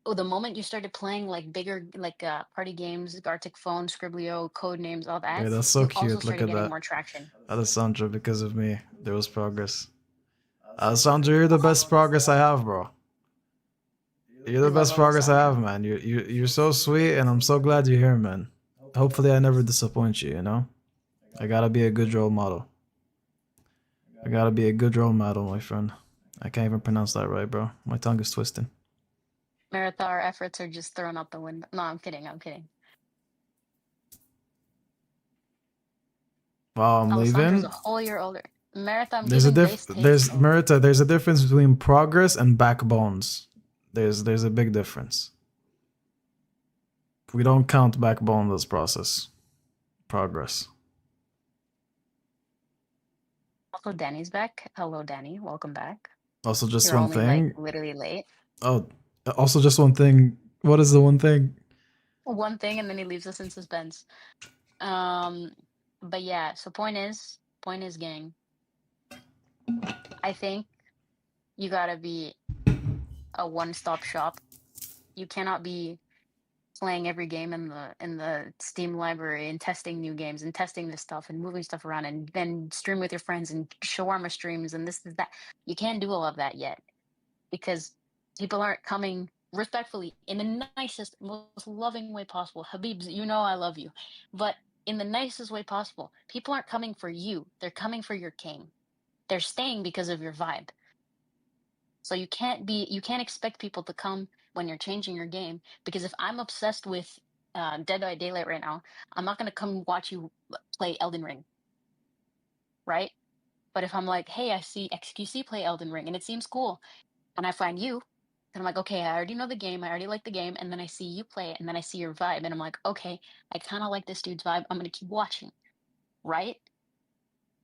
And the moment you started playing like bigger, like party games, Gartic Phone, Scriblio, code names, all that, Yeah, that's so you also cute. Look started at getting that. more traction. Alessandro, because of me, there was progress. Alessandro, you're the best progress I have, bro. You're the best progress I have, man. You're so sweet, and I'm so glad you're here, man. Hopefully, I never disappoint you. You know, I gotta be a good role model. I gotta be a good role model, my friend. I can't even pronounce that right, bro. My tongue is twisting. Marathon, our efforts are just thrown out the window. No, I'm kidding. I'm kidding. Wow, I'm Alessandro's leaving. a whole year older. Marathon, There's a base there's Merita, there's a difference between progress and backbones. There's a big difference. We don't count backbone as process. Progress. Also, Danny's back. Hello, Danny. Welcome back. Also, just You're one only thing. like literally late. Oh, also just one thing. What is the one thing? One thing, and then he leaves us in suspense. But yeah. So point is, gang. I think you gotta be a one-stop shop. You cannot be playing every game in the Steam library and testing new games and testing this stuff and moving stuff around and then stream with your friends and shawarma streams and this that. You can't do all of that yet because people aren't coming respectfully in the nicest, most loving way possible. Habibs, you know I love you, but in the nicest way possible. People aren't coming for you. They're coming for your game. They're staying because of your vibe. So you can't expect people to come when you're changing your game, because if I'm obsessed with Dead by Daylight right now, I'm not gonna come watch you play Elden Ring, right? But if I'm like, hey, I see XQC play Elden Ring and it seems cool, and I find you, then I'm like, okay, I already know the game, I already like the game, and then I see you play it, and then I see your vibe, and I'm like, okay, I kind of like this dude's vibe. I'm gonna keep watching, right?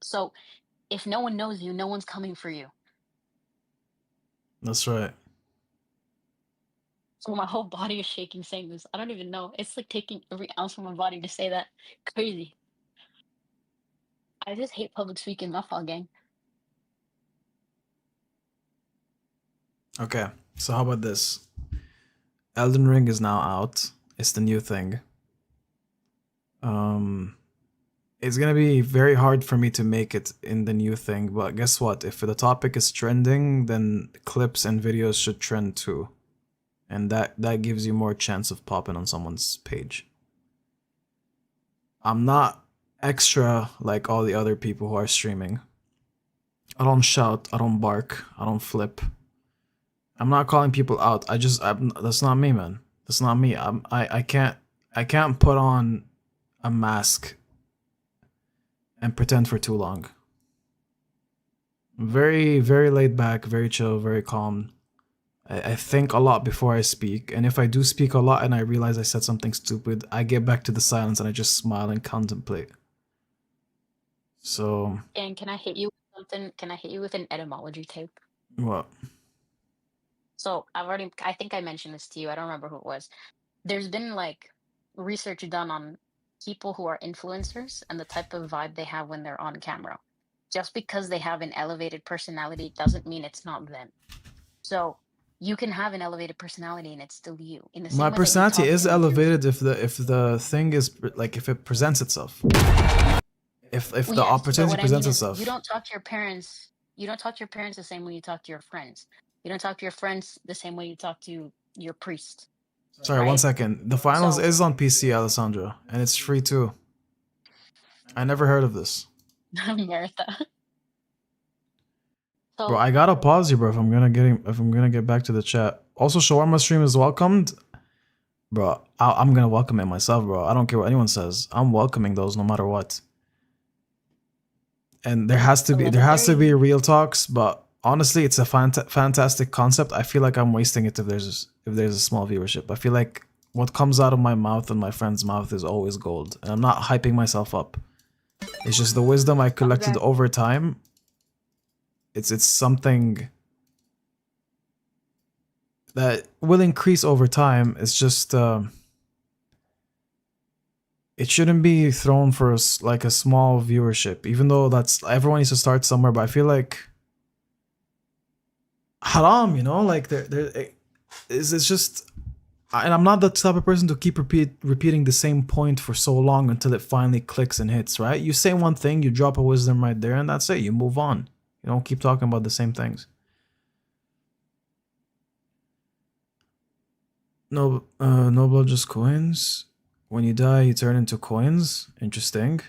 So if no one knows you, no one's coming for you. That's right. So my whole body is shaking saying this. I don't even know. It's like taking every ounce of my body to say that. Crazy. I just hate public speaking. My fault, gang. Okay, so how about this? Elden Ring is now out. It's the new thing. It's gonna be very hard for me to make it in the new thing, but guess what? If the topic is trending, then clips and videos should trend too. And that gives you more chance of popping on someone's page. I'm not extra like all the other people who are streaming. I don't shout, I don't bark, I don't flip. I'm not calling people out. That's not me, man. That's not me. I can't put on a mask and pretend for too long. Very, very laid back, very chill, very calm. I think a lot before I speak, and if I do speak a lot and I realize I said something stupid, I get back to the silence and I just smile and contemplate. So... And can I hit you with something? Can I hit you with an etymology tape? What? So I think I mentioned this to you. I don't remember who it was. There's been like research done on people who are influencers and the type of vibe they have when they're on camera. Just because they have an elevated personality doesn't mean it's not them. So you can have an elevated personality and it's still you. In the same My way that you personality talk is in your- elevated if the thing is like if it presents itself. If Well, the yes, but opportunity what I presents mean is itself. you don't talk to your parents. You don't talk to your parents the same way you talk to your friends. You don't talk to your friends the same way you talk to your priest. Sorry, right? 1 second. The finals So- is on PC, Alessandro, and it's free too. I never heard of this. Martha. So Bro, I gotta pause you, bro. If I'm gonna get back to the chat. Also, shawarma stream is welcomed, bro. I'm gonna welcome it myself, bro. I don't care what anyone says. I'm welcoming those no matter what. And there has to be real talks, but honestly, it's a fantastic concept. I feel like I'm wasting it if there's a small viewership. I feel like what comes out of my mouth and my friend's mouth is always gold, and I'm not hyping myself up. It's just the wisdom I collected over time. It's something that will increase over time. It's just it shouldn't be thrown for like a small viewership, even though everyone needs to start somewhere. But I feel like haram, you know, like it's just, and I'm not the type of person to keep repeating the same point for so long until it finally clicks and hits. Right? You say one thing, you drop a wisdom right there, and that's it. You move on. You don't keep talking about the same things. No, no blood, just coins. When you die, you turn into coins. Interesting.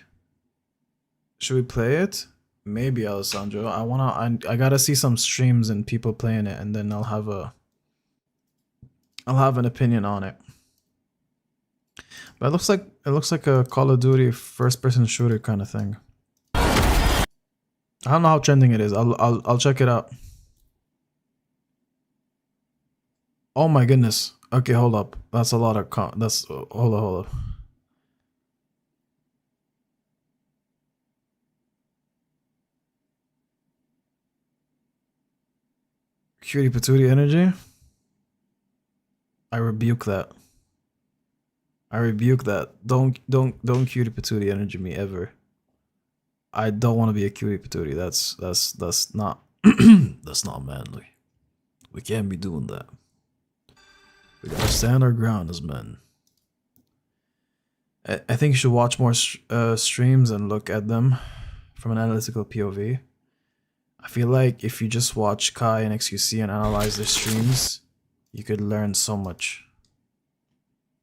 Should we play it? Maybe, Alessandro. I gotta see some streams and people playing it, and then I'll have an opinion on it. But it looks like a Call of Duty first-person shooter kind of thing. I don't know how trending it is. I'll check it out. Oh my goodness. Okay, hold up. That's a lot of hold up. Cutie patootie energy. I rebuke that. Don't cutie patootie energy me ever. I don't want to be a cutie patootie. That's not that's not manly. We can't be doing that. We gotta stand our ground as men. I think you should watch more streams and look at them from an analytical POV. I feel like if you just watch Kai and XQC and analyze their streams, you could learn so much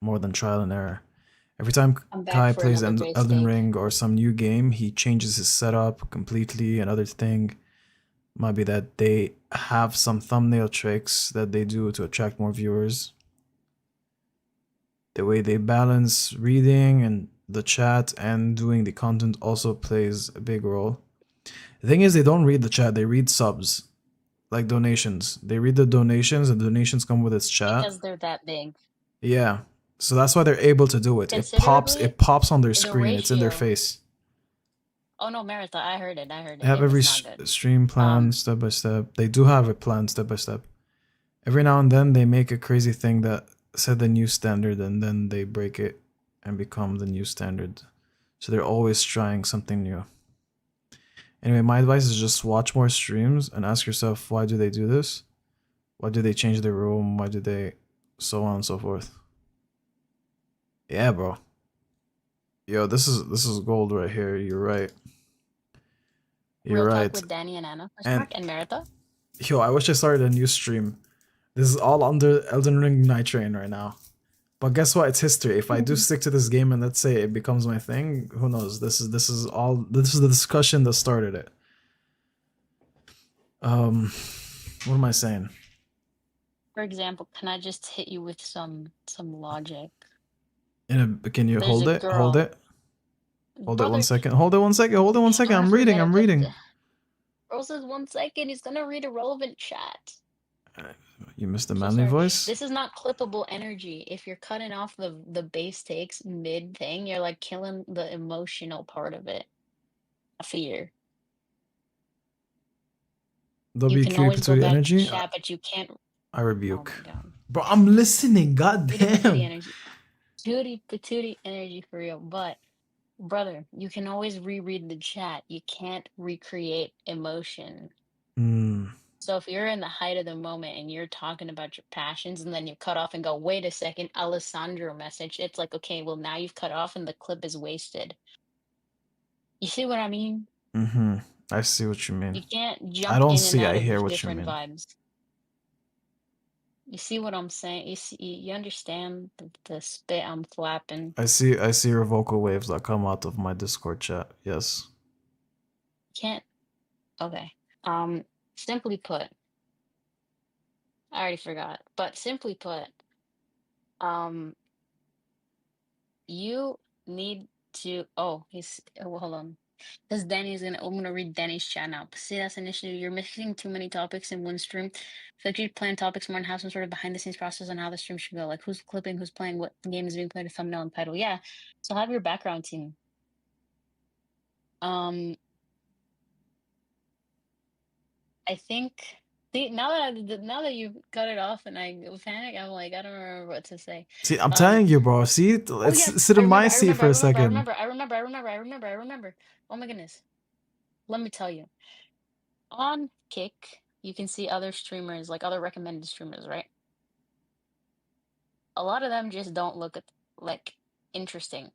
more than trial and error. Every time Kai plays Elden Ring or some new game, he changes his setup completely. Another thing might be that they have some thumbnail tricks that they do to attract more viewers. The way they balance reading and the chat and doing the content also plays a big role. The thing is, they don't read the chat, they read subs, like donations. They read the donations, and donations come with its chat. Because they're that big. Yeah, so that's why they're able to do it. It pops on their screen. It's in their face. Oh no, Maritha, I heard it. They have every stream plan step by step. They do have a plan step by step. Every now and then they make a crazy thing that set the new standard, and then they break it and become the new standard. So they're always trying something new. Anyway, my advice is just watch more streams and ask yourself, why do they do this? Why do they change their room? Why do they so on and so forth? Yeah, bro. Yo, this is gold right here. You're right. You're Real talk right. with Danny and Anna, And and Merita. yo, I wish I started a new stream. This is all under Elden Ring Nightreign right now. But guess what? It's history. If I do stick to this game and let's say it becomes my thing, who knows? This is the discussion that started it. What am I saying? For example, can I just hit you with some logic? Can you There's hold a it? Hold girl. it. Hold it 1 Brother, second. Hold it 1 second. Hold it 1 second. I'm reading. forget I'm about reading. the bro says 1 second. He's gonna read a relevant chat. You missed the So manly sorry. voice. This is not clippable energy. If you're cutting off the base takes mid thing, you're like killing the emotional part of it. Fear. You can WQ always go patootie back to energy. chat, but you can't. I Oh rebuke. my god. Bro, I'm listening. God Patootie patootie damn. energy. Patootie energy for real. But brother, you can always reread the chat. You can't recreate emotion. So if you're in the height of the moment and you're talking about your passions and then you cut off and go, wait a second, Alessandro message, it's like, okay, well now you've cut off and the clip is wasted. You see what I mean? I see what you mean. You can't I jump don't in and see. out I of hear what you different mean. vibes. You see what I'm saying? You understand the spit I'm flapping. I see your vocal waves that come out of my Discord chat. Yes. Can't. Okay. Simply put, I already forgot. But simply put, you need to. Oh, well, hold on. Because Danny's gonna. I'm gonna read Danny's chat now. See, that's an issue. You're mixing too many topics in one stream. Feel like you plan topics more and have some sort of behind the scenes process on how the stream should go. Like who's clipping, who's playing, what game is being played, a thumbnail and title. Yeah. So have your background team. I think. See, now that you cut it off and I panic, I'm like, I don't remember what to say. See, I'm telling you, bro. See, Oh let's yes, sit I in my remember, I seat remember, for I a remember, I second. remember, I remember, I remember, I remember, I remember. Oh my goodness. Let me tell you. On Kick, you can see other streamers, like other recommended streamers, right? A lot of them just don't look like interesting.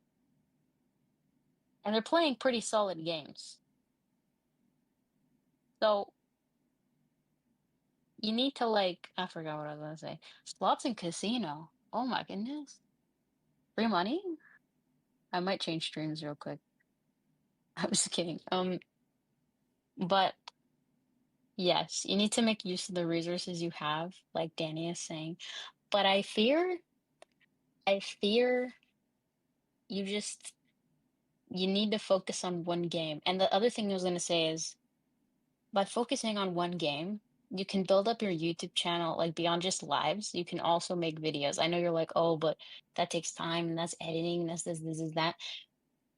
And they're playing pretty solid games. So you need to like, I forgot what I was gonna say. Slots and casino. Oh my goodness. Free money? I might change streams real quick. I'm just kidding. But yes, you need to make use of the resources you have, like Danny is saying. But I fear you you need to focus on one game. And the other thing I was gonna say is by focusing on one game, you can build up your YouTube channel like beyond just lives. You can also make videos. I know you're like, oh, but that takes time and that's editing, and that's this is that.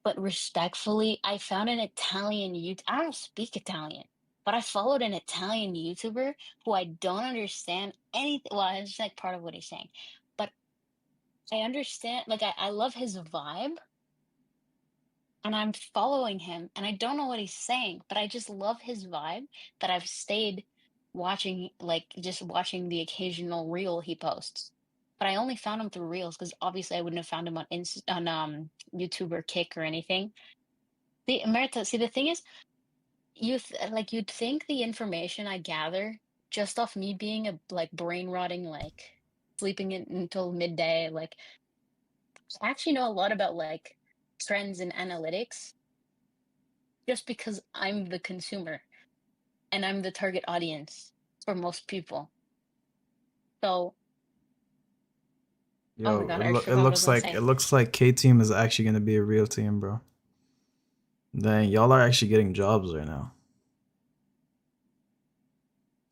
But respectfully, I found an Italian YouTube. I don't speak Italian, but I followed an Italian YouTuber who I don't understand anything. Well, it's like part of what he's saying, but I understand. Like I love his vibe, and I'm following him, and I don't know what he's saying, but I just love his vibe. That I've stayed watching, like just watching the occasional reel he posts. But I only found him through reels because obviously I wouldn't have found him on YouTube or Kick or anything. The Emerita, see the thing is, like you'd think the information I gather just off me being a like brain rotting, like sleeping in until midday, like I actually know a lot about like trends and analytics just because I'm the consumer and I'm the target audience for most people. So, oh my Yo, god, I already it forgot what I was looks gonna like say. K Team is actually gonna be a real team, bro. Dang, y'all are actually getting jobs right now.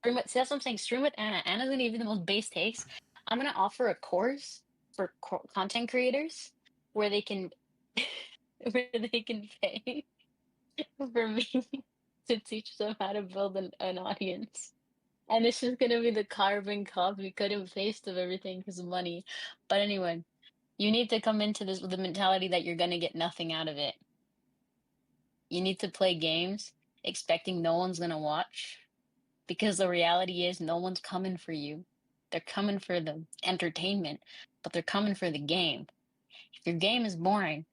See, that's what I'm saying. Stream with Anna. Anna's gonna give you the most base takes. I'm gonna offer a course for content creators where they can where they can pay for me to teach them how to build an audience. And it's just gonna be the carbon copy, cut and paste of everything because of money. But anyway, you need to come into this with the mentality that you're gonna get nothing out of it. You need to play games expecting no one's gonna watch, because the reality is no one's coming for you. They're coming for the entertainment, but they're coming for the game. If your game is boring,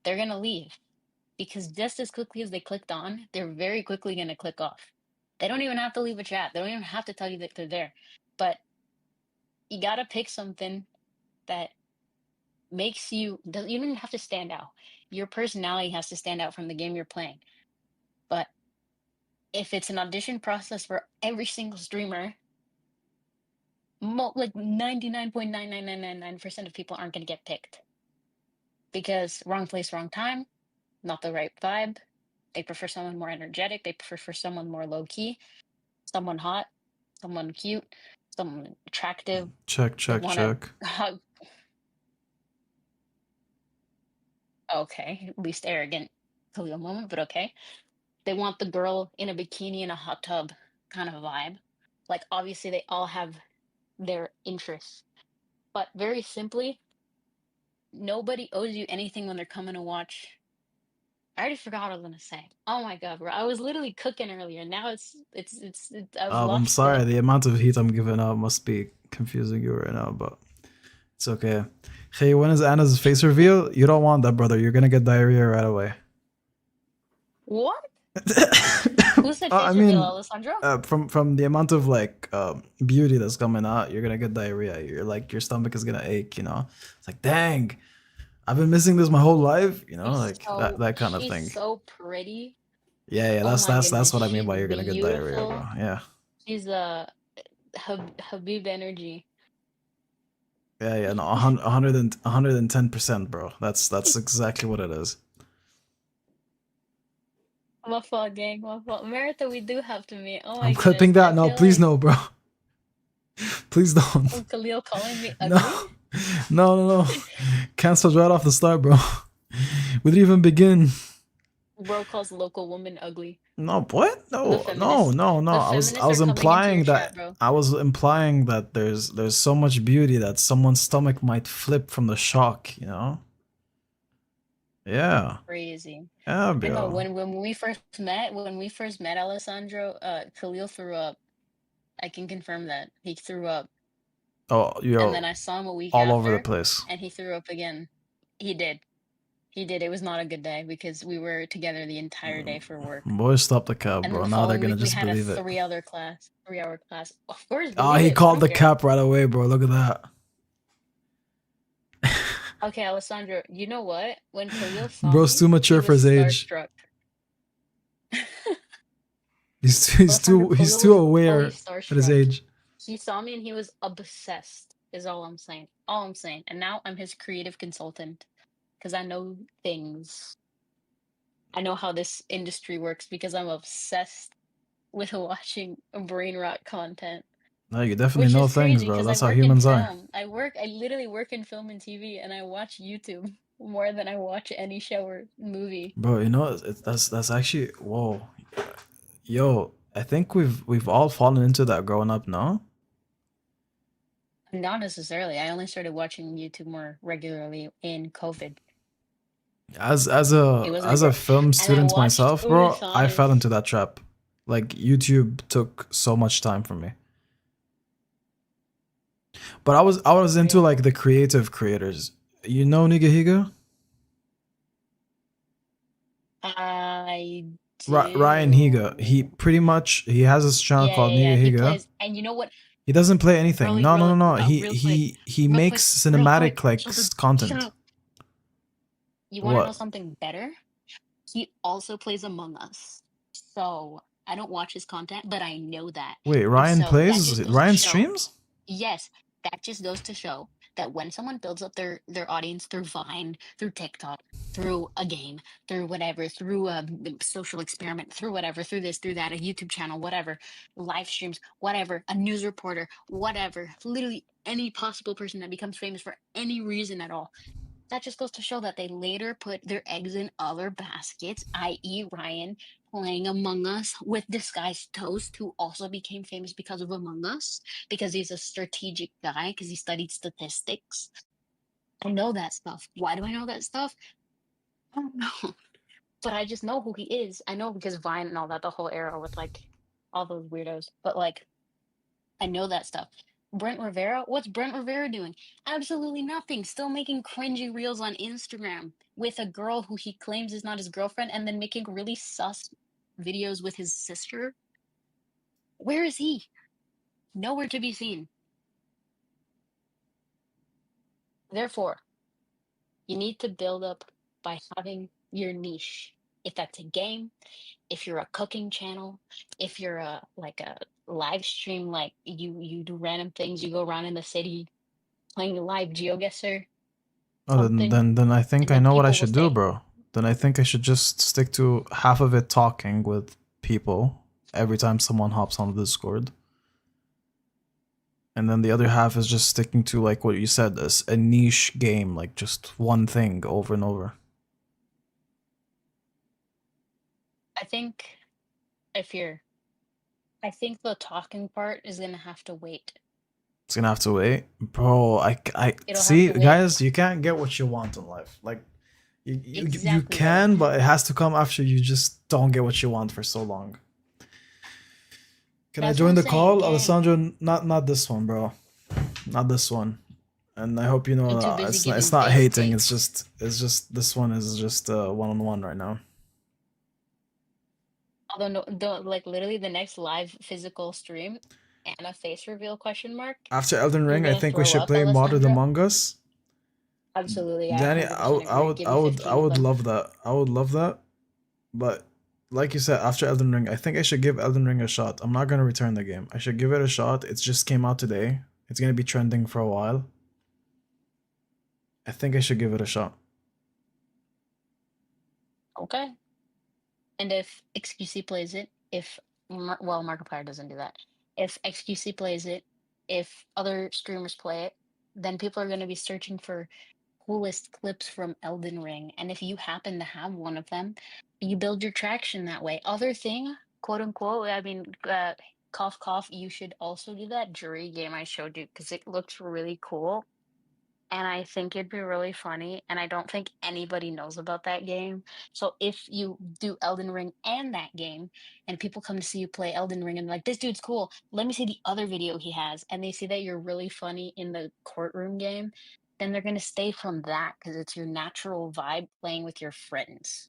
they're gonna leave, because just as quickly as they clicked on, they're very quickly gonna click off. They don't even have to leave a chat. They don't even have to tell you that they're there. But you gotta pick something that makes you you don't even have to stand out. Your personality has to stand out from the game you're playing. But if it's an audition process for every single streamer, like 99.99999% of people aren't going to get picked, because wrong place, wrong time, not the right vibe. They prefer someone more energetic. They prefer someone more low key, someone hot, someone cute, someone attractive. Check, They check, want to check. hug. Okay, least arrogant Khalil moment, but okay. They want the girl in a bikini in a hot tub kind of vibe. Like, obviously, they all have their interests. But very simply, nobody owes you anything when they're coming to watch. I already forgot what I was gonna say. Oh my god, bro! I was literally cooking earlier. Now it's I've I'm lost sorry, it. the amount of heat I'm giving out must be confusing you right now, but it's okay. Hey, when is Anna's face reveal? You don't want that, brother. You're gonna get diarrhea right away. What? Who said I face reveal, mean, Alessandro? from the amount of like beauty that's coming out, you're gonna get diarrhea. You're like, your stomach is gonna ache. You know, it's like, dang, I've been missing this my whole life. You know, like that kind of She's thing. so pretty. Yeah, yeah, Oh my that's goodness, what I mean she's by you're gonna get diarrhea, bro. beautiful. Yeah, She's Habib energy. yeah, yeah. No, 110%, bro. That's exactly what it is. My fault, gang. My fault. Meritha, we do have to meet. Oh I'm my goodness. clipping I that. No, feel please like no, bro. Please don't. Khalil calling me No, ugly. no. Cancelled right off the start, bro. We didn't even begin. Bro calls local woman ugly. No, what? The No. feminists. The I feminists are was coming into your implying chat, that bro. there's so much beauty that someone's stomach might flip from the shock, you know? Yeah. Crazy. Yeah, I know bro. when we first met, Alessandro, Khalil threw up. I can confirm that. He threw up. Oh, And then yo, I saw him a week all over the after, place. and he threw up again. He did. He did. It was not a good day because we were together the entire day for work. Boys, stop the cap, And then bro. the Now they're following gonna week we just had a believe it. 3-hour class. Of course, Oh, believe he it. I called don't the care. cap right away, bro. Look at that. Okay, Alessandro, you know what? When Khalil saw Bro's me, too he mature for was his age. starstruck. He's Khalil too was fully aware at his starstruck. age. He saw me and he was obsessed, is all I'm saying. All I'm saying. And now I'm his creative consultant because I know things. I know how this industry works because I'm obsessed with watching brain rot content. No, you definitely Which know is things, crazy bro. because I That's how work in humans are. film. I literally work in film and TV, and I watch YouTube more than I watch any show or movie. Bro, you know that's actually whoa. Yo, I think we've all fallen into that growing up, no? Not necessarily. I only started watching YouTube more regularly in COVID. As It wasn't a as a grow, film and I student watched. myself, Who would have bro, thought I fell if into that trap. Like YouTube took so much time from me. But I was into real? like the creative creators. You know Nigahiga? I Ryan Higa. He do. pretty much he has this channel called Yeah. He Nigahiga. plays, and you know what? He doesn't play anything. No, no, no, no. Real quick, He real quick, makes real quick. cinematic like Shut the shut content. up. You want to know What? something better? He also plays Among Us. So I don't watch his content, but I know that. Wait, And Ryan so that plays? just goes to Ryan show, streams? yes, that just goes to show that when someone builds up their audience through Vine, through TikTok, through a game, through whatever, through a social experiment, through whatever, through this, through that, a YouTube channel, whatever, live streams, whatever, a news reporter, whatever, literally any possible person that becomes famous for any reason at all, that just goes to show that they later put their eggs in other baskets, i.e., Ryan playing Among Us with Disguised Toast, who also became famous because of Among Us, because he's a strategic guy, because he studied statistics. I know that stuff. Why do I know that stuff? I don't know. but I just know who he is. I know because Vine and all that, the whole era with like all those weirdos. But like, I know that stuff. Brent Rivera, what's Brent Rivera doing? Absolutely nothing. Still making cringy reels on Instagram with a girl who he claims is not his girlfriend, and then making really sus videos with his sister. Where is he? Nowhere to be seen. Therefore, you need to build up by having your niche. If that's a game, if you're a cooking channel, if you're a like a live stream, like you do random things, you go around in the city playing a live GeoGuessr, Oh, something, then I think and I then know what I people will should do, stay. bro. Then I think I should just stick to half of it talking with people every time someone hops on the Discord. And then the other half is just sticking to like what you said, a niche game, like just one thing over and over. I think if you're, I think the talking part is gonna have to wait. It's gonna have to wait, bro. I It'll have see, to wait. guys. You can't get what you want in life. Like you Exactly, brother. can, but it has to come after you just don't get what you want for so long. Can I That's what join I'm the saying. call, Gang, Alessandro? Not this one, bro. Not this one. And I hope you know I'm too that busy it's giving not vague hating. takes. It's just this one is just one-on-one right now. Although no, like literally the next live physical stream and a face reveal question mark, After Elden you're Ring, I gonna think we throw should up, play Modded Alessandro. Among Us. Absolutely, I Danny, 100% agree. Give me 15 I of would them. love that. I would love that. But like you said, after Elden Ring, I think I should give Elden Ring a shot. I'm not gonna return the game. I should give it a shot. It just came out today. It's gonna be trending for a while. I think I should give it a shot. Okay. And if XQC plays it, if well, Markiplier doesn't do that. If XQC plays it, if other streamers play it, then people are going to be searching for coolest clips from Elden Ring. And if you happen to have one of them, you build your traction that way. Other thing, quote unquote, I mean, cough cough, you should also do that jury game I showed you because it looks really cool. And I think it'd be really funny, and I don't think anybody knows about that game. So if you do Elden Ring and that game, and people come to see you play Elden Ring and like, this dude's cool, let me see the other video he has, and they see that you're really funny in the courtroom game, then they're gonna stay from that because it's your natural vibe playing with your friends.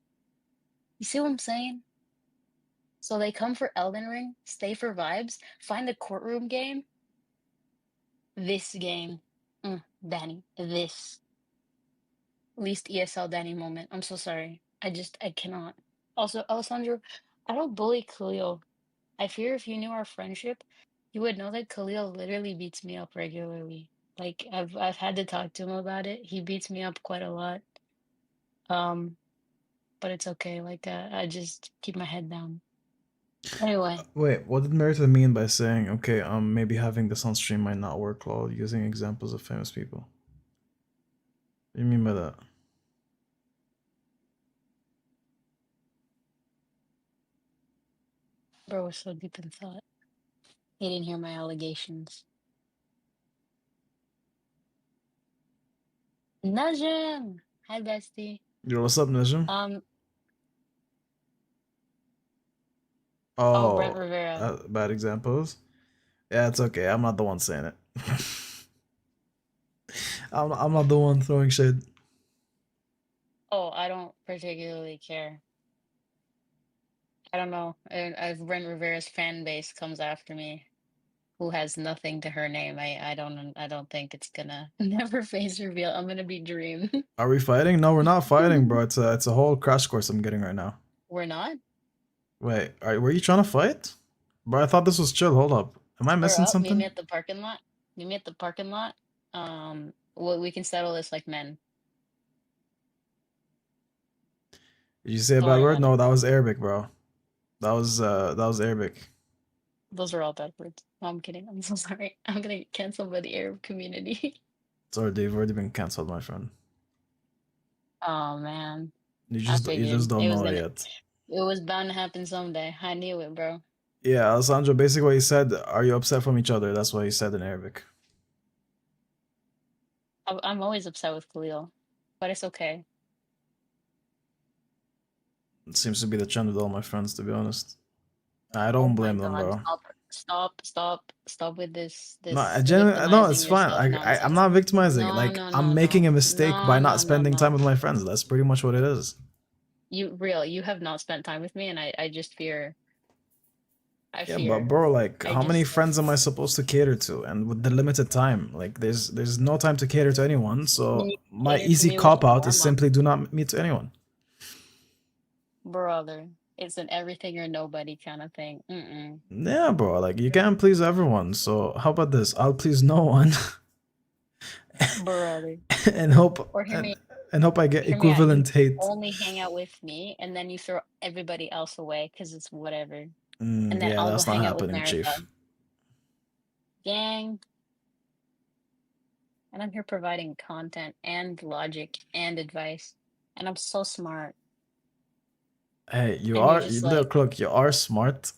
You see what I'm saying? So they come for Elden Ring, stay for vibes, find the courtroom game, this game. Danny, this. Least ESL Danny moment. I'm so sorry. I cannot. Also, Alessandro, I don't bully Khalil. I fear if you knew our friendship, you would know that Khalil literally beats me up regularly. Like I've had to talk to him about it. He beats me up quite a lot. Um, but it's okay. Like I just keep my head down. Anyway, Wait, what did Merita mean by saying, okay, maybe having this on stream might not work while using examples of famous people? What do you mean by that? bro was so deep in thought. He didn't hear my allegations. Najim! Hi, bestie. Yo, what's up, Najim? Um, oh, Brent Oh, Rivera. bad examples? Yeah, it's okay. I'm not the one saying it. I'm not the one throwing shade. Oh, I don't particularly care. I don't know. If Brent Rivera's fan base comes after me, who has nothing to her name, I don't think it's gonna never face reveal. I'm gonna be Dream. Are we fighting? No, we're not fighting, bro. It's a whole crash course I'm getting right now. We're not? Wait, were you trying to fight? Bro, I thought this was chill. Hold up. Am I We're missing up. Meet me something? at the parking lot. Meet me at the parking lot. We can settle this like men. Did you say a bad Sorry, word? No, honey. that was Arabic, bro. That was Arabic. Those are all bad words. No, I'm kidding. I'm so sorry. I'm gonna get canceled by the Arab community. Sorry, Dave, already been cancelled, my friend. Oh man. I You figured just don't know it yet. it was bound to happen someday. I knew it, bro. Yeah, Alessandro, basically what he said, are you upset from each other? That's what he said in Arabic. I'm always upset with Khalil, but it's okay. It seems to be the trend with all my friends, to be honest. I Oh don't my blame them, god, bro. stop with this No, I this genuinely, no, victimizing it's fine. yourself I'm nonsense. not victimizing. No, Like, no, I'm no, making no. a mistake by No, not no, no, spending time no. with my friends. That's pretty much what it is. You have not spent time with me, and I just fear. I Yeah, but fear. bro, like, I how many just friends am I supposed to cater to? And with the limited time, like, there's no time to cater to anyone. you So need to my cater to easy me with cop out more is money, simply do not meet to anyone. brother. It's an everything or nobody kind of thing. Mm-mm. Yeah, bro, like you can't please everyone. So how about this? I'll please no one Brother. and hope Or and hope I get hear me out. You equivalent hate. only hang out with me, and then you throw everybody else away because it's whatever. And then Yeah, I'll go that's not hang out with happening, Marika. Chief. Gang. And I'm here providing content and logic and advice. And I'm so smart. Hey, And you're just like, look, you are smart.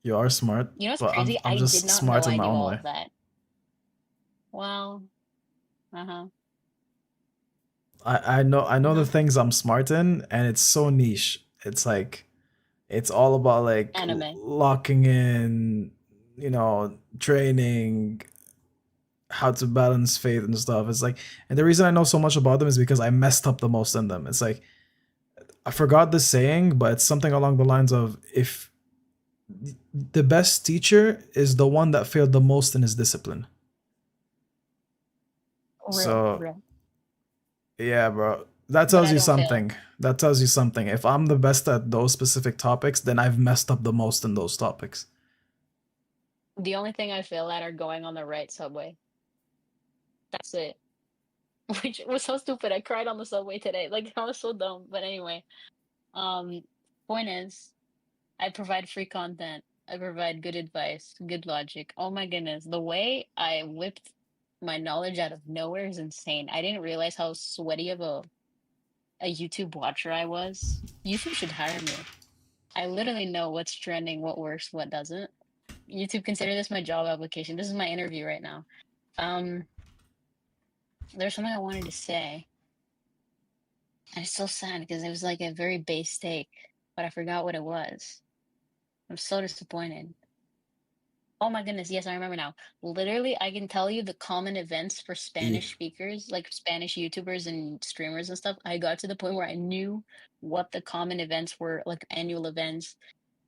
You are smart, you know what's but crazy? I'm I did just not know smart in I my knew own all way. of that. Well, uh-huh. I know the Uh-huh. things I'm smart in, and it's so niche. It's like it's all about like Anime. locking in, training, how to balance faith and stuff. It's like, and the reason I know so much about them is because I messed up the most in them. It's like I forgot the saying, but it's something along the lines of if the best teacher is the one that failed the most in his discipline. Real, So real. yeah, bro. That But tells I you don't fail. something. That tells you something. If I'm the best at those specific topics, then I've messed up the most in those topics. The only thing I fail at are going on the right subway. That's it. Which was so stupid. I cried on the subway today. Like, I was so dumb. But anyway, um, point is, I provide free content. I provide good advice, good logic. Oh my goodness, the way I whipped my knowledge out of nowhere is insane. I didn't realize how sweaty of a YouTube watcher I was. YouTube should hire me. I literally know what's trending, what works, what doesn't. YouTube, consider this my job application. This is my interview right now. There's something I wanted to say. And it's so sad because it was like a very base take, but I forgot what it was. I'm so disappointed. Oh my goodness, yes, I remember now. Literally, I can tell you the common events for E. Spanish speakers, like Spanish YouTubers and streamers and stuff. I got to the point where I knew what the common events were, like annual events,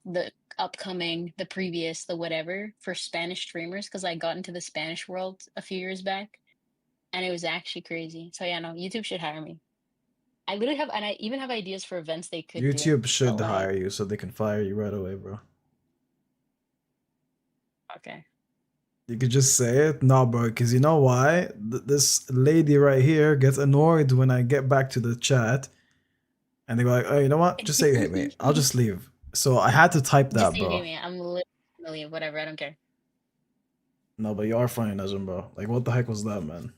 the upcoming, the previous, the whatever for Spanish streamers, because I got into the Spanish world a few years back, and it was actually crazy. So yeah, no, YouTube should hire me. I literally have, and I even have ideas for events they could do, YouTube but should like, hire you so they can fire you right away, bro. okay. You could just say it. No, bro, because you know why? This lady right here gets annoyed when I get back to the chat. And they go like, oh, you know what? Just say, hey, mate, I'll just leave. So I had to type Just that, say, hey bro. man, I'm literally whatever. I don't care. No, but you are funny, Najim, bro. Like, what the heck was that, man?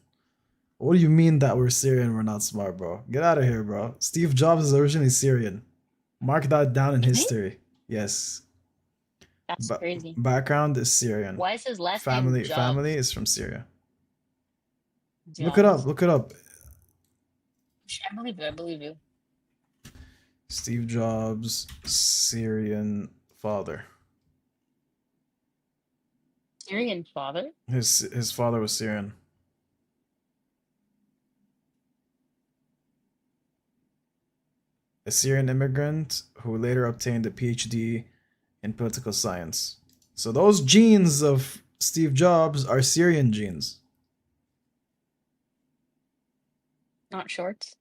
What do you mean that we're Syrian, we're not smart, bro? Get out of here, bro. Steve Jobs is originally Syrian. Mark that down in Is he? history. Yes. That's crazy. Background is Syrian. Why is his last name Family Jobs? is from Syria. Look it up. Jobs. Look it up. I believe you. I believe you. Steve Jobs, Syrian father. Syrian father? His father was Syrian. A Syrian immigrant who later obtained a PhD in political science. So those genes of Steve Jobs are Syrian genes. Not shorts.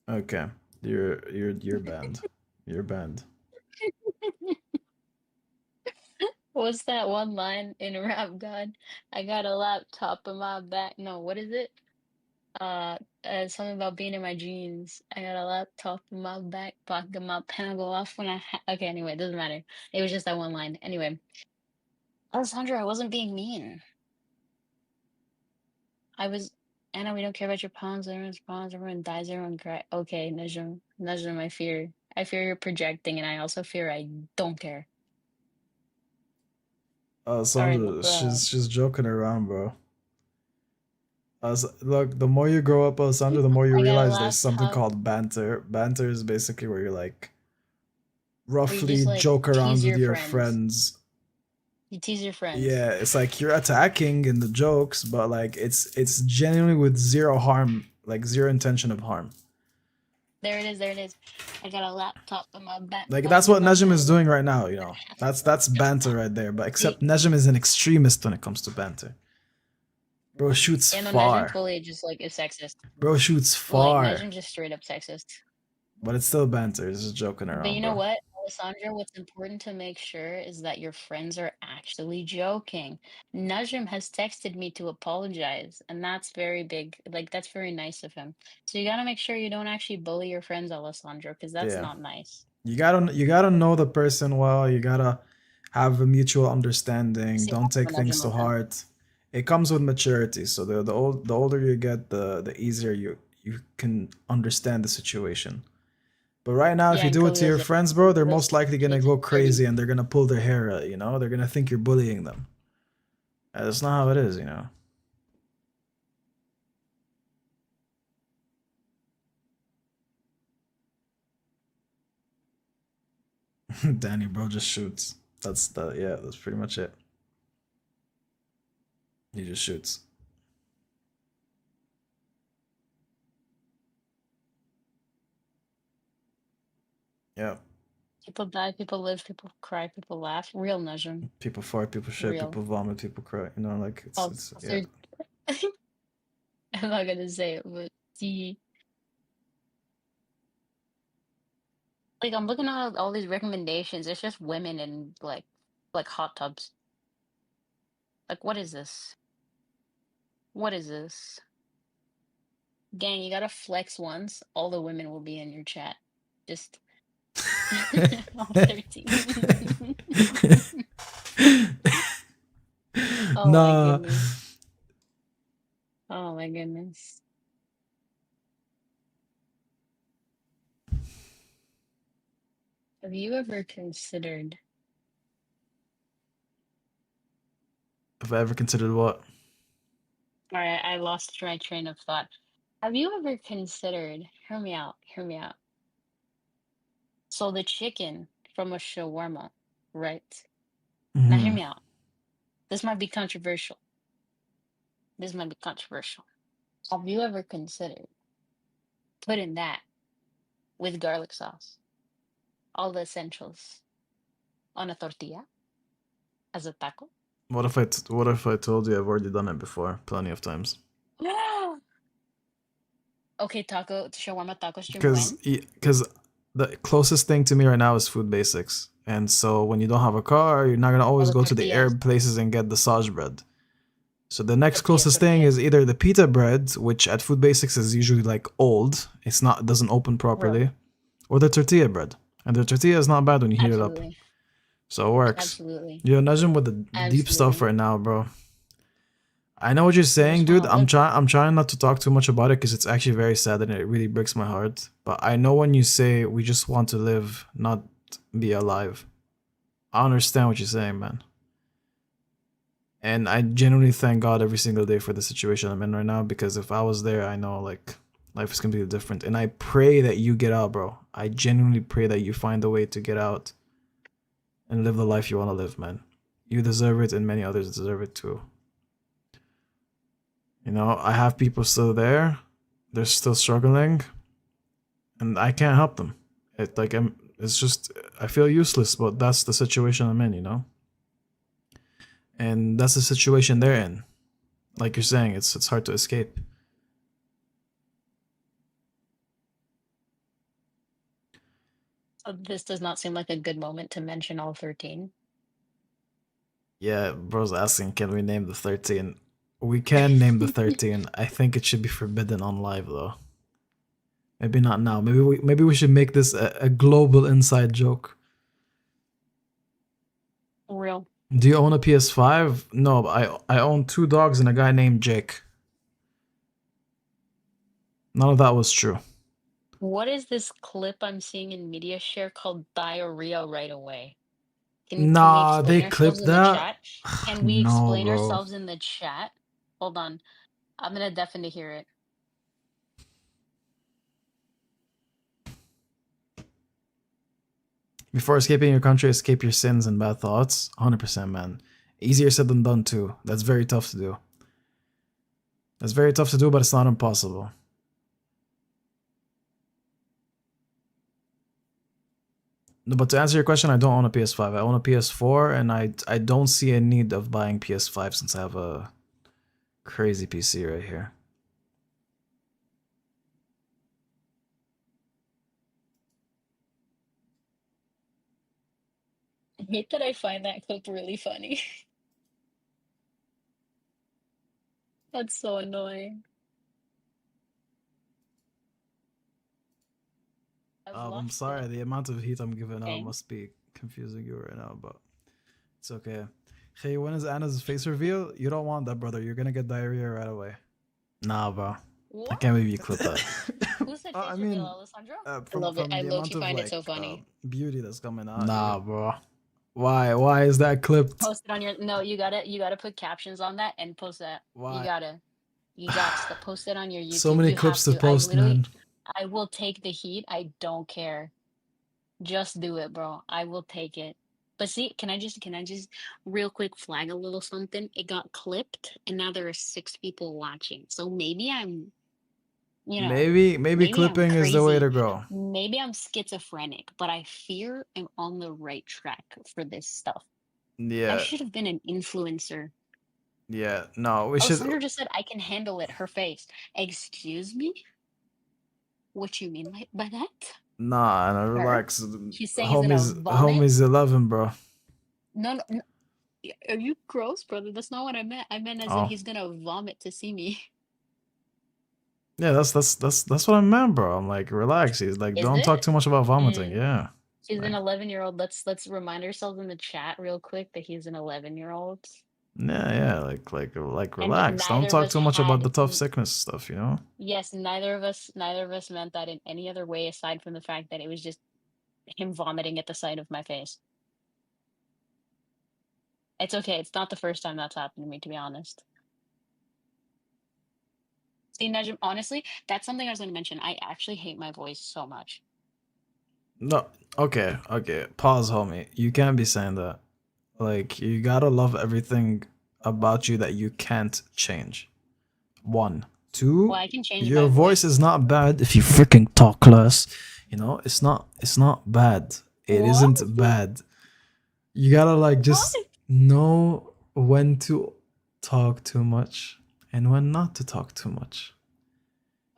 Okay, you're banned. You're banned. What's that one line in Rap God? I got a laptop in my back. No, what is it? Something about being in my jeans. I got a laptop in my back pocket. My pen will go off when okay, anyway, it doesn't matter. It was just that one line. Anyway, Alessandra, I wasn't being mean. I was. Anna, we don't care about your pawns. Everyone's pawns. Everyone dies. Everyone cries. Okay, Najm, I fear. I fear you're projecting, and I also fear I don't care. Sorry about Sandra, that. she's joking around, bro. Look, the more you grow up, Alessandra, the more you I got a realize there's something laptop. called banter. Banter is basically where you're like roughly just like joke around tease with your your friends. friends. You tease your friends. Yeah, it's like you're attacking in the jokes, but like it's genuinely with zero harm, like zero intention of harm. There it is. There it is. I got a laptop in my back. Like that's what Najim is doing right now, you know. That's banter right there. But except Najim is an extremist when it comes to banter. Bro shoots Yeah, no, Najim far. totally just like is sexist. Bro shoots Like far. Najim just straight up sexist. But it's still banter. It's just joking But around, you know bro. what, Alessandra? What's important to make sure is that your friends are actually joking. Najim has texted me to apologize, and that's very big. Like that's very nice of him. So you gotta make sure you don't actually bully your friends, Alessandra, because that's Yeah. not nice. You gotta know the person well. You gotta have a mutual understanding. See, Don't take I'm things Najim to with him. heart. It comes with maturity. So the older you get, the easier you can understand the situation. But right now, if Yeah, you and do it to your Khalil, friends, bro, they're most listen, likely gonna listen, go crazy and they're gonna pull their hair out. You know, they're gonna think you're bullying them. That's not how it is. You know. Danny, bro, just shoots. That's the yeah. That's pretty much it. He just shoots. Yeah. people die, people live, people cry, people laugh. Real Najim. People fart, people shit, Real. people vomit, people cry. You know, like Oh, it's yeah. I'm not gonna say it, but see, like I'm looking at all these recommendations. It's just women in like hot tubs. Like, what is this? What is this? Gang, you gotta flex once. All the women will be in your chat. Just all 13. Oh my Nah. goodness. Oh my goodness. Have you ever considered? Have I ever considered what? All right, I lost my train of thought. Have you ever considered? Hear me out. Hear me out. So the chicken from a shawarma, right? Now hear Hmm. me out. This might be controversial. This might be controversial. Have you ever considered putting that with garlic sauce, all the essentials, on a tortilla as a taco? What if I told you I've already done it before, plenty of times? Okay, taco, shawarma taco stream Because when? the closest thing to me right now is food basics, and so when you don't have a car, you're not gonna All always the go to the tortillas. Arab places and get the Saj bread. So the next Tortilla, closest thing tortilla. is either the pita bread, which at food basics is usually like old, it's not doesn't open Bro, properly, or the tortilla bread. And the tortilla is not bad when you heat it up. absolutely. So it works. Absolutely. Yo, Najim with the deep stuff Absolutely. right now, bro. I know what you're saying, What's dude. wrong? Look, I'm trying not to talk too much about it because it's actually very sad and it really breaks my heart. But I know when you say we just want to live, not be alive. I understand what you're saying, man. And I genuinely thank God every single day for the situation I'm in right now because if I was there, I know like life is completely different. And I pray that you get out, bro. I genuinely pray that you find a way to get out and live the life you want to live, man. You deserve it and many others deserve it too. You know, I have people still there. They're still struggling and I can't help them. It's just I feel useless, but that's the situation I'm in, you know? And that's the situation they're in. Like you're saying, it's hard to escape. this does not seem like a good moment to mention all 13. Yeah, bro's asking, can we name the 13? We can name the 13. I think it should be forbidden on live though. Maybe not now. Maybe we should make this a global inside joke. Real. Do you own a PS5? No, but I own 2 dogs and a guy named Jake. None of that was true. What is this clip I'm seeing in media share called diarrhea right away? Can we Nah, explain they ourselves clipped in the that? chat? Can we No, explain bro. ourselves in the chat? Hold on. I'm gonna definitely hear it. Before escaping your country, escape your sins and bad thoughts. 100%, man. Easier said than done, too. That's very tough to do. That's very tough to do, but it's not impossible. No, but to answer your question, I don't own a PS5. I own a PS4, and I don't see a need of buying PS5 since I have a crazy PC right here. I hate that I find that clip really funny. That's so annoying. I'm sorry, the amount of heat I'm giving out Okay. must be confusing you right now, but it's okay. Hey, when is Anna's face reveal? You don't want that, brother. You're gonna get diarrhea right away. Nah, bro. I What? can't believe you clipped that. Who said face I mean, reveal, Alessandro? I from love it. I the low-key amount of find it like so funny. beauty that's coming out. Nah, bro. Why? Why is that clipped? Post it on your no, you gotta put captions on that and post that. Why? You got to post it on your YouTube. So many You clips have to post, man. I will take the heat. I don't care. Just do it, bro. I will take it. But see, can I just real quick flag a little something? It got clipped and now there are 6 people watching. So maybe I'm Maybe clipping is the way to go. Maybe I'm schizophrenic, but I fear I'm on the right track for this stuff. I Yeah, should have been an influencer. yeah. No, we should. Alessandra just said I can handle it. Her face. Excuse me? What you mean by that? Nah, no, Her? relax. She's saying he's gonna vomit? Homie's 11, bro. No, are you gross, brother? That's not what I meant. I meant as in he's gonna vomit to see me. Yeah, that's what I meant, bro. I'm like, relax. He's like, don't talk too much about vomiting. Yeah. He's an 11-year-old. Let's remind ourselves in the chat real quick that he's an 11-year-old. Yeah, like relax. Don't talk too much about the tough sickness stuff, you know? Yes, neither of us meant that in any other way aside from the fact that it was just him vomiting at the sight of my face. It's okay. It's not the first time that's happened to me, to be honest. See, Najim, honestly, that's something I was going to mention. I actually hate my voice so much. No, okay. Pause, homie. You can't be saying that. Like, you gotta love everything about you that you can't change. 1, 2. Well, I can change your my voice is not bad if you freaking talk less. You know, it's not bad. It isn't bad. You gotta like just know when to talk too much and when not to talk too much.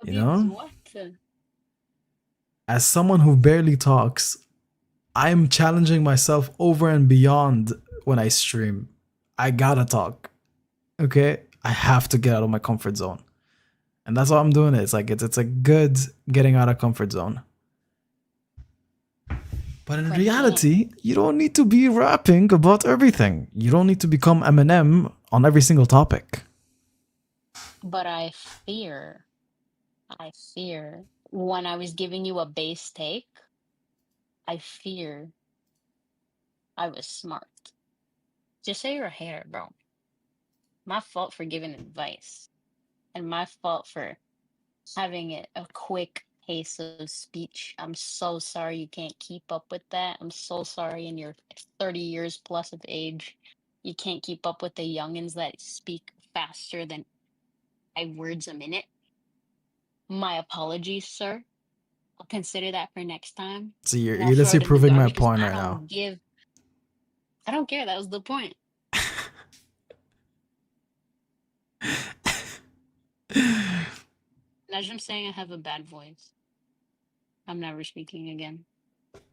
You know? As someone who barely talks, I'm challenging myself over and beyond when I stream. I gotta talk. Okay? I have to get out of my comfort zone. And that's why I'm doing it. It's like it's a good getting out of comfort zone. But in reality, you don't need to be rapping about everything. You don't need to become Eminem on every single topic. But I fear when I was giving you a base take, I fear I was smart. Just say you're a hater, bro. My fault for giving advice. And my fault for having a quick pace of speech. I'm so sorry you can't keep up with that. I'm so sorry in your 30 years plus of age, you can't keep up with the youngins that speak faster than 5 words a minute. My apologies, sir. I'll consider that for next time. See, you're literally proving my point right now. I don't care. That was the point. Najim saying I have a bad voice. I'm never speaking again.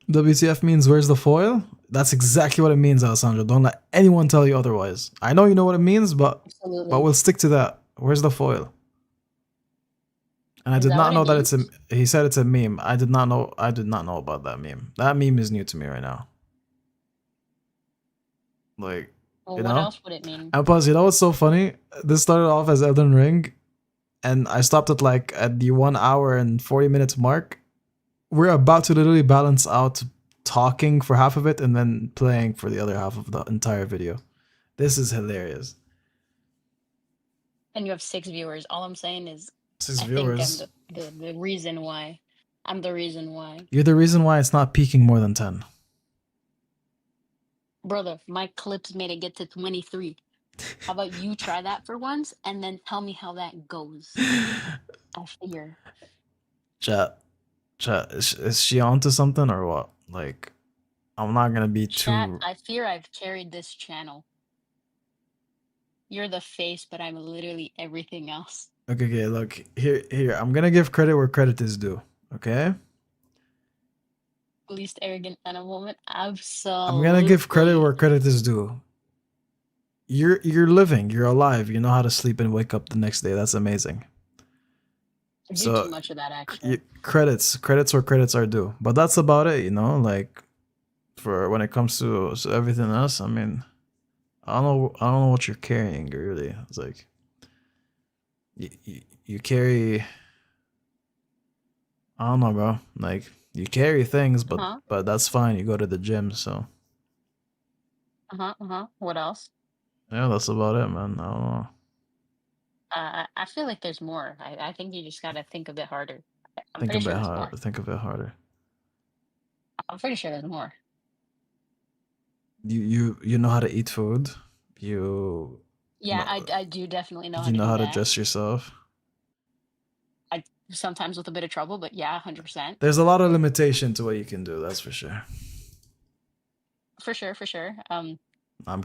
WTF means where's the foil? That's exactly what it means, Alessandro. Don't let anyone tell you otherwise. I know you know what it means, but we'll stick to that. Where's the foil? And I did not know that it's a. He said it's a meme. I did not know about that meme. That meme is new to me right now. Like, well, what else would it mean? And plus, you know what's so funny? This started off as Elden Ring, and I stopped at the 1 hour and 40 minutes mark. We're about to literally balance out talking for half of it and then playing for the other half of the entire video. This is hilarious. And you have 6 viewers. All I'm saying is 6 viewers. I think the reason why. I'm the reason why. You're the reason why it's not peaking more than 10. Brother, my clips made it get to 23. How about you try that for once and then tell me how that goes? I figure. Chat, is she onto something or what? Like, I'm not gonna be Chat, too. I fear I've carried this channel. You're the face, but I'm literally everything else. Okay, look here. I'm gonna give credit where credit is due. Okay, Least arrogant man of woman. I'm gonna give credit Absolutely. where credit is due. You're living, you're alive. You know how to sleep and wake up the next day. That's amazing. I do So too much of that, actually. credits where credits are due. But that's about it. You know, like for when it comes to everything else. I mean, I don't know what you're carrying really. It's like you carry. I don't know, bro. Like you carry things, Uh-huh. but that's fine. You go to the gym, so Uh-huh. Uh-huh. What else? yeah, that's about it, man. I don't know. I feel like there's more. I think you just gotta think a bit harder. I'm Think a pretty sure bit there's hard. more. Think a bit harder. I'm pretty sure there's more. You know how to eat food. You Yeah, know, I do definitely know how you to know do how to that. dress yourself. I sometimes with a bit of trouble, but yeah, 100%. There's a lot of limitation to what you can do. That's for sure. For sure, for sure. I'm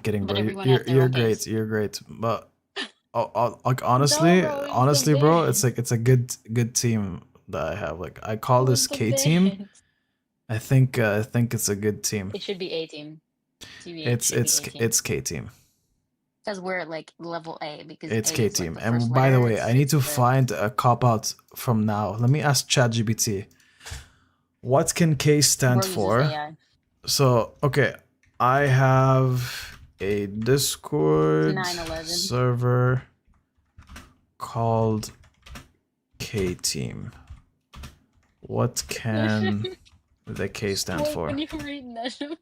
kidding, But bro. everyone has their You're own great. pace. You're great. But like No, honestly, bro, it's the bro, it's band. like it's a good team that I have. Like I call With this the K team. band. I think it's a good team. It should be A team. TBH should be A team. It's K team. Because we're like level A, because It's A K is like team. the first And by the letter. way, I need It's to the find a cop out from now. Let me ask ChatGPT. What can K stand bro uses for? AI. So, okay, I have a Discord 9/11. server called K Team. What can the K stand Wait, for? can you read Nejum's?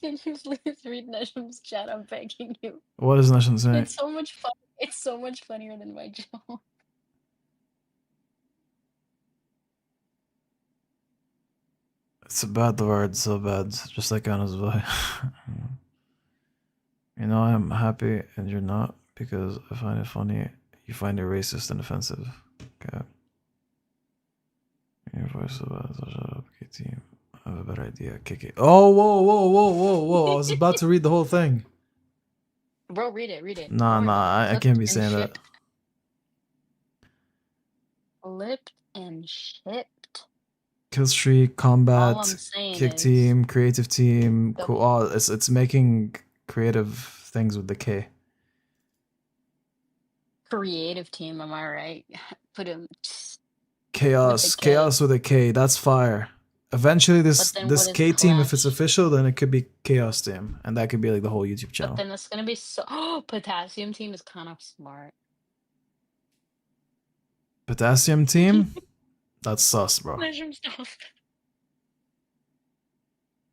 Can you please read Nejum's chat? I'm begging you. What is Nation saying? It's so much fun. It's so much funnier than my joke. It's a bad word, so bad. Just like Anna's boy. You know, I'm happy and you're not because I find it funny. You find it racist and offensive. Okay. Your voice so bad, so shut up, K team. I have a better idea. Kick it. Oh, whoa. I was about to read the whole thing. Bro, read it, read it. Nah, Don't worry about it. I can't be Flipped and saying that. shipped. Flipped and shipped. Killstreak, All combat, I'm saying kick is team, creative team, the cool. Oh, it's making creative things with the K. creative team, am I right? Put him Chaos, K. chaos with a K. That's fire. Eventually, But then this what is K team, if it's Clash? official, then it could be Chaos team, and that could be like the whole YouTube But channel. then that's gonna be so. Oh, Potassium team is kind of smart. Potassium team, that's sus, bro. Nejum, stop.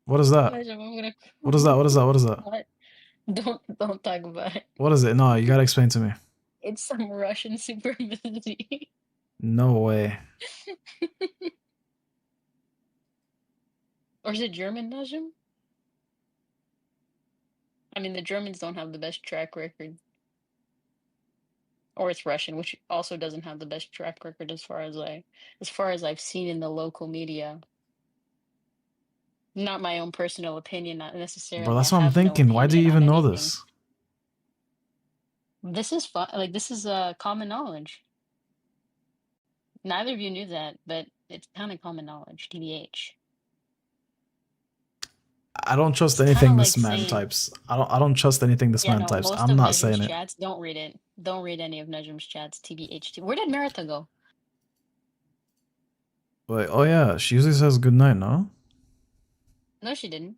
What is that? Nejum, I'm gonna. What is that? What is that? What is that? What? Don't talk about it. What is it? No, you gotta explain to me. It's some Russian supremacy. No way. Or is it German, Najum? I mean, the Germans don't have the best track record. Or it's Russian, which also doesn't have the best track record as far as I've seen in the local media. Not my own personal opinion, not necessarily. Bro, that's I what I'm have no thinking. Why do you opinion on even know anything. this? This is fun. Like, this is common knowledge. Neither of you knew that, but it's kind of common knowledge. TBH. I don't trust It's anything kinda this like man saying- types. I don't trust anything this Yeah, man no. types. Most I'm of not saying Nejum's it. chats, don't read it. Don't read any of Nejum's chats. TBH. Where did Meritha go? Wait, oh yeah, she usually says good night, no? No, she didn't.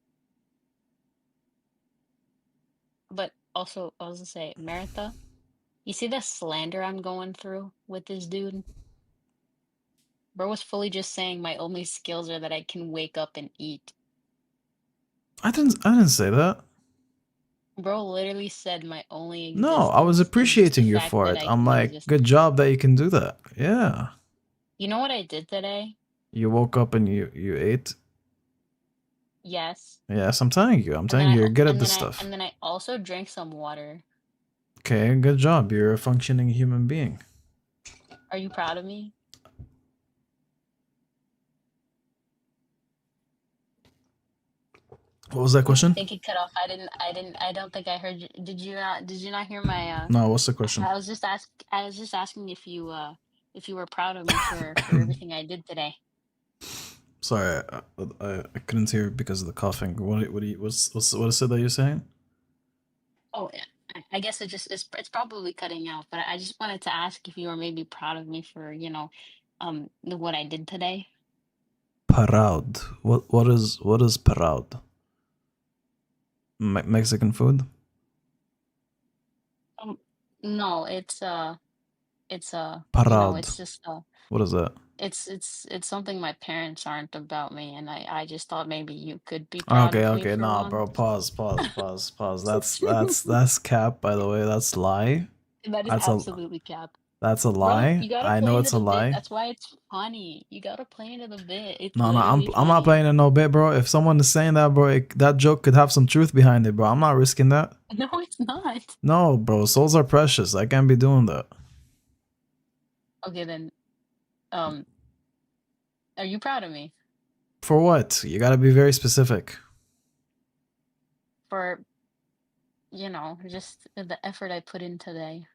But also, I was gonna say, Meritha, you see the slander I'm going through with this dude? Bro was fully just saying my only skills are that I can wake up and eat. I didn't say that. Bro literally said my only existence. No, I was is the appreciating you fact for that it. I I'm can like, exist. good job that you can do that. Yeah. You know what I did today? You woke up and you ate. Yes. Yes, I'm telling you. I'm And telling then you, you're good at and this then stuff. I also drank some water. Okay, good job. You're a functioning human being. Are you proud of me? What was that I question? think it cut off. I don't think I heard you. Did you not hear my No, what's the question? I was just asking if you were proud of me for everything I did today. Sorry, I couldn't hear because of the coughing. What is it that you're saying? Oh, yeah. I guess it's probably cutting out, but I just wanted to ask if you were maybe proud of me for, what I did today. Proud. What is proud? Mexican food? Um, no, Proud. it's just What is that? it's something my parents aren't about me, and I just thought maybe you could be proud Okay, of me okay, for nah, bro. once. Pause. That's cap. By the way, that's lie. That is That's a absolutely cap. that's a Bro, lie. you gotta I know play it's into a the bit. lie. That's why it's funny. You gotta play into the bit. It's No, literally I'm not funny. playing in no bit, bro. If someone is saying that, bro, that joke could have some truth behind it, bro. I'm not risking that. No, it's not. No, bro. Souls are precious. I can't be doing that. Okay, then, um, are you proud of me For what? You gotta be very specific. for, just the effort I put in today?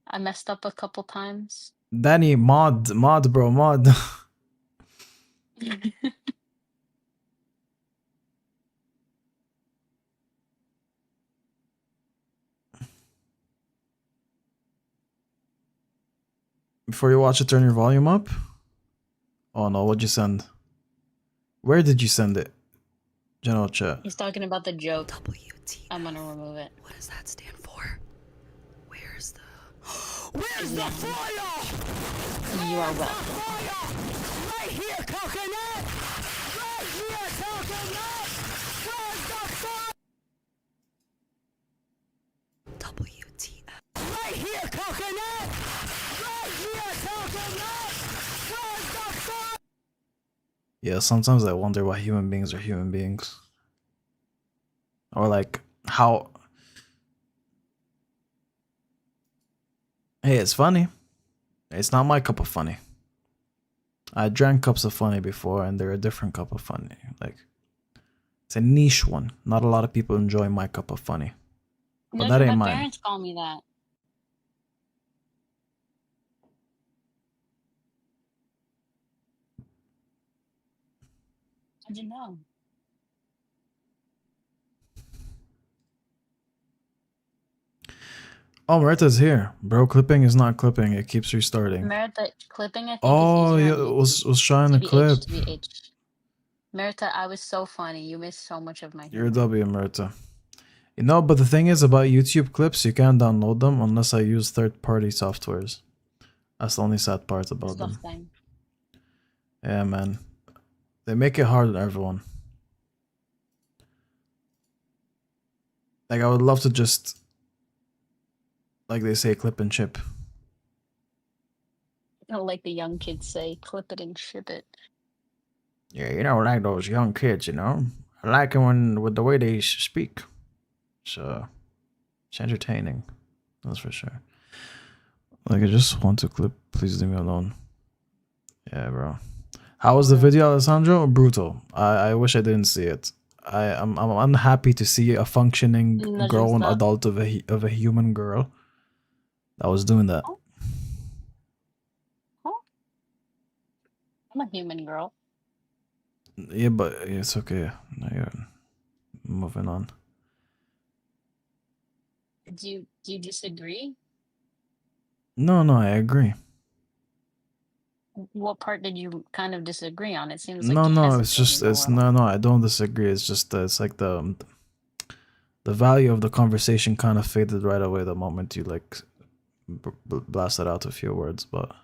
I messed up a couple times. Danny, mod, bro, mod. Before you watch it, turn your volume up. Oh no, what'd you send? Where did you send it? General chat. He's talking about the joke. WT. I'm gonna remove it. What does that stand for? Where's the fire? You are welcome. Right here, coconut! Right here, coconut! Where's the fire? WTF. Right here, coconut! Right here, coconut! Where's the fire? Yeah, sometimes I wonder why human beings are human beings. Or like how. Hey, it's funny. It's not my cup of funny. I drank cups of funny before and they're a different cup of funny. Like, it's a niche one. Not a lot of people enjoy my cup of funny. But that ain't My mine. parents call me that. How'd you know? Oh, Marita's here. Bro, clipping is not clipping. It keeps restarting. Merita, clipping, I think, Oh, is yeah, easier on was trying to clip. TBH. Merita, I was so funny. You missed so much of my humor. You're a W, Marita. You know, but the thing is about YouTube clips, you can't download them unless I use third-party softwares. That's the only sad part about them. Disgusting. Yeah, man. They make it hard on everyone. Like, I would love to just, like they say, clip and chip. Like the young kids say, clip it and ship it. Yeah, you know, like those young kids, you know. I like it with the way they speak. So, it's entertaining. That's for sure. Like, I just want to clip. Please leave me alone. Yeah, bro. How was the video, Alessandro? Brutal. I wish I didn't see it. I'm unhappy to see a functioning grown adult of a human girl that was doing that. Oh. I'm a human girl. Yeah, but it's okay. No, yeah. Moving on. Do you disagree? No, I agree. What part did you kind of disagree on? It seems like No, it's just no, I don't disagree. It's just it's like the value of the conversation kind of faded right away the moment you like blasted out a few words, but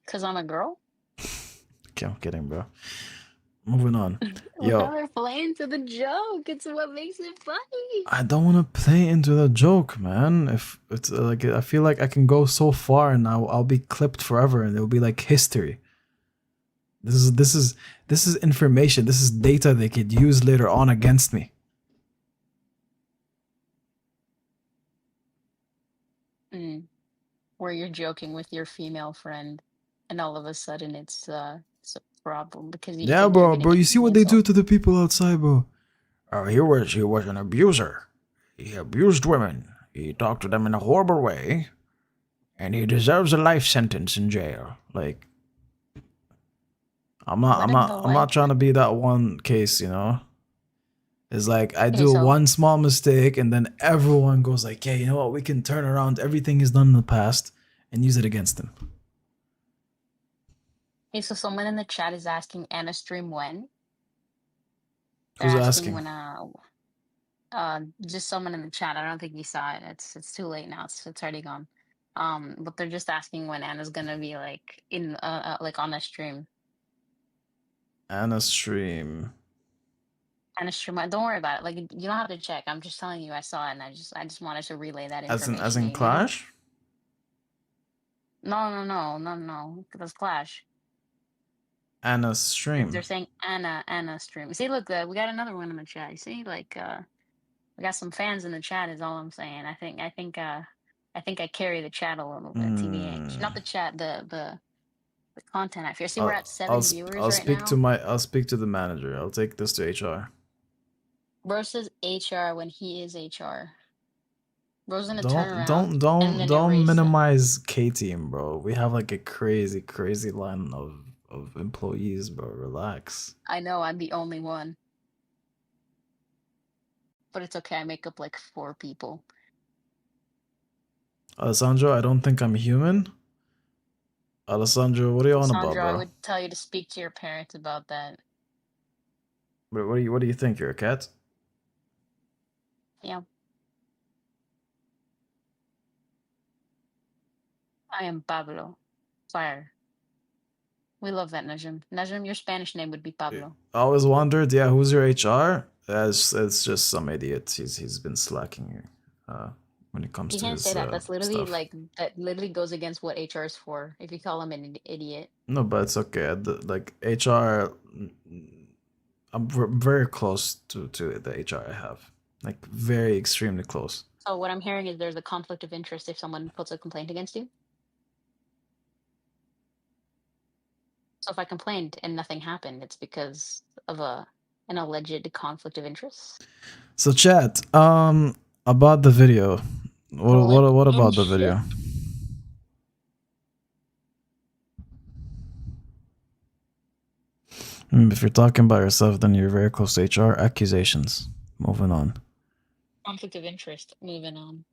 cuz I'm a girl? Okay, I'm kidding, bro. Moving on. Yo, We're playing to the joke. It's what makes it funny. I don't want to play into the joke, man. If it's like, I feel like I can go so far and I'll be clipped forever and it'll be like history. This is information. This is data they could use later on against me. Where you're joking with your female friend, and all of a sudden it's a problem because you Yeah, think you're bro, gonna bro. get You see what they do canceled. to the people outside, bro. Oh, he was an abuser. He abused women. He talked to them in a horrible way, and he deserves a life sentence in jail. Like, I'm Let him know not life. trying to be that one case, you know. It's like I Okay, do so one small mistake, and then everyone goes like, "Yeah, you know what? We can turn around everything he's done in the past and use it against him." someone in the chat is asking Anna stream when? They're Who's asking asking? when just someone in the chat. I don't think you saw it. It's too late now. It's already gone. But they're just asking when Anna's gonna be like in like on a stream. Anna stream. Anna stream. Don't worry about it. Like you don't have to check. I'm just telling you I saw it, and I just wanted to relay that As information to in you. You know? Clash? No. That's Clash. Anna They're stream. saying Anna stream. See, look, we got another one in the chat. You see, like we got some fans in the chat. Is all I'm saying. I think I carry the chat a little bit. TBH, not the chat, the content. I fear. See, we're at 7 viewers right now. I'll speak to the manager. I'll take this to HR. Versus HR when he is HR. Bro's gonna turn around and then Don't erase them. minimize K team, bro. We have like a crazy line of employees, bro. Relax. I know I'm the only one, but it's okay. I make up like 4 people. Alessandro, I don't think I'm human. Alessandro, what are you on about, Sandra, I bro? would tell you to speak to your parents about that. What do you think? You're a cat? Yeah. I am Pablo. Fire. We love that, Najim. Najim, your Spanish name would be Pablo. I always wondered, yeah, who's your HR? It's just some idiot. He's been slacking when it comes You to can't his say that. That's literally stuff. like that literally goes against what HR is for. If you call him an idiot. No, but it's okay. Like HR, I'm very close to the HR I have. Like very extremely close. So what I'm hearing is there's a conflict of interest if someone puts a complaint against you. So if I complained and nothing happened, it's because of an alleged conflict of interest. So chat, about the video. What about the video? If you're talking about yourself, then you're very close to HR. Accusations. Moving on. Conflict of interest. Moving on.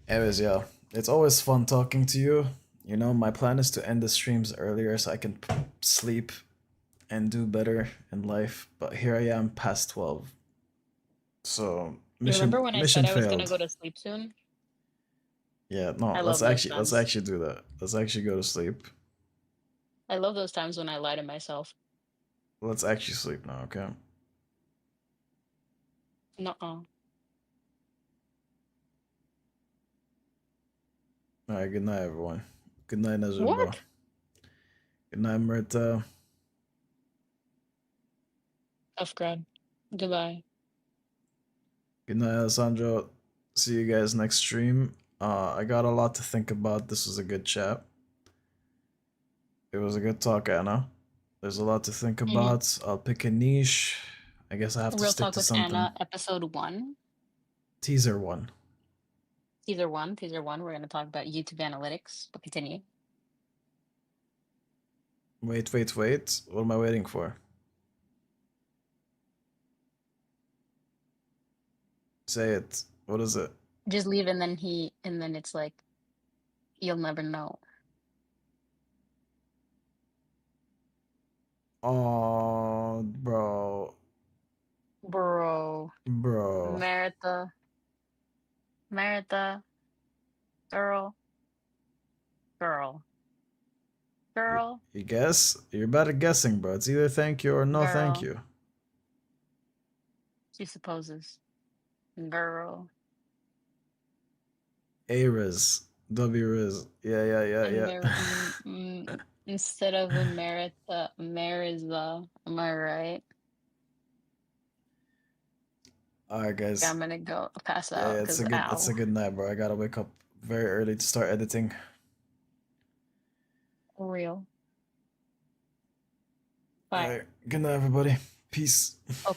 Anyways, yeah, it's always fun talking to you. You know, my plan is to end the streams earlier so I can sleep and do better in life. But here I am past 12. So Remember when I said I was failed. gonna go to sleep soon? Yeah, no, let's actually do that. Let's actually go to sleep. I love those times when I lie to myself. Let's actually sleep now, okay? Nuh-uh. Alright, good night, everyone. Good night, Najib, What? bro. Good night, Myrta. Afghan. Goodbye. Good night, Alessandro. See you guys next stream. I got a lot to think about. This was a good chat. It was a good talk, Anna. There's a lot to think about. I'll pick a niche. I guess I have to Real stick Talk to with something. Anna, episode 1. Teaser 1. Teaser 1. We're gonna talk about YouTube analytics, but continue. Wait. What am I waiting for? Say it. What is it? Just leave and then it's like you'll never know. Oh, bro. Bro. Merita. Girl. You guess? You're bad at guessing, bro. It's either thank you or no thank you. She supposes. Girl. A-Riz. W-Riz. Yeah. Instead of Emerita, Ameriza. Am I right? Alright, guys. I'm gonna go pass Yeah, out it's because a ow. good night, bro. I gotta wake up very early to start editing. For real. Bye. Alright, good night, everybody. Peace.